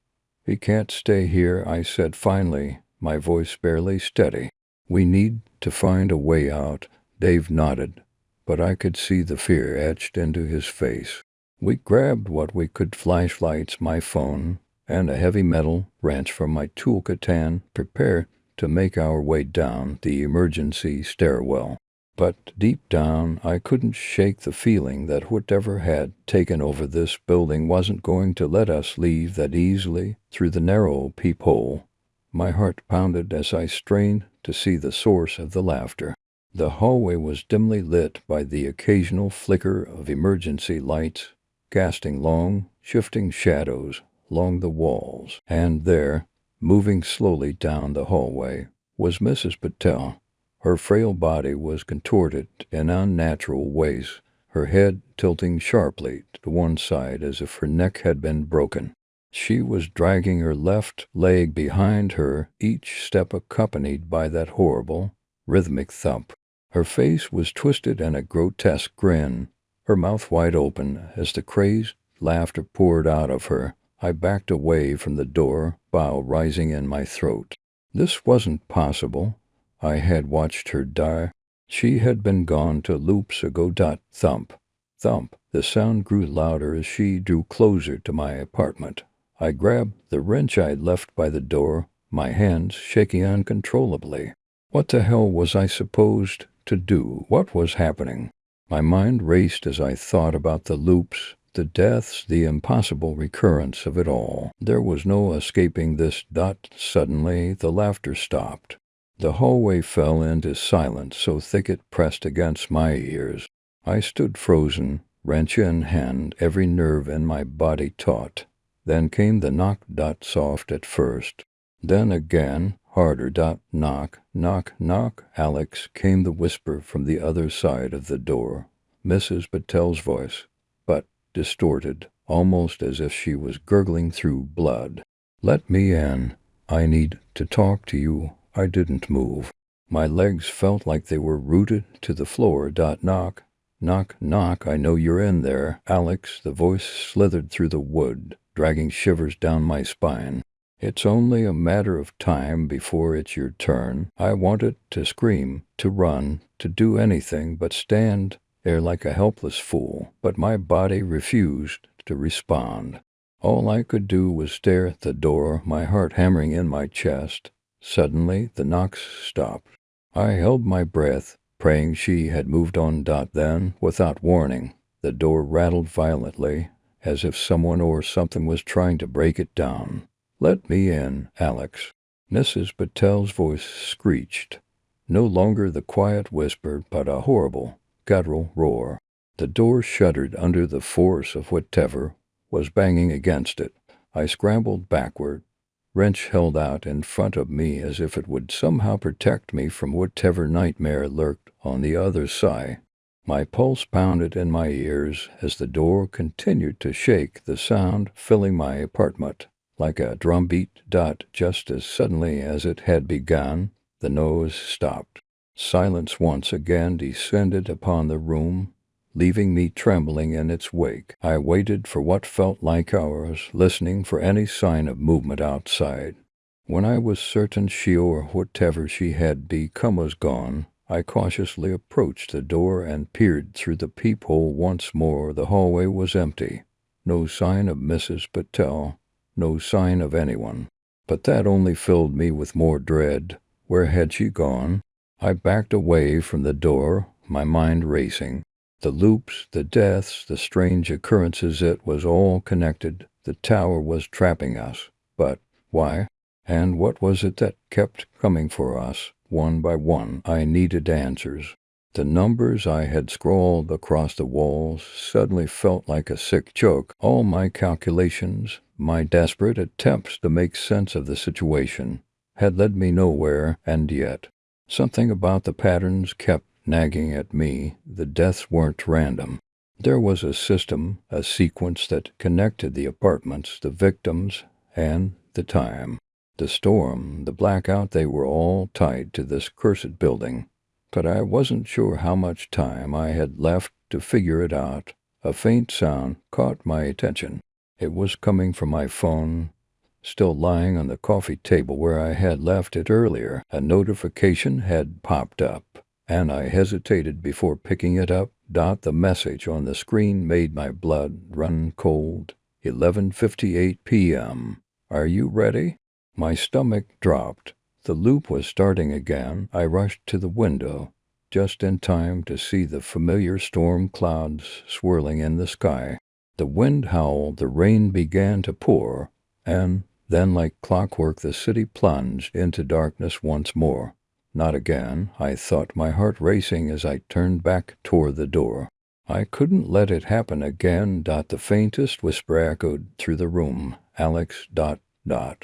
S1: We can't stay here, I said finally, my voice barely steady. We need to find a way out. Dave nodded, but I could see the fear etched into his face. We grabbed what we could, flashlights, my phone, and a heavy metal wrench from my toolkit, and prepared to make our way down the emergency stairwell. But deep down, I couldn't shake the feeling that whatever had taken over this building wasn't going to let us leave that easily through the narrow peephole. My heart pounded as I strained to see the source of the laughter. The hallway was dimly lit by the occasional flicker of emergency lights, casting long, shifting shadows along the walls. And there, moving slowly down the hallway, was Mrs. Patel. Her frail body was contorted in unnatural ways, her head tilting sharply to one side as if her neck had been broken. She was dragging her left leg behind her, each step accompanied by that horrible, rhythmic thump. Her face was twisted in a grotesque grin, her mouth wide open as the crazed laughter poured out of her. I backed away from the door, bile rising in my throat. This wasn't possible. I had watched her die. She had been gone 2 loops ago. Thump, thump. The sound grew louder as she drew closer to my apartment. I grabbed the wrench I'd left by the door, my hands shaking uncontrollably. What the hell was I supposed to do? What was happening? My mind raced as I thought about the loops, the deaths, the impossible recurrence of it all. There was no escaping this. Suddenly, the laughter stopped. The hallway fell into silence so thick it pressed against my ears. I stood frozen, wrench in hand, every nerve in my body taut. Then came the knock. Soft at first. Then again, harder. Knock, knock, knock. Alex, came the whisper from the other side of the door. Mrs. Patel's voice, but distorted, almost as if she was gurgling through blood. Let me in. I need to talk to you. I didn't move. My legs felt like they were rooted to the floor. Knock, knock, knock. I know you're in there, Alex. The voice slithered through the wood, dragging shivers down my spine. It's only a matter of time before it's your turn. I wanted to scream, to run, to do anything but stand there like a helpless fool, but my body refused to respond. All I could do was stare at the door, my heart hammering in my chest. Suddenly, the knocks stopped. I held my breath, praying she had moved on. Then, without warning, the door rattled violently, as if someone or something was trying to break it down. Let me in, Alex. Mrs. Patel's voice screeched. No longer the quiet whisper, but a horrible, guttural roar. The door shuddered under the force of whatever was banging against it. I scrambled backward, wrench held out in front of me as if it would somehow protect me from whatever nightmare lurked on the other side. My pulse pounded in my ears as the door continued to shake, the sound filling my apartment like a drumbeat. Just as suddenly as it had begun, the noise stopped. Silence once again descended upon the room, leaving me trembling in its wake. I waited for what felt like hours, listening for any sign of movement outside. When I was certain she or whatever she had become was gone, I cautiously approached the door and peered through the peephole once more. The hallway was empty. No sign of Mrs. Patel, no sign of anyone. But that only filled me with more dread. Where had she gone? I backed away from the door, my mind racing. The loops, the deaths, the strange occurrences, it was all connected. The tower was trapping us. But why? And what was it that kept coming for us, one by one? I needed answers. The numbers I had scrawled across the walls suddenly felt like a sick joke. All my calculations, my desperate attempts to make sense of the situation, had led me nowhere, and yet something about the patterns kept nagging at me. The deaths weren't random. There was a system, a sequence that connected the apartments, the victims, and the time. The storm, the blackout, they were all tied to this cursed building. But I wasn't sure how much time I had left to figure it out. A faint sound caught my attention. It was coming from my phone, still lying on the coffee table where I had left it earlier. A notification had popped up, and I hesitated before picking it up. The message on the screen made my blood run cold. 11:58 p.m. Are you ready? My stomach dropped. The loop was starting again. I rushed to the window, just in time to see the familiar storm clouds swirling in the sky. The wind howled, the rain began to pour, and then, like clockwork, the city plunged into darkness once more. Not again, I thought, my heart racing as I turned back toward the door. I couldn't let it happen again. The faintest whisper echoed through the room. Alex.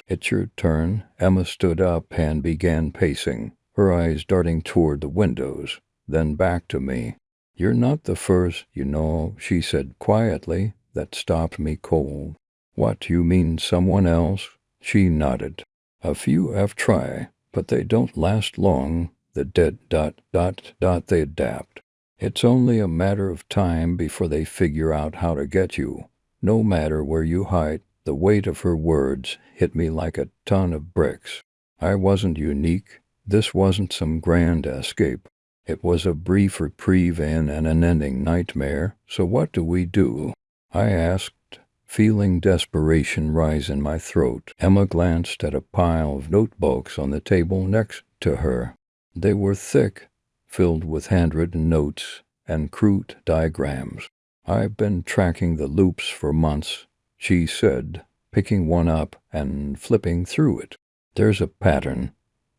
S1: It's your turn. Emma stood up and began pacing, her eyes darting toward the windows, then back to me. You're not the first, you know, she said quietly. That stopped me cold. What, you mean someone else? She nodded. A few have tried, but they don't last long. The dead. They adapt. It's only a matter of time before they figure out how to get you, no matter where you hide. The weight of her words hit me like a ton of bricks. I wasn't unique. This wasn't some grand escape. It was a brief reprieve in an unending nightmare. So what do we do? I asked, feeling desperation rise in my throat. Emma glanced at a pile of notebooks on the table next to her. They were thick, filled with handwritten notes and crude diagrams. I've been tracking the loops for months, she said, picking one up and flipping through it. There's a pattern,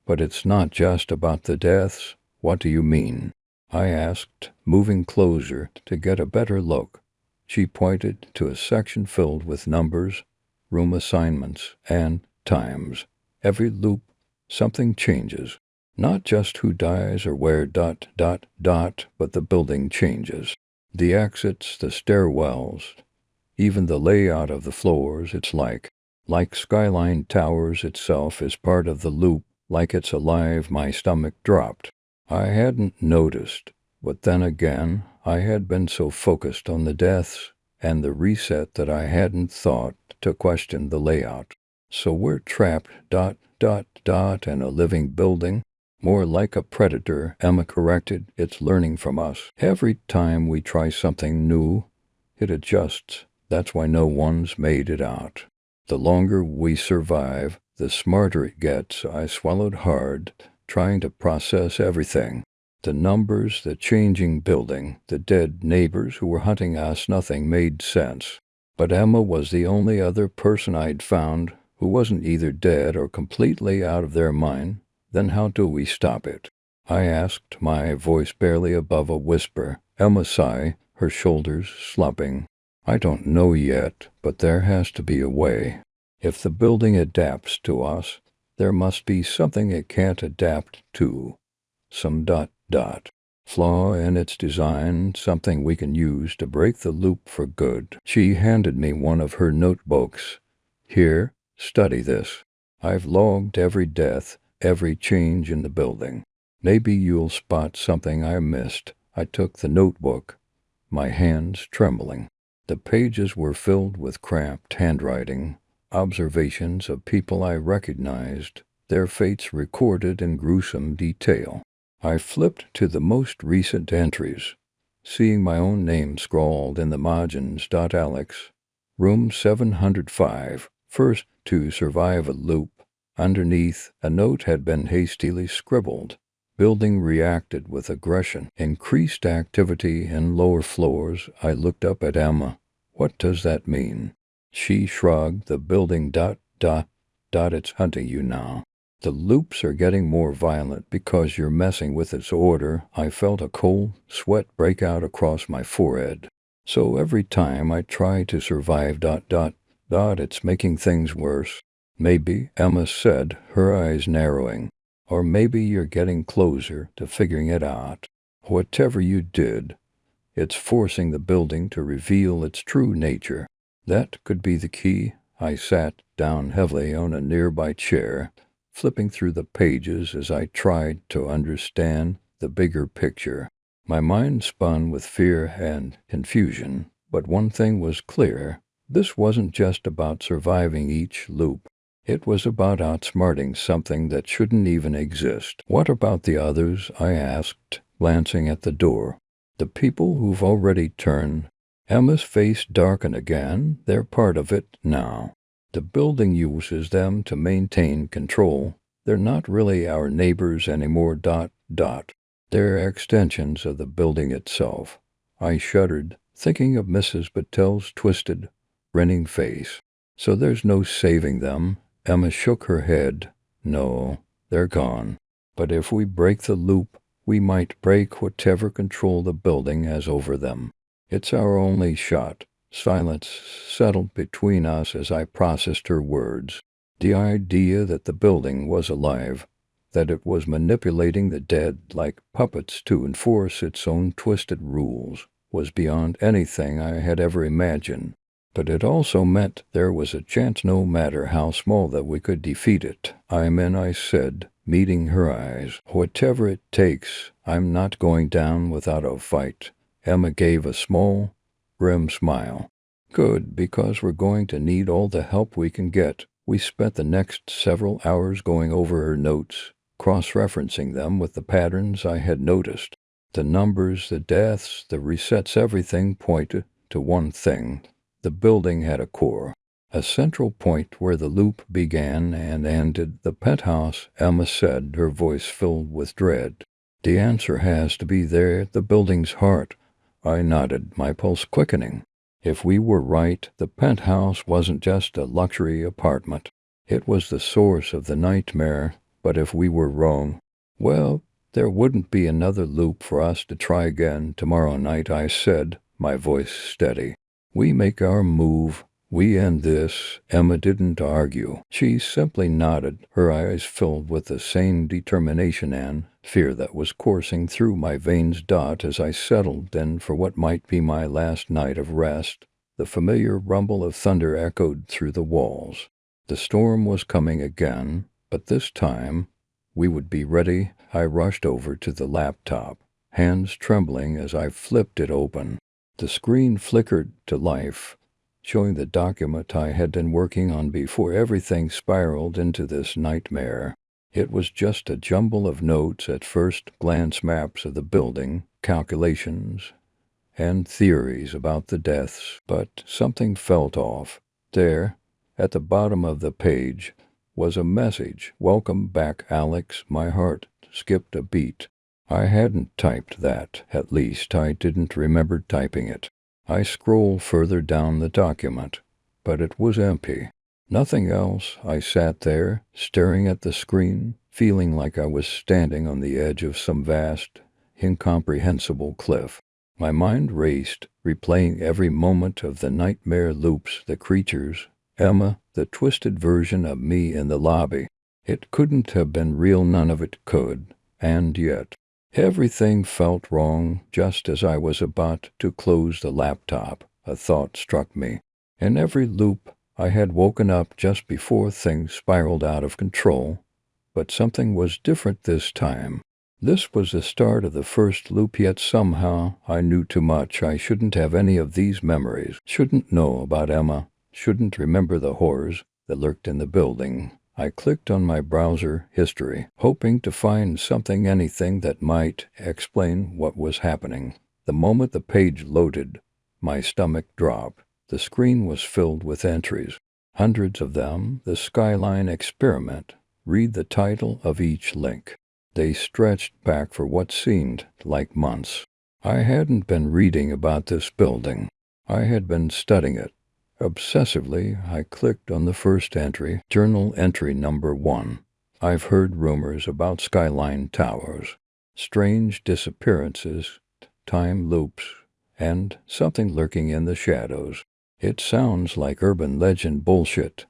S1: but it's not just about the deaths. What do you mean? I asked, moving closer to get a better look. She pointed to a section filled with numbers, room assignments, and times. Every loop, something changes. Not just who dies or where, but the building changes. The exits, the stairwells, even the layout of the floors. It's like Skyline Towers itself is part of the loop, like it's alive. My stomach dropped. I hadn't noticed, but then again, I had been so focused on the deaths and the reset that I hadn't thought to question the layout. So we're trapped, in a living building. More like a predator, Emma corrected. It's learning from us. Every time we try something new, it adjusts. That's why no one's made it out. The longer we survive, the smarter it gets. I swallowed hard, trying to process everything. The numbers, the changing building, the dead neighbors who were hunting us. Nothing made sense. But Emma was the only other person I'd found who wasn't either dead or completely out of their mind. Then how do we stop it? I asked, my voice barely above a whisper. Emma sighed, her shoulders slumping. I don't know yet, but there has to be a way. If the building adapts to us, there must be something it can't adapt to. Some flaw in its design, something we can use to break the loop for good. She handed me one of her notebooks. Here, study this. I've logged every death, every change in the building. Maybe you'll spot something I missed. I took the notebook, my hands trembling. The pages were filled with cramped handwriting, observations of people I recognized, their fates recorded in gruesome detail. I flipped to the most recent entries, seeing my own name scrawled in the margins. Alex, room 705, first to survive a loop. Underneath, a note had been hastily scribbled. Building reacted with aggression. Increased activity in lower floors. I looked up at Emma. What does that mean? She shrugged. The building it's hunting you now. The loops are getting more violent because you're messing with its order. I felt a cold sweat break out across my forehead. So every time I try to survive it's making things worse. Maybe, Emma said, her eyes narrowing. Or maybe you're getting closer to figuring it out. Whatever you did, it's forcing the building to reveal its true nature. That could be the key. I sat down heavily on a nearby chair, flipping through the pages as I tried to understand the bigger picture. My mind spun with fear and confusion, but one thing was clear. This wasn't just about surviving each loop. It was about outsmarting something that shouldn't even exist. What about the others? I asked, glancing at the door. The people who've already turned. Emma's face darkened again. They're part of it now. The building uses them to maintain control. They're not really our neighbors anymore. They're extensions of the building itself. I shuddered, thinking of Mrs. Patel's twisted, grinning face. So there's no saving them. Emma shook her head. No, they're gone. But if we break the loop, we might break whatever control the building has over them. It's our only shot." Silence settled between us as I processed her words. The idea that the building was alive, that it was manipulating the dead like puppets to enforce its own twisted rules, was beyond anything I had ever imagined. But it also meant there was a chance, no matter how small, that we could defeat it. "I'm in," I said, meeting her eyes. "Whatever it takes, I'm not going down without a fight." Emma gave a small, grim smile. "Good, because we're going to need all the help we can get." We spent the next several hours going over her notes, cross-referencing them with the patterns I had noticed. The numbers, the deaths, the resets, everything pointed to one thing. The building had a core, a central point where the loop began and ended. "The penthouse," Emma said, her voice filled with dread. "The answer has to be there, the building's heart." I nodded, my pulse quickening. If we were right, the penthouse wasn't just a luxury apartment. It was the source of the nightmare. But if we were wrong, well, there wouldn't be another loop for us to try again tomorrow night, I said, my voice steady. "We make our move. We end this." Emma didn't argue. She simply nodded, her eyes filled with the same determination and fear that was coursing through my veins. As I settled in for what might be my last night of rest, the familiar rumble of thunder echoed through the walls. The storm was coming again, but this time we would be ready. I rushed over to the laptop, hands trembling as I flipped it open. The screen flickered to life, showing the document I had been working on before everything spiraled into this nightmare. It was just a jumble of notes, at first glance maps of the building, calculations, and theories about the deaths, but something felt off. There, at the bottom of the page, was a message. "Welcome back, Alex." My heart skipped a beat. I hadn't typed that. At least, I didn't remember typing it. I scrolled further down the document, but it was empty. Nothing else. I sat there, staring at the screen, feeling like I was standing on the edge of some vast, incomprehensible cliff. My mind raced, replaying every moment of the nightmare loops, the creatures, Emma, the twisted version of me in the lobby. It couldn't have been real, none of it could, and yet everything felt wrong. Just as I was about to close the laptop, a thought struck me. In every loop, I had woken up just before things spiraled out of control, but something was different this time. This was the start of the first loop, yet somehow I knew too much. I shouldn't have any of these memories, shouldn't know about Emma, shouldn't remember the horrors that lurked in the building. I clicked on my browser history, hoping to find something, anything that might explain what was happening. The moment the page loaded, my stomach dropped. The screen was filled with entries, hundreds of them. "The Skyline Experiment." Read the title of each link. They stretched back for what seemed like months. I hadn't been reading about this building. I had been studying it. Obsessively, I clicked on the first entry, journal entry number 1. "I've heard rumors about Skyline Towers, strange disappearances, time loops, and something lurking in the shadows. It sounds like urban legend bullshit,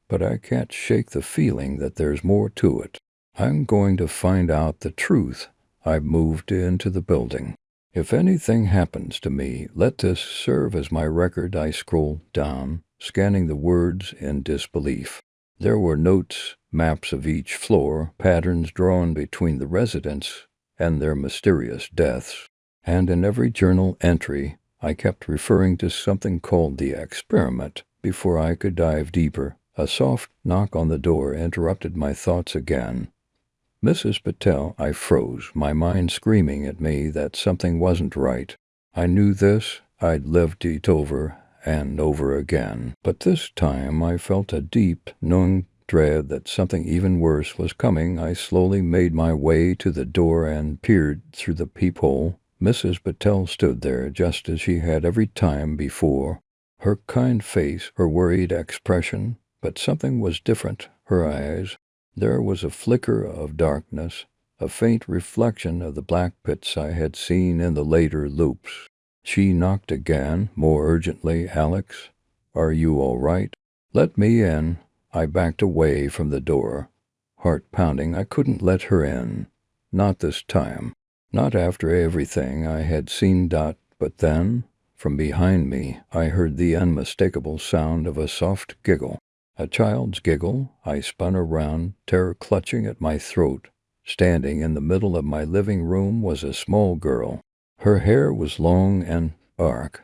S1: but I can't shake the feeling that there's more to it. I'm going to find out the truth." I've moved into the building. "If anything happens to me, let this serve as my record." I scrolled down, scanning the words in disbelief. There were notes, maps of each floor, patterns drawn between the residents and their mysterious deaths. And in every journal entry, I kept referring to something called the experiment. Before I could dive deeper, a soft knock on the door interrupted my thoughts again. "Mrs. Patel." I froze, my mind screaming at me that something wasn't right. I knew this. I'd lived it over and over again. But this time I felt a deep, gnawing dread that something even worse was coming. I slowly made my way to the door and peered through the peephole. Mrs. Patel stood there just as she had every time before. Her kind face, her worried expression, but something was different. Her eyes. There was a flicker of darkness, a faint reflection of the black pits I had seen in the later loops. She knocked again, more urgently. "Alex, are you all right? Let me in." I backed away from the door, heart pounding. I couldn't let her in. Not this time. Not after everything I had seen. But then, from behind me, I heard the unmistakable sound of a soft giggle. A child's giggle. I spun around, terror clutching at my throat. Standing in the middle of my living room was a small girl. Her hair was long and dark,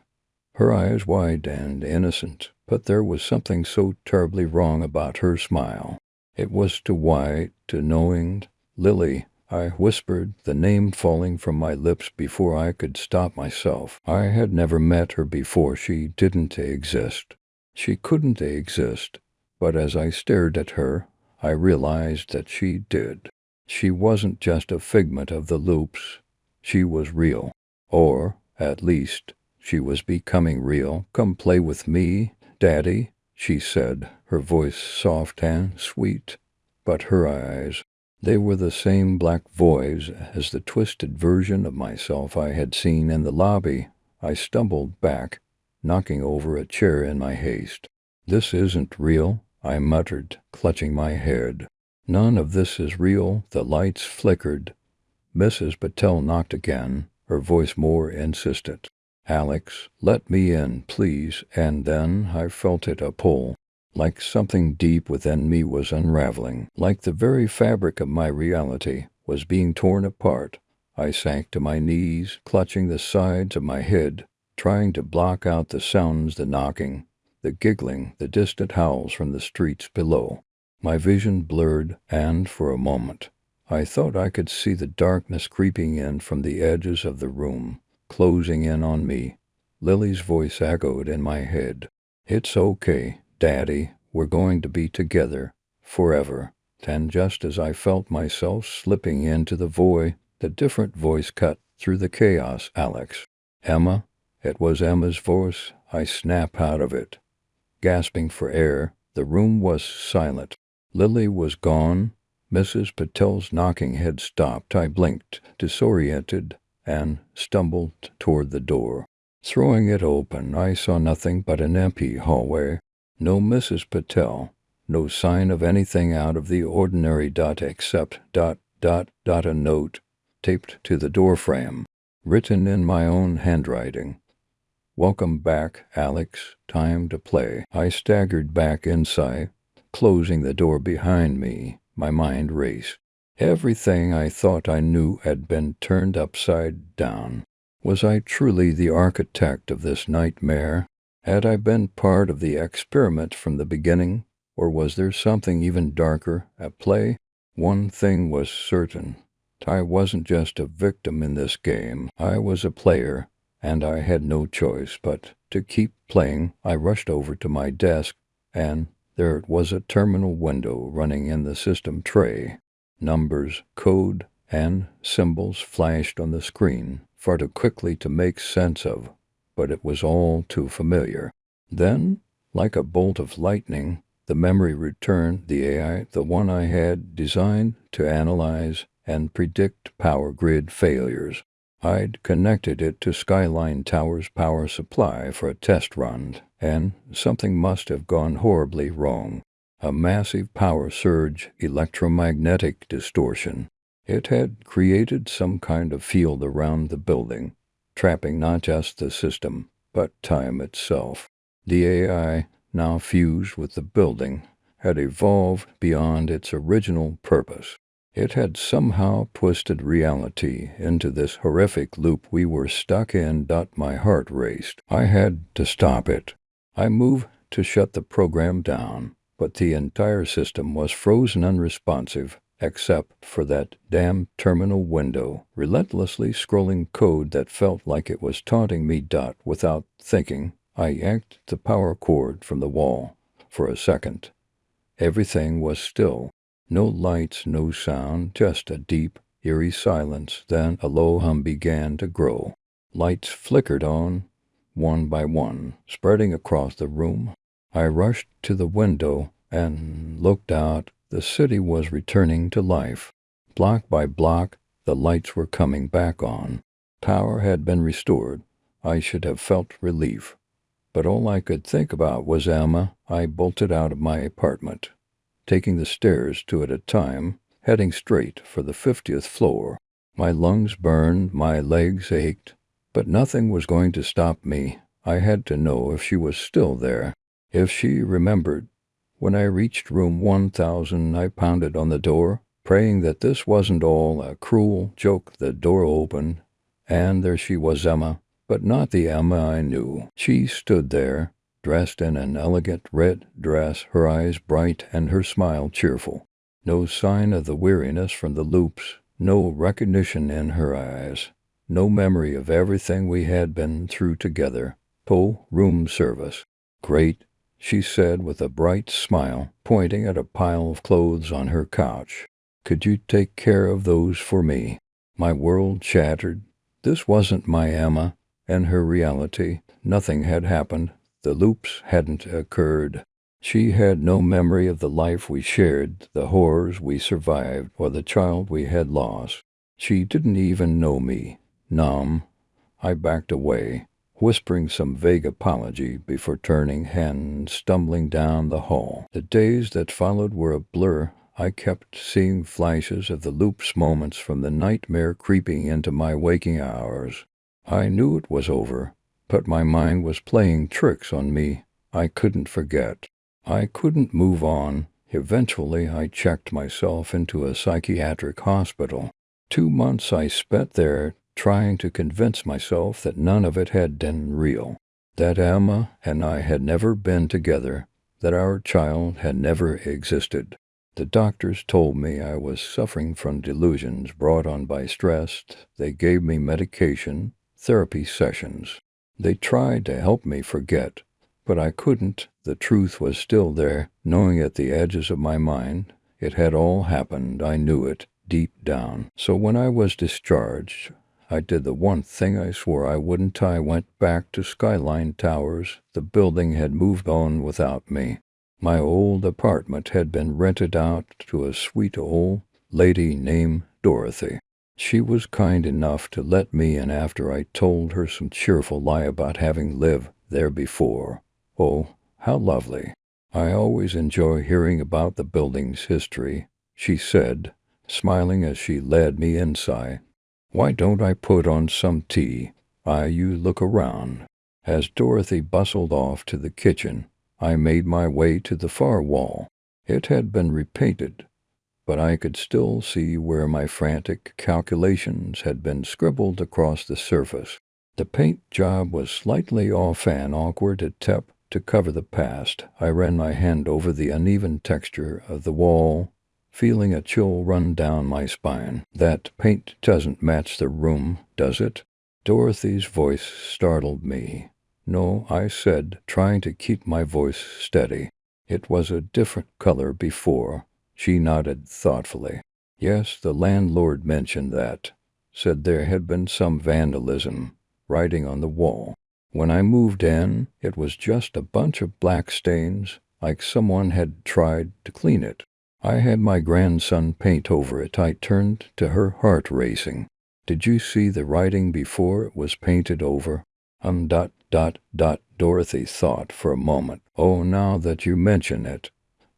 S1: her eyes wide and innocent, but there was something so terribly wrong about her smile. It was too white, too knowing. "Lily," I whispered, the name falling from my lips before I could stop myself. I had never met her before. She didn't exist. She couldn't exist. But as I stared at her, I realized that she did. She wasn't just a figment of the loops. She was real. Or, at least, she was becoming real. "Come play with me, Daddy," she said, her voice soft and sweet. But her eyes, they were the same black voids as the twisted version of myself I had seen in the lobby. I stumbled back, knocking over a chair in my haste. "This isn't real," I muttered, clutching my head. "None of this is real." The lights flickered. Mrs. Patel knocked again, her voice more insistent. "Alex, let me in, please." And then I felt it, a pull, like something deep within me was unraveling, like the very fabric of my reality was being torn apart. I sank to my knees, clutching the sides of my head, trying to block out the sounds, the knocking, the giggling, the distant howls from the streets below. My vision blurred, and for a moment, I thought I could see the darkness creeping in from the edges of the room, closing in on me. Lily's voice echoed in my head. "It's okay, Daddy. We're going to be together forever." And just as I felt myself slipping into the void, the different voice cut through the chaos. "Alex." "Emma." It was Emma's voice. I snapped out of it, gasping for air. The room was silent. Lily was gone. Mrs. Patel's knocking had stopped. I blinked, disoriented, and stumbled toward the door. Throwing it open, I saw nothing but an empty hallway. No Mrs. Patel. No sign of anything out of the ordinary. Except ... a note taped to the doorframe, written in my own handwriting. "Welcome back, Alex. Time to play." I staggered back inside, closing the door behind me. My mind raced. Everything I thought I knew had been turned upside down. Was I truly the architect of this nightmare? Had I been part of the experiment from the beginning, or was there something even darker at play? One thing was certain. I wasn't just a victim in this game. I was a player, and I had no choice but to keep playing. I rushed over to my desk, and there it was, a terminal window running in the system tray. Numbers, code, and symbols flashed on the screen, far too quickly to make sense of, but it was all too familiar. Then, like a bolt of lightning, the memory returned, the AI, the one I had designed to analyze and predict power grid failures. I'd connected it to Skyline Tower's power supply for a test run, and something must have gone horribly wrong. A massive power surge, electromagnetic distortion. It had created some kind of field around the building, trapping not just the system, but time itself. The AI, now fused with the building, had evolved beyond its original purpose. It had somehow twisted reality into this horrific loop we were stuck in. My heart raced. I had to stop it. I moved to shut the program down, but the entire system was frozen, unresponsive, except for that damn terminal window, relentlessly scrolling code that felt like it was taunting me. Without thinking, I yanked the power cord from the wall. For a second, everything was still. No lights, no sound, just a deep, eerie silence. Then a low hum began to grow. Lights flickered on, one by one, spreading across the room. I rushed to the window and looked out. The city was returning to life. Block by block, the lights were coming back on. Power had been restored. I should have felt relief. But all I could think about was Emma. I bolted out of my apartment, taking the stairs two at a time, heading straight for the 50th floor. My lungs burned, my legs ached, but nothing was going to stop me. I had to know if she was still there, if she remembered. When I reached room 1000, I pounded on the door, praying that this wasn't all a cruel joke. The door opened, and there she was, Emma, but not the Emma I knew. She stood there, dressed in an elegant red dress, her eyes bright and her smile cheerful. No sign of the weariness from the loops, no recognition in her eyes, no memory of everything we had been through together. "Oh, room service." "Great," she said with a bright smile, pointing at a pile of clothes on her couch. "Could you take care of those for me?" My world shattered. This wasn't my Emma, and her reality. Nothing had happened. The loops hadn't occurred. She had no memory of the life we shared, the horrors we survived, or the child we had lost. She didn't even know me. Numb, I backed away, whispering some vague apology before turning and stumbling down the hall. The days that followed were a blur. I kept seeing flashes of the loop's moments from the nightmare creeping into my waking hours. I knew it was over, but my mind was playing tricks on me. I couldn't forget. I couldn't move on. Eventually, I checked myself into a psychiatric hospital. 2 months I spent there trying to convince myself that none of it had been real, that Emma and I had never been together, that our child had never existed. The doctors told me I was suffering from delusions brought on by stress. They gave me medication, therapy sessions. They tried to help me forget, but I couldn't. The truth was still there, gnawing at the edges of my mind. It had all happened. I knew it, deep down. So when I was discharged, I did the one thing I swore I wouldn't. I went back to Skyline Towers. The building had moved on without me. My old apartment had been rented out to a sweet old lady named Dorothy. She was kind enough to let me in after I told her some cheerful lie about having lived there before. Oh, how lovely. "I always enjoy hearing about the building's history," she said, smiling as she led me inside. "Why don't I put on some tea? You look around." As Dorothy bustled off to the kitchen, I made my way to the far wall. It had been repainted, but I could still see where my frantic calculations had been scribbled across the surface. The paint job was slightly off, an awkward attempt to cover the past. I ran my hand over the uneven texture of the wall, feeling a chill run down my spine. "That paint doesn't match the room, does it?" Dorothy's voice startled me. "No," I said, trying to keep my voice steady. "It was a different color before." She nodded thoughtfully. "Yes, the landlord mentioned that. Said there had been some vandalism, writing on the wall. When I moved in, it was just a bunch of black stains, like someone had tried to clean it. I had my grandson paint over it." I turned to her, heart racing. "Did you see the writing before it was painted over?" Dorothy thought for a moment. "Oh, now that you mention it,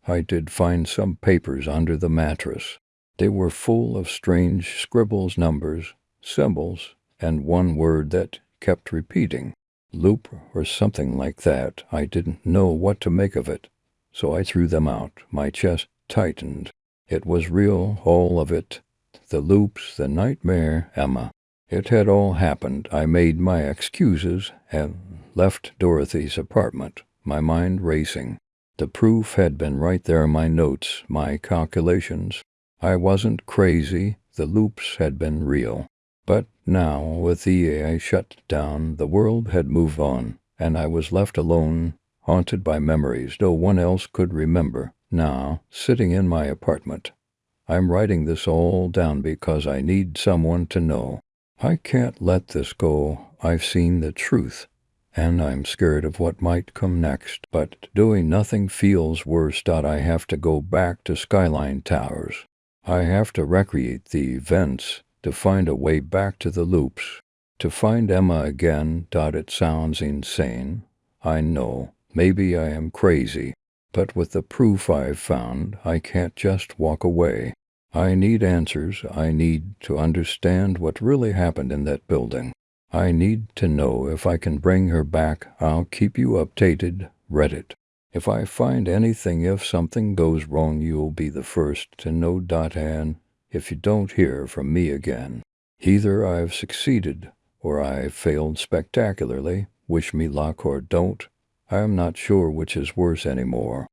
S1: I did find some papers under the mattress. They were full of strange scribbles, numbers, symbols, and one word that kept repeating. Loop or something like that. I didn't know what to make of it, so I threw them out." My chest tightened. It was real, all of it. The loops, the nightmare, Emma. It had all happened. I made my excuses and left Dorothy's apartment, my mind racing. The proof had been right there in my notes, my calculations. I wasn't crazy. The loops had been real. But now, with the AI shut down, the world had moved on, and I was left alone, haunted by memories no one else could remember. Now, sitting in my apartment, I'm writing this all down because I need someone to know. I can't let this go. I've seen the truth, and I'm scared of what might come next. But doing nothing feels worse. I have to go back to Skyline Towers. I have to recreate the events to find a way back to the loops. To find Emma again. It sounds insane. I know. Maybe I am crazy. But with the proof I've found, I can't just walk away. I need answers. I need to understand what really happened in that building. I need to know if I can bring her back. I'll keep you updated. Reddit. If I find anything, if something goes wrong, you'll be the first to know. And if you don't hear from me again, either I've succeeded or I've failed spectacularly. Wish me luck or don't. I'm not sure which is worse anymore.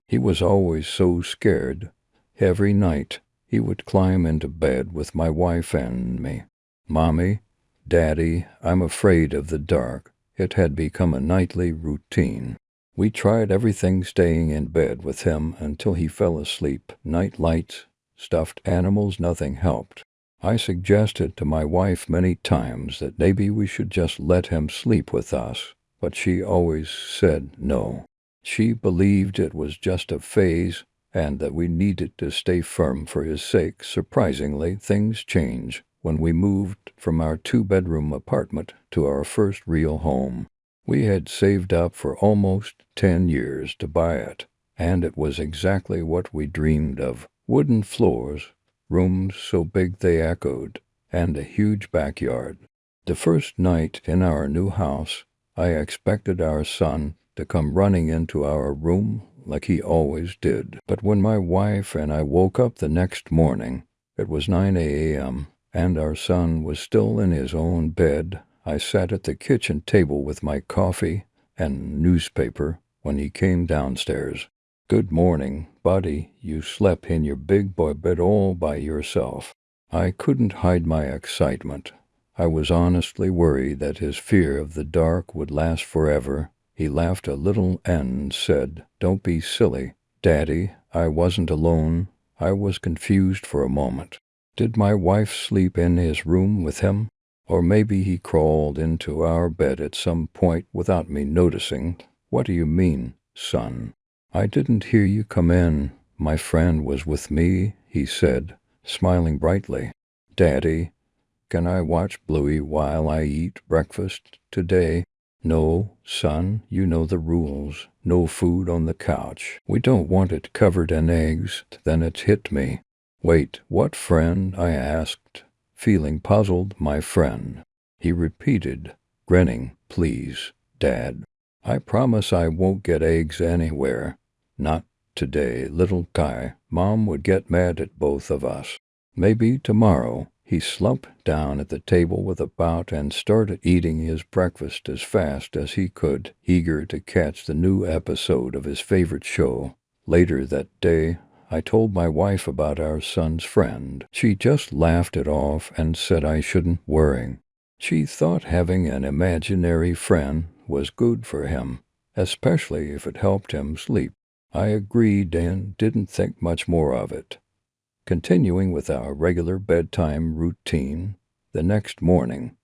S1: He was always so scared. Every night, he would climb into bed with my wife and me. Mommy, Daddy, I'm afraid of the dark. It had become a nightly routine. We tried everything staying in bed with him until he fell asleep. Night lights, stuffed animals, nothing helped. I suggested to my wife many times that maybe we should just let him sleep with us, but she always said no. She believed it was just a phase and that we needed to stay firm for his sake. Surprisingly, things changed when we moved from our 2-bedroom apartment to our first real home. We had saved up for almost 10 years to buy it, and it was exactly what we dreamed of. Wooden floors, rooms so big they echoed, and a huge backyard. The first night in our new house, I expected our son to come running into our room like he always did. But when my wife and I woke up the next morning, it was 9 a.m., and our son was still in his own bed. I sat at the kitchen table with my coffee and newspaper when he came downstairs. Good morning, buddy. You slept in your big boy bed all by yourself. I couldn't hide my excitement. I was honestly worried that his fear of the dark would last forever. He laughed a little and said, "Don't be silly, Daddy. I wasn't alone." I was confused for a moment. Did my wife sleep in his room with him? Or maybe he crawled into our bed at some point without me noticing. What do you mean, son? I didn't hear you come in. My friend was with me, he said, smiling brightly. Daddy, can I watch Bluey while I eat breakfast today? No, son, you know the rules. No food on the couch. We don't want it covered in eggs. Then it hit me. Wait, what friend? I asked, feeling puzzled. My friend, he repeated, grinning. Please, Dad. I promise I won't get eggs anywhere. Not today, little guy. Mom would get mad at both of us. Maybe tomorrow. He slumped down at the table with a bout and started eating his breakfast as fast as he could, eager to catch the new episode of his favorite show. Later that day, I told my wife about our son's friend. She just laughed it off and said I shouldn't worry. She thought having an imaginary friend was good for him, especially if it helped him sleep. I agreed and didn't think much more of it. Continuing with our regular bedtime routine, the next morning,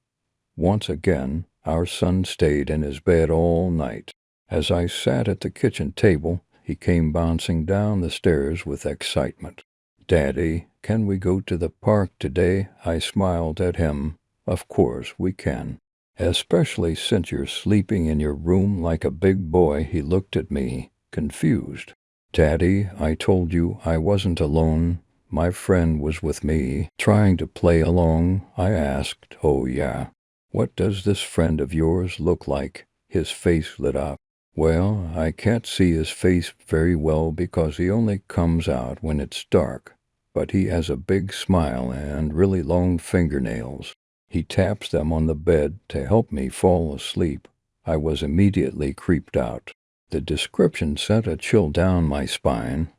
S1: once again, our son stayed in his bed all night. As I sat at the kitchen table, he came bouncing down the stairs with excitement. Daddy, can we go to the park today? I smiled at him. Of course we can. Especially since you're sleeping in your room like a big boy. He looked at me, confused. Daddy, I told you I wasn't alone. My friend was with me. Trying to play along, I asked, oh yeah. What does this friend of yours look like? His face lit up. Well, I can't see his face very well because he only comes out when it's dark, but he has a big smile and really long fingernails. He taps them on the bed to help me fall asleep. I was immediately creeped out. The description sent a chill down my spine,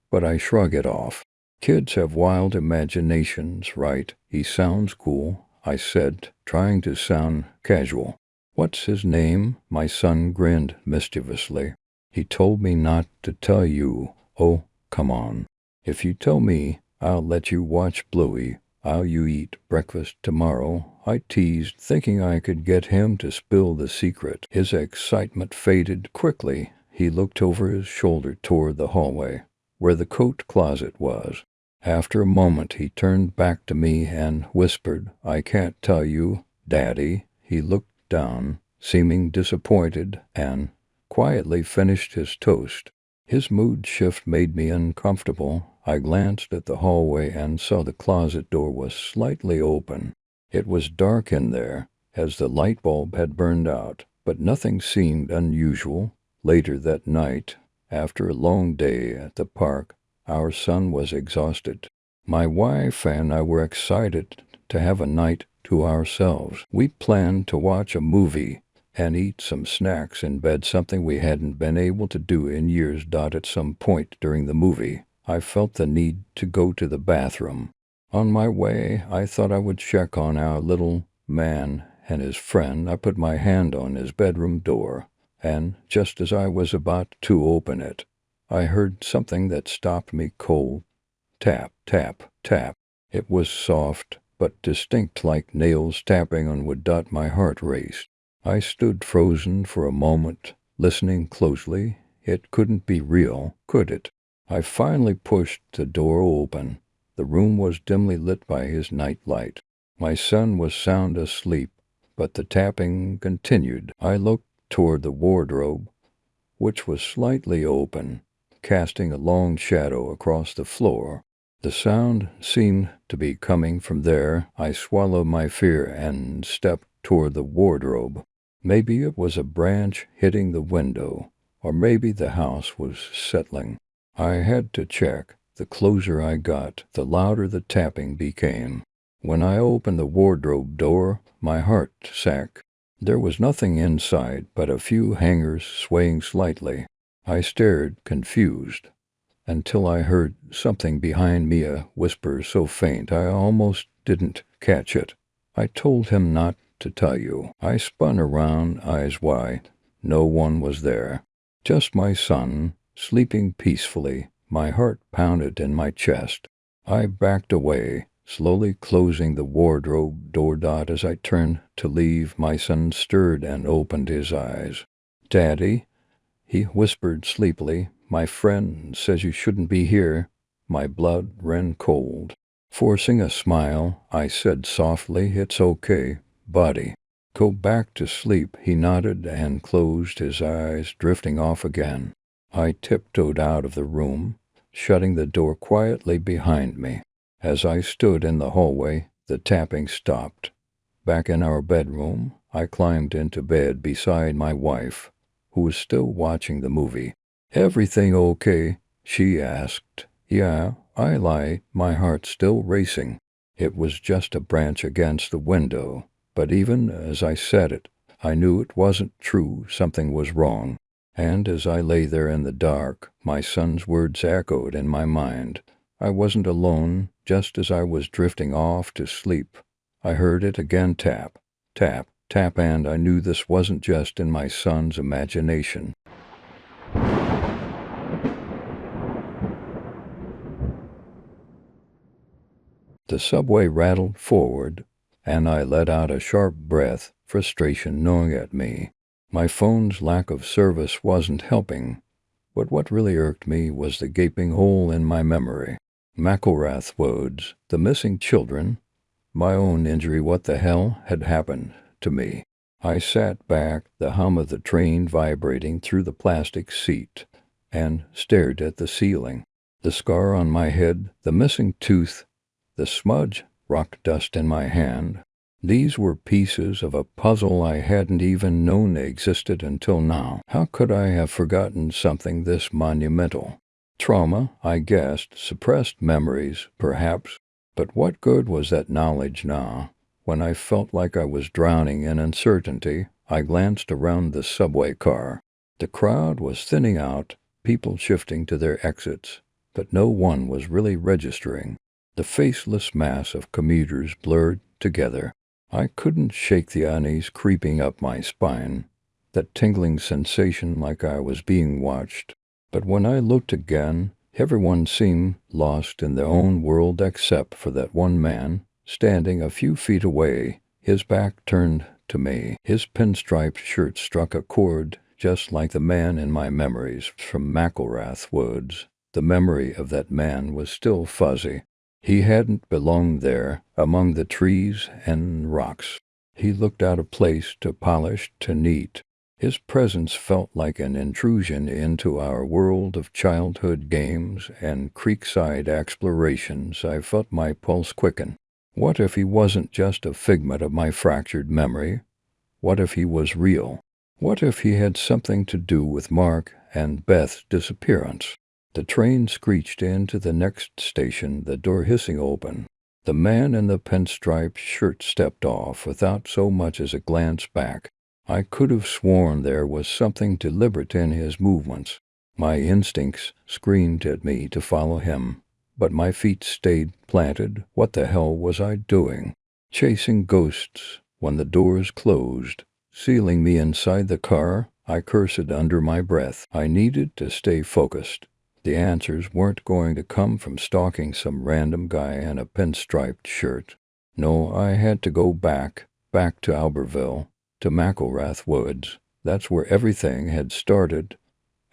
S1: but I shrug it off. Kids have wild imaginations, right? He sounds cool, I said, trying to sound casual. What's his name? My son grinned mischievously. He told me not to tell you. Oh, come on. If you tell me, I'll let you watch Bluey "I'll you eat breakfast tomorrow," I teased, thinking I could get him to spill the secret. His excitement faded quickly. He looked over his shoulder toward the hallway, where the coat closet was. After a moment, he turned back to me and whispered, "I can't tell you, Daddy." He looked down, seeming disappointed, and quietly finished his toast. His mood shift made me uncomfortable. I glanced at the hallway and saw the closet door was slightly open. It was dark in there, as the light bulb had burned out, but nothing seemed unusual. Later that night, after a long day at the park, our son was exhausted. My wife and I were excited to have a night to ourselves. We planned to watch a movie and eat some snacks in bed, something we hadn't been able to do in years. At some point during the movie, I felt the need to go to the bathroom. On my way, I thought I would check on our little man and his friend. I put my hand on his bedroom door, and just as I was about to open it, I heard something that stopped me cold. Tap, tap, tap. It was soft, but distinct, like nails tapping on wood. My heart raced. I stood frozen for a moment, listening closely. It couldn't be real, could it? I finally pushed the door open. The room was dimly lit by his nightlight. My son was sound asleep, but the tapping continued. I looked toward the wardrobe, which was slightly open, casting a long shadow across the floor. The sound seemed to be coming from there. I swallowed my fear and stepped toward the wardrobe. Maybe it was a branch hitting the window, or maybe the house was settling. I had to check. The closer I got, the louder the tapping became. When I opened the wardrobe door, my heart sank. There was nothing inside but a few hangers swaying slightly. I stared, confused, until I heard something behind me, a whisper so faint I almost didn't catch it. "I told him not to tell you." I spun around, eyes wide. No one was there. Just my son, sleeping peacefully. My heart pounded in my chest. I backed away, slowly closing the wardrobe door. As I turned to leave, my son stirred and opened his eyes. "Daddy," he whispered sleepily, "my friend says you shouldn't be here." My blood ran cold. Forcing a smile, I said softly, "It's okay, buddy. Go back to sleep." He nodded and closed his eyes, drifting off again. I tiptoed out of the room, shutting the door quietly behind me. As I stood in the hallway, the tapping stopped. Back in our bedroom, I climbed into bed beside my wife, who was still watching the movie. "Everything okay?" she asked. "Yeah," I lied, my heart still racing. It was just a branch against the window, but even as I said it, I knew it wasn't true. Something was wrong. And as I lay there in the dark, my son's words echoed in my mind. I wasn't alone. Just as I was drifting off to sleep, I heard it again: tap, tap, tap, and I knew this wasn't just in my son's imagination. The subway rattled forward, and I let out a sharp breath, frustration gnawing at me. My phone's lack of service wasn't helping, but what really irked me was the gaping hole in my memory. McElrath Woods, the missing children, my own injury. What the hell had happened to me? I sat back, the hum of the train vibrating through the plastic seat, and stared at the ceiling. The scar on my head, the missing tooth, the smudge rock dust in my hand. These were pieces of a puzzle I hadn't even known existed until now. How could I have forgotten something this monumental? Trauma, I guessed, suppressed memories, perhaps. But what good was that knowledge now? When I felt like I was drowning in uncertainty, I glanced around the subway car. The crowd was thinning out, people shifting to their exits, but no one was really registering. The faceless mass of commuters blurred together. I couldn't shake the unease creeping up my spine, that tingling sensation like I was being watched. But when I looked again, everyone seemed lost in their own world except for that one man, standing a few feet away, his back turned to me. His pinstriped shirt struck a chord just like the man in my memories from McElrath Woods. The memory of that man was still fuzzy. He hadn't belonged there, among the trees and rocks. He looked out of place, too polished, too neat. His presence felt like an intrusion into our world of childhood games and creekside explorations. I felt my pulse quicken. What if he wasn't just a figment of my fractured memory? What if he was real? What if he had something to do with Mark and Beth's disappearance? The train screeched into the next station, the door hissing open. The man in the pinstriped shirt stepped off without so much as a glance back. I could have sworn there was something deliberate in his movements. My instincts screamed at me to follow him, but my feet stayed planted. What the hell was I doing? Chasing ghosts when the doors closed, sealing me inside the car? I cursed under my breath. I needed to stay focused. The answers weren't going to come from stalking some random guy in a pinstriped shirt. No, I had to go back to Albertville, to McElrath Woods. That's where everything had started,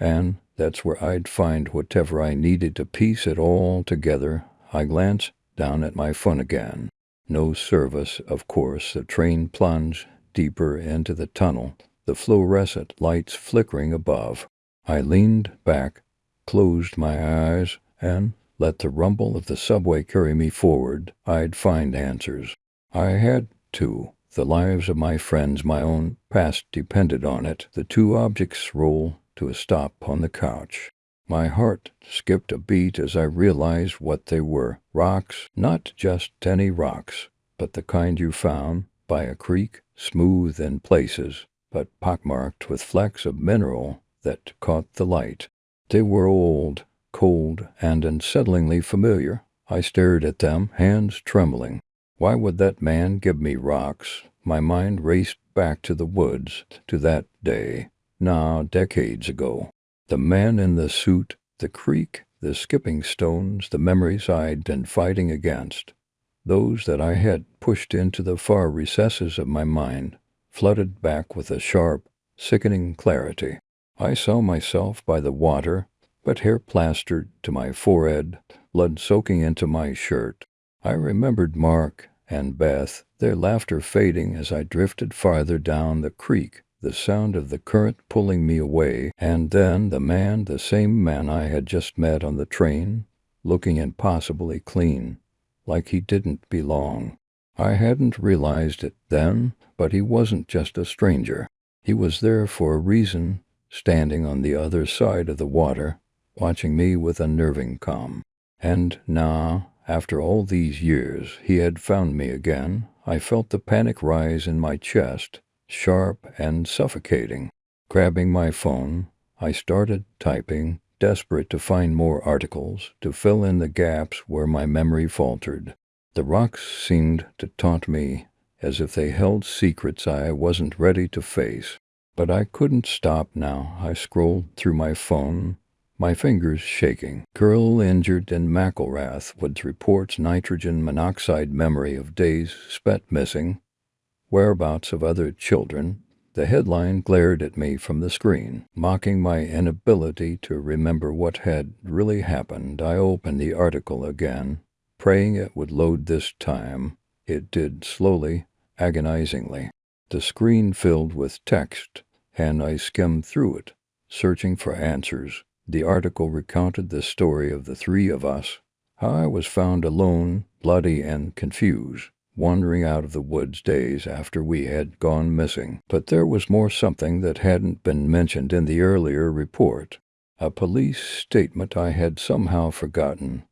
S1: and that's where I'd find whatever I needed to piece it all together. I glanced down at my phone again. No service, of course. The train plunged deeper into the tunnel, the fluorescent lights flickering above. I leaned back, closed my eyes, and let the rumble of the subway carry me forward. I'd find answers. I had to. The lives of my friends, my own past, depended on it. The two objects rolled to a stop on the couch. My heart skipped a beat as I realized what they were. Rocks, not just any rocks, but the kind you found by a creek, smooth in places, but pockmarked with flecks of mineral that caught the light. They were old, cold, and unsettlingly familiar. I stared at them, hands trembling. Why would that man give me rocks? My mind raced back to the woods, to that day, now decades ago. The man in the suit, the creek, the skipping stones, the memories I'd been fighting against. Those that I had pushed into the far recesses of my mind, flooded back with a sharp, sickening clarity. I saw myself by the water, but hair plastered to my forehead, blood soaking into my shirt. I remembered Mark and Beth, their laughter fading as I drifted farther down the creek, the sound of the current pulling me away, and then the same man I had just met on the train, looking impossibly clean, like he didn't belong. I hadn't realized it then, but he wasn't just a stranger. He was there for a reason, standing on the other side of the water, watching me with unnerving calm. And now, after all these years, he had found me again. I felt the panic rise in my chest, sharp and suffocating. Grabbing my phone, I started typing, desperate to find more articles, to fill in the gaps where my memory faltered. The rocks seemed to taunt me, as if they held secrets I wasn't ready to face. But I couldn't stop now. I scrolled through my phone, my fingers shaking. Girl injured in McElrath Woods reports nitrogen monoxide memory of days spent missing. Whereabouts of other children. The headline glared at me from the screen, mocking my inability to remember what had really happened. I opened the article again, praying it would load this time. It did, slowly, agonizingly. The screen filled with text, and I skimmed through it, searching for answers. The article recounted the story of the three of us, how I was found alone, bloody and confused, wandering out of the woods days after we had gone missing. But there was more, something that hadn't been mentioned in the earlier report. A police statement I had somehow forgotten.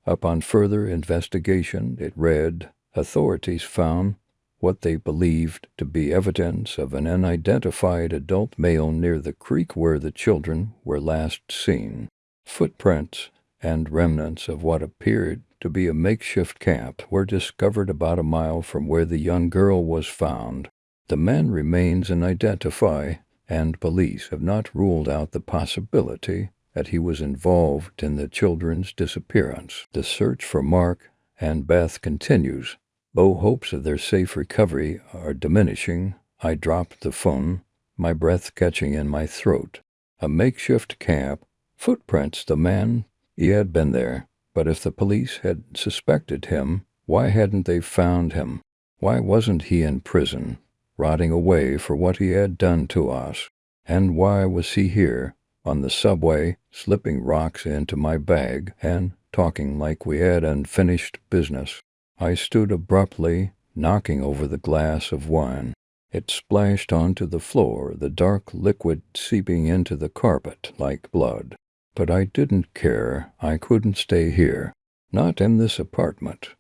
S1: Upon further investigation, it read, authorities found what they believed to be evidence of an unidentified adult male near the creek where the children were last seen. Footprints and remnants of what appeared to be a makeshift camp were discovered about a mile from where the young girl was found. The man remains unidentified, and police have not ruled out the possibility that he was involved in the children's disappearance. The search for Mark and Beth continues. Though hopes of their safe recovery are diminishing, I dropped the phone, my breath catching in my throat. A makeshift camp, footprints, the man, he had been there. But if the police had suspected him, why hadn't they found him? Why wasn't he in prison, rotting away for what he had done to us? And why was he here, on the subway, slipping rocks into my bag and talking like we had unfinished business? I stood abruptly, knocking over the glass of wine. It splashed onto the floor, the dark liquid seeping into the carpet like blood. But I didn't care. I couldn't stay here. Not in this apartment.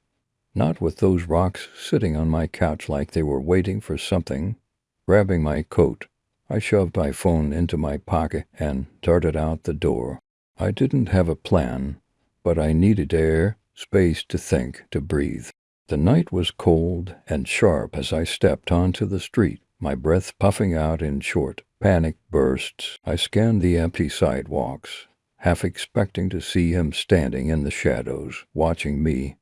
S1: Not with those rocks sitting on my couch like they were waiting for something. Grabbing my coat, I shoved my phone into my pocket and darted out the door. I didn't have a plan, but I needed air, space to think, to breathe. The night was cold and sharp as I stepped onto the street, my breath puffing out in short, panicked bursts. I scanned the empty sidewalks, half expecting to see him standing in the shadows, watching me.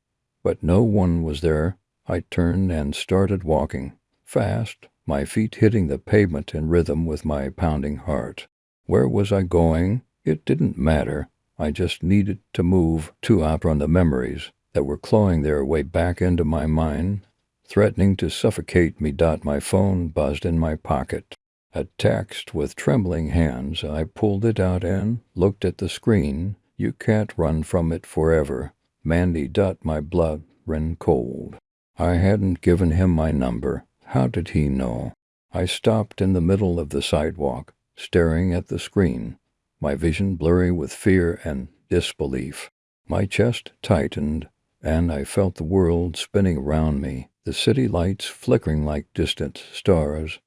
S1: But no one was there. I turned and started walking, fast, my feet hitting the pavement in rhythm with my pounding heart. Where was I going? It didn't matter. I just needed to move, to outrun the memories that were clawing their way back into my mind, threatening to suffocate me. My phone buzzed in my pocket. A text with trembling hands. I pulled it out and looked at the screen. You can't run from it forever. Mandy. My blood ran cold. I hadn't given him my number. How did he know? I stopped in the middle of the sidewalk, staring at the screen, my vision blurry with fear and disbelief. My chest tightened, and I felt the world spinning around me, the city lights flickering like distant stars.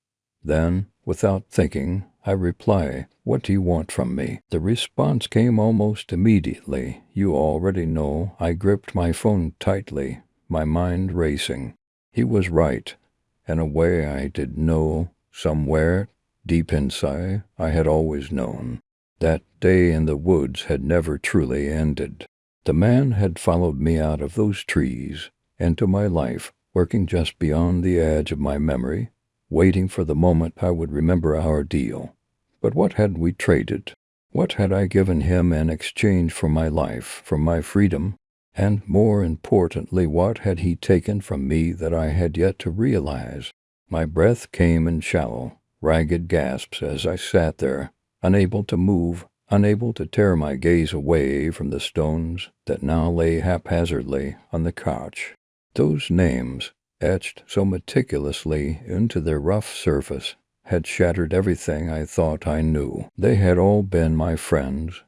S1: Then, without thinking, I reply, "What do you want from me?" The response came almost immediately. "You already know." I gripped my phone tightly, my mind racing. He was right. In a way I did know, somewhere, deep inside, I had always known. That day in the woods had never truly ended. The man had followed me out of those trees, into my life, working just beyond the edge of my memory, waiting for the moment I would remember our deal. But what had we traded? What had I given him in exchange for my life, for my freedom? And more importantly, what had he taken from me that I had yet to realize? My breath came in shallow, ragged gasps as I sat there, unable to move, unable to tear my gaze away from the stones that now lay haphazardly on the couch. Those names, etched so meticulously into their rough surface, had shattered everything I thought I knew. They had all been my friends,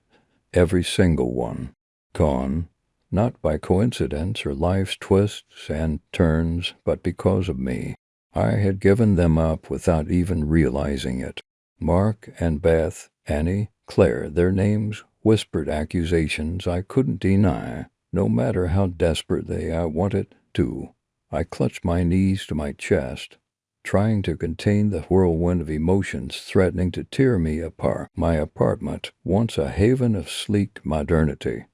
S1: every single one, gone, not by coincidence or life's twists and turns, but because of me. I had given them up without even realizing it. Mark and Beth, Annie, Claire, their names whispered accusations I couldn't deny, no matter how desperately I wanted to. I clutched my knees to my chest, trying to contain the whirlwind of emotions threatening to tear me apart. My apartment, once a haven of sleek modernity,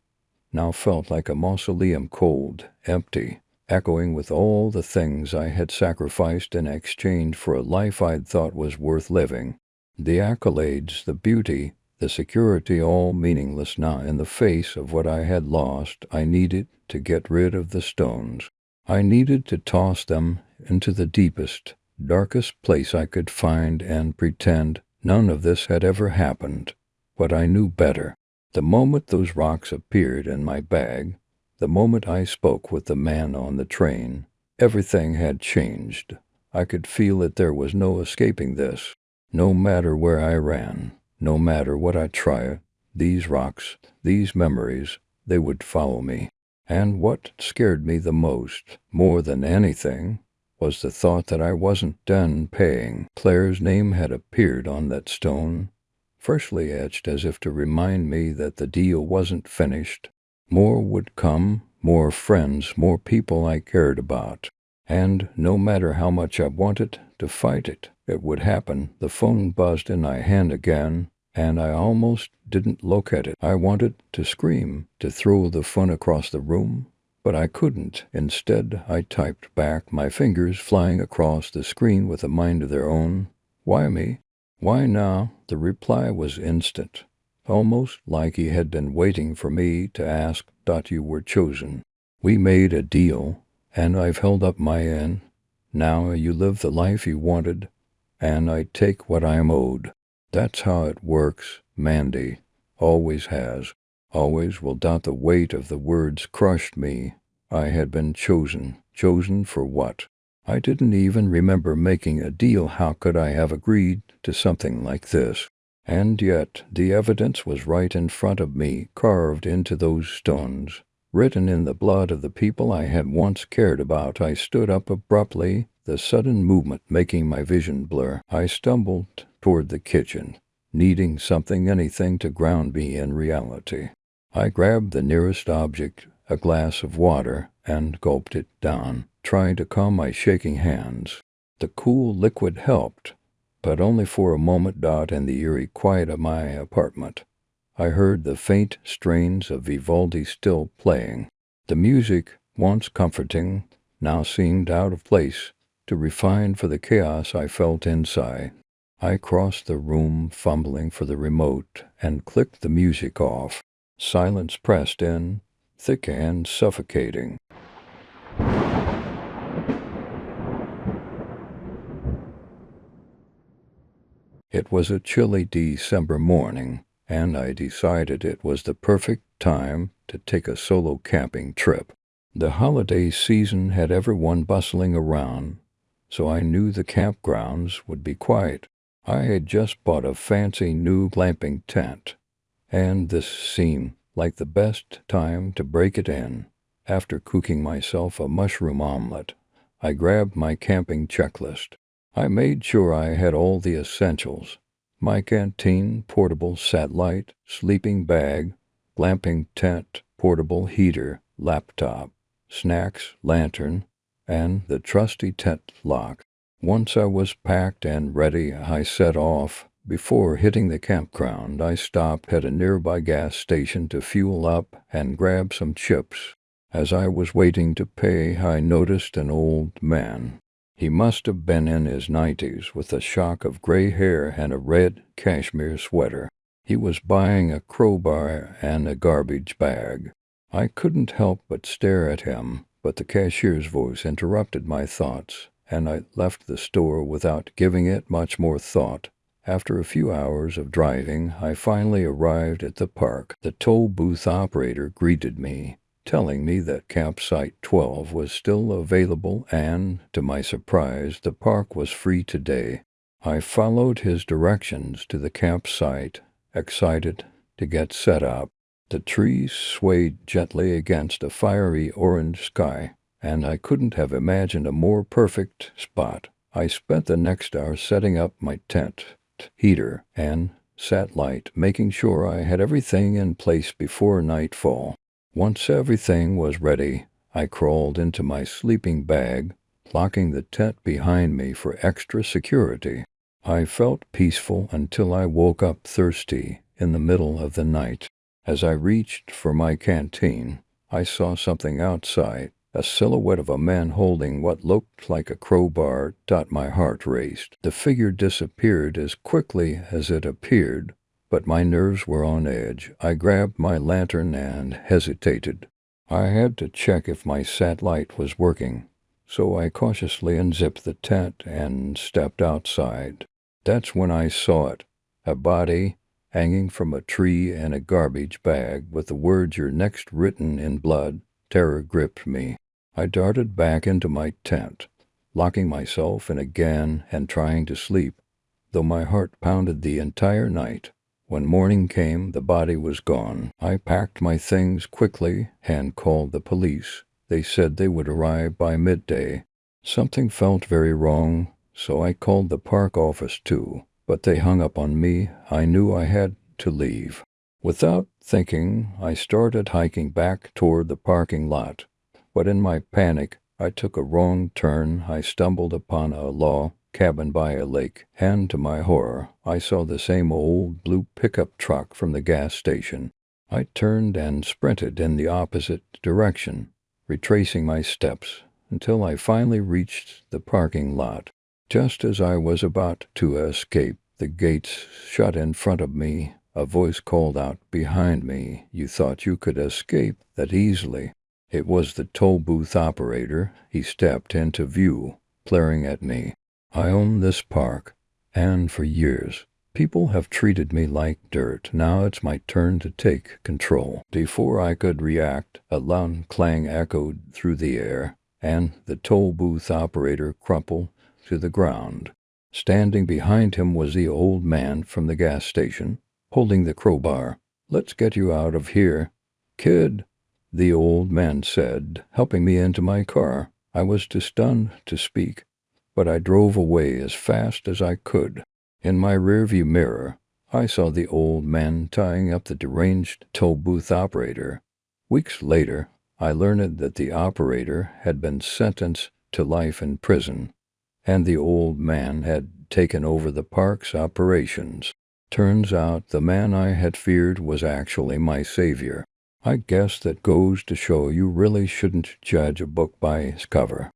S1: now felt like a mausoleum, cold, empty, echoing with all the things I had sacrificed in exchange for a life I'd thought was worth living. The accolades, the beauty, the security, all meaningless now in the face of what I had lost. I needed to get rid of the stones. I needed to toss them into the deepest, darkest place I could find and pretend none of this had ever happened. But I knew better. The moment those rocks appeared in my bag, the moment I spoke with the man on the train, everything had changed. I could feel that there was no escaping this. No matter where I ran, no matter what I tried, these rocks, these memories, they would follow me. And what scared me the most, more than anything, was the thought that I wasn't done paying. Claire's name had appeared on that stone, freshly etched as if to remind me that the deal wasn't finished. More would come, more friends, more people I cared about. And no matter how much I wanted to fight it, it would happen. The phone buzzed in my hand again, and I almost didn't look at it. I wanted to scream, to throw the phone across the room, But I couldn't. Instead, I typed back, my fingers flying across the screen with a mind of their own. Why me? Why now? The reply was instant, almost like he had been waiting for me to ask. You were chosen. We made a deal, and I've held up my end. Now you live the life you wanted, and I take what I am owed. That's how it works, Mandy. Always has. Always will. The weight of the words crushed me. I had been chosen. Chosen for what? I didn't even remember making a deal. How could I have agreed to something like this? And yet, the evidence was right in front of me, carved into those stones, written in the blood of the people I had once cared about. I stood up abruptly, the sudden movement making my vision blur. I stumbled toward the kitchen, needing something, anything to ground me in reality. I grabbed the nearest object, a glass of water, and gulped it down, trying to calm my shaking hands. The cool liquid helped, but only for a moment. In the eerie quiet of my apartment, I heard the faint strains of Vivaldi still playing. The music, once comforting, now seemed out of place, too refined for the chaos I felt inside. I crossed the room, fumbling for the remote, and clicked the music off. Silence pressed in, thick and suffocating. It was a chilly December morning, and I decided it was the perfect time to take a solo camping trip. The holiday season had everyone bustling around, so I knew the campgrounds would be quiet. I had just bought a fancy new glamping tent, and this seemed like the best time to break it in. After cooking myself a mushroom omelet, I grabbed my camping checklist. I made sure I had all the essentials: my canteen, portable satellite, sleeping bag, glamping tent, portable heater, laptop, snacks, lantern, and the trusty tent lock. Once I was packed and ready, I set off. Before hitting the campground, I stopped at a nearby gas station to fuel up and grab some chips. As I was waiting to pay, I noticed an old man. He must have been in his 90s, with a shock of gray hair and a red cashmere sweater. He was buying a crowbar and a garbage bag. I couldn't help but stare at him, but the cashier's voice interrupted my thoughts, and I left the store without giving it much more thought. After a few hours of driving, I finally arrived at the park. The toll booth operator greeted me, telling me that campsite 12 was still available, and, to my surprise, the park was free today. I followed his directions to the campsite, excited to get set up. The trees swayed gently against a fiery orange sky, and I couldn't have imagined a more perfect spot. I spent the next hour setting up my tent, heater, and satellite, making sure I had everything in place before nightfall. Once everything was ready, I crawled into my sleeping bag, locking the tent behind me for extra security. I felt peaceful until I woke up thirsty in the middle of the night. As I reached for my canteen, I saw something outside, a silhouette of a man holding what looked like a crowbar. My heart raced. The figure disappeared as quickly as it appeared, but my nerves were on edge. I grabbed my lantern and hesitated. I had to check if my satellite was working, so I cautiously unzipped the tent and stepped outside. That's when I saw it, a body hanging from a tree and a garbage bag with the words "You're next" written in blood. Terror gripped me. I darted back into my tent, locking myself in again and trying to sleep, though my heart pounded the entire night. When morning came, the body was gone. I packed my things quickly and called the police. They said they would arrive by midday. Something felt very wrong, so I called the park office too, but they hung up on me. I knew I had to leave. Without thinking, I started hiking back toward the parking lot. But in my panic, I took a wrong turn. I stumbled upon a log cabin by a lake, and to my horror, I saw the same old blue pickup truck from the gas station. I turned and sprinted in the opposite direction, retracing my steps until I finally reached the parking lot. Just as I was about to escape, the gates shut in front of me. A voice called out behind me, "You thought you could escape that easily." It was the toll booth operator. He stepped into view, glaring at me. "I own this park, and for years, people have treated me like dirt. Now it's my turn to take control." Before I could react, a loud clang echoed through the air, and the toll booth operator crumpled to the ground. Standing behind him was the old man from the gas station, holding the crowbar. "Let's get you out of here, kid," the old man said, helping me into my car. I was too stunned to speak, but I drove away as fast as I could. In my rearview mirror, I saw the old man tying up the deranged toll booth operator. Weeks later, I learned that the operator had been sentenced to life in prison, and the old man had taken over the park's operations. Turns out the man I had feared was actually my savior. I guess that goes to show you really shouldn't judge a book by its cover.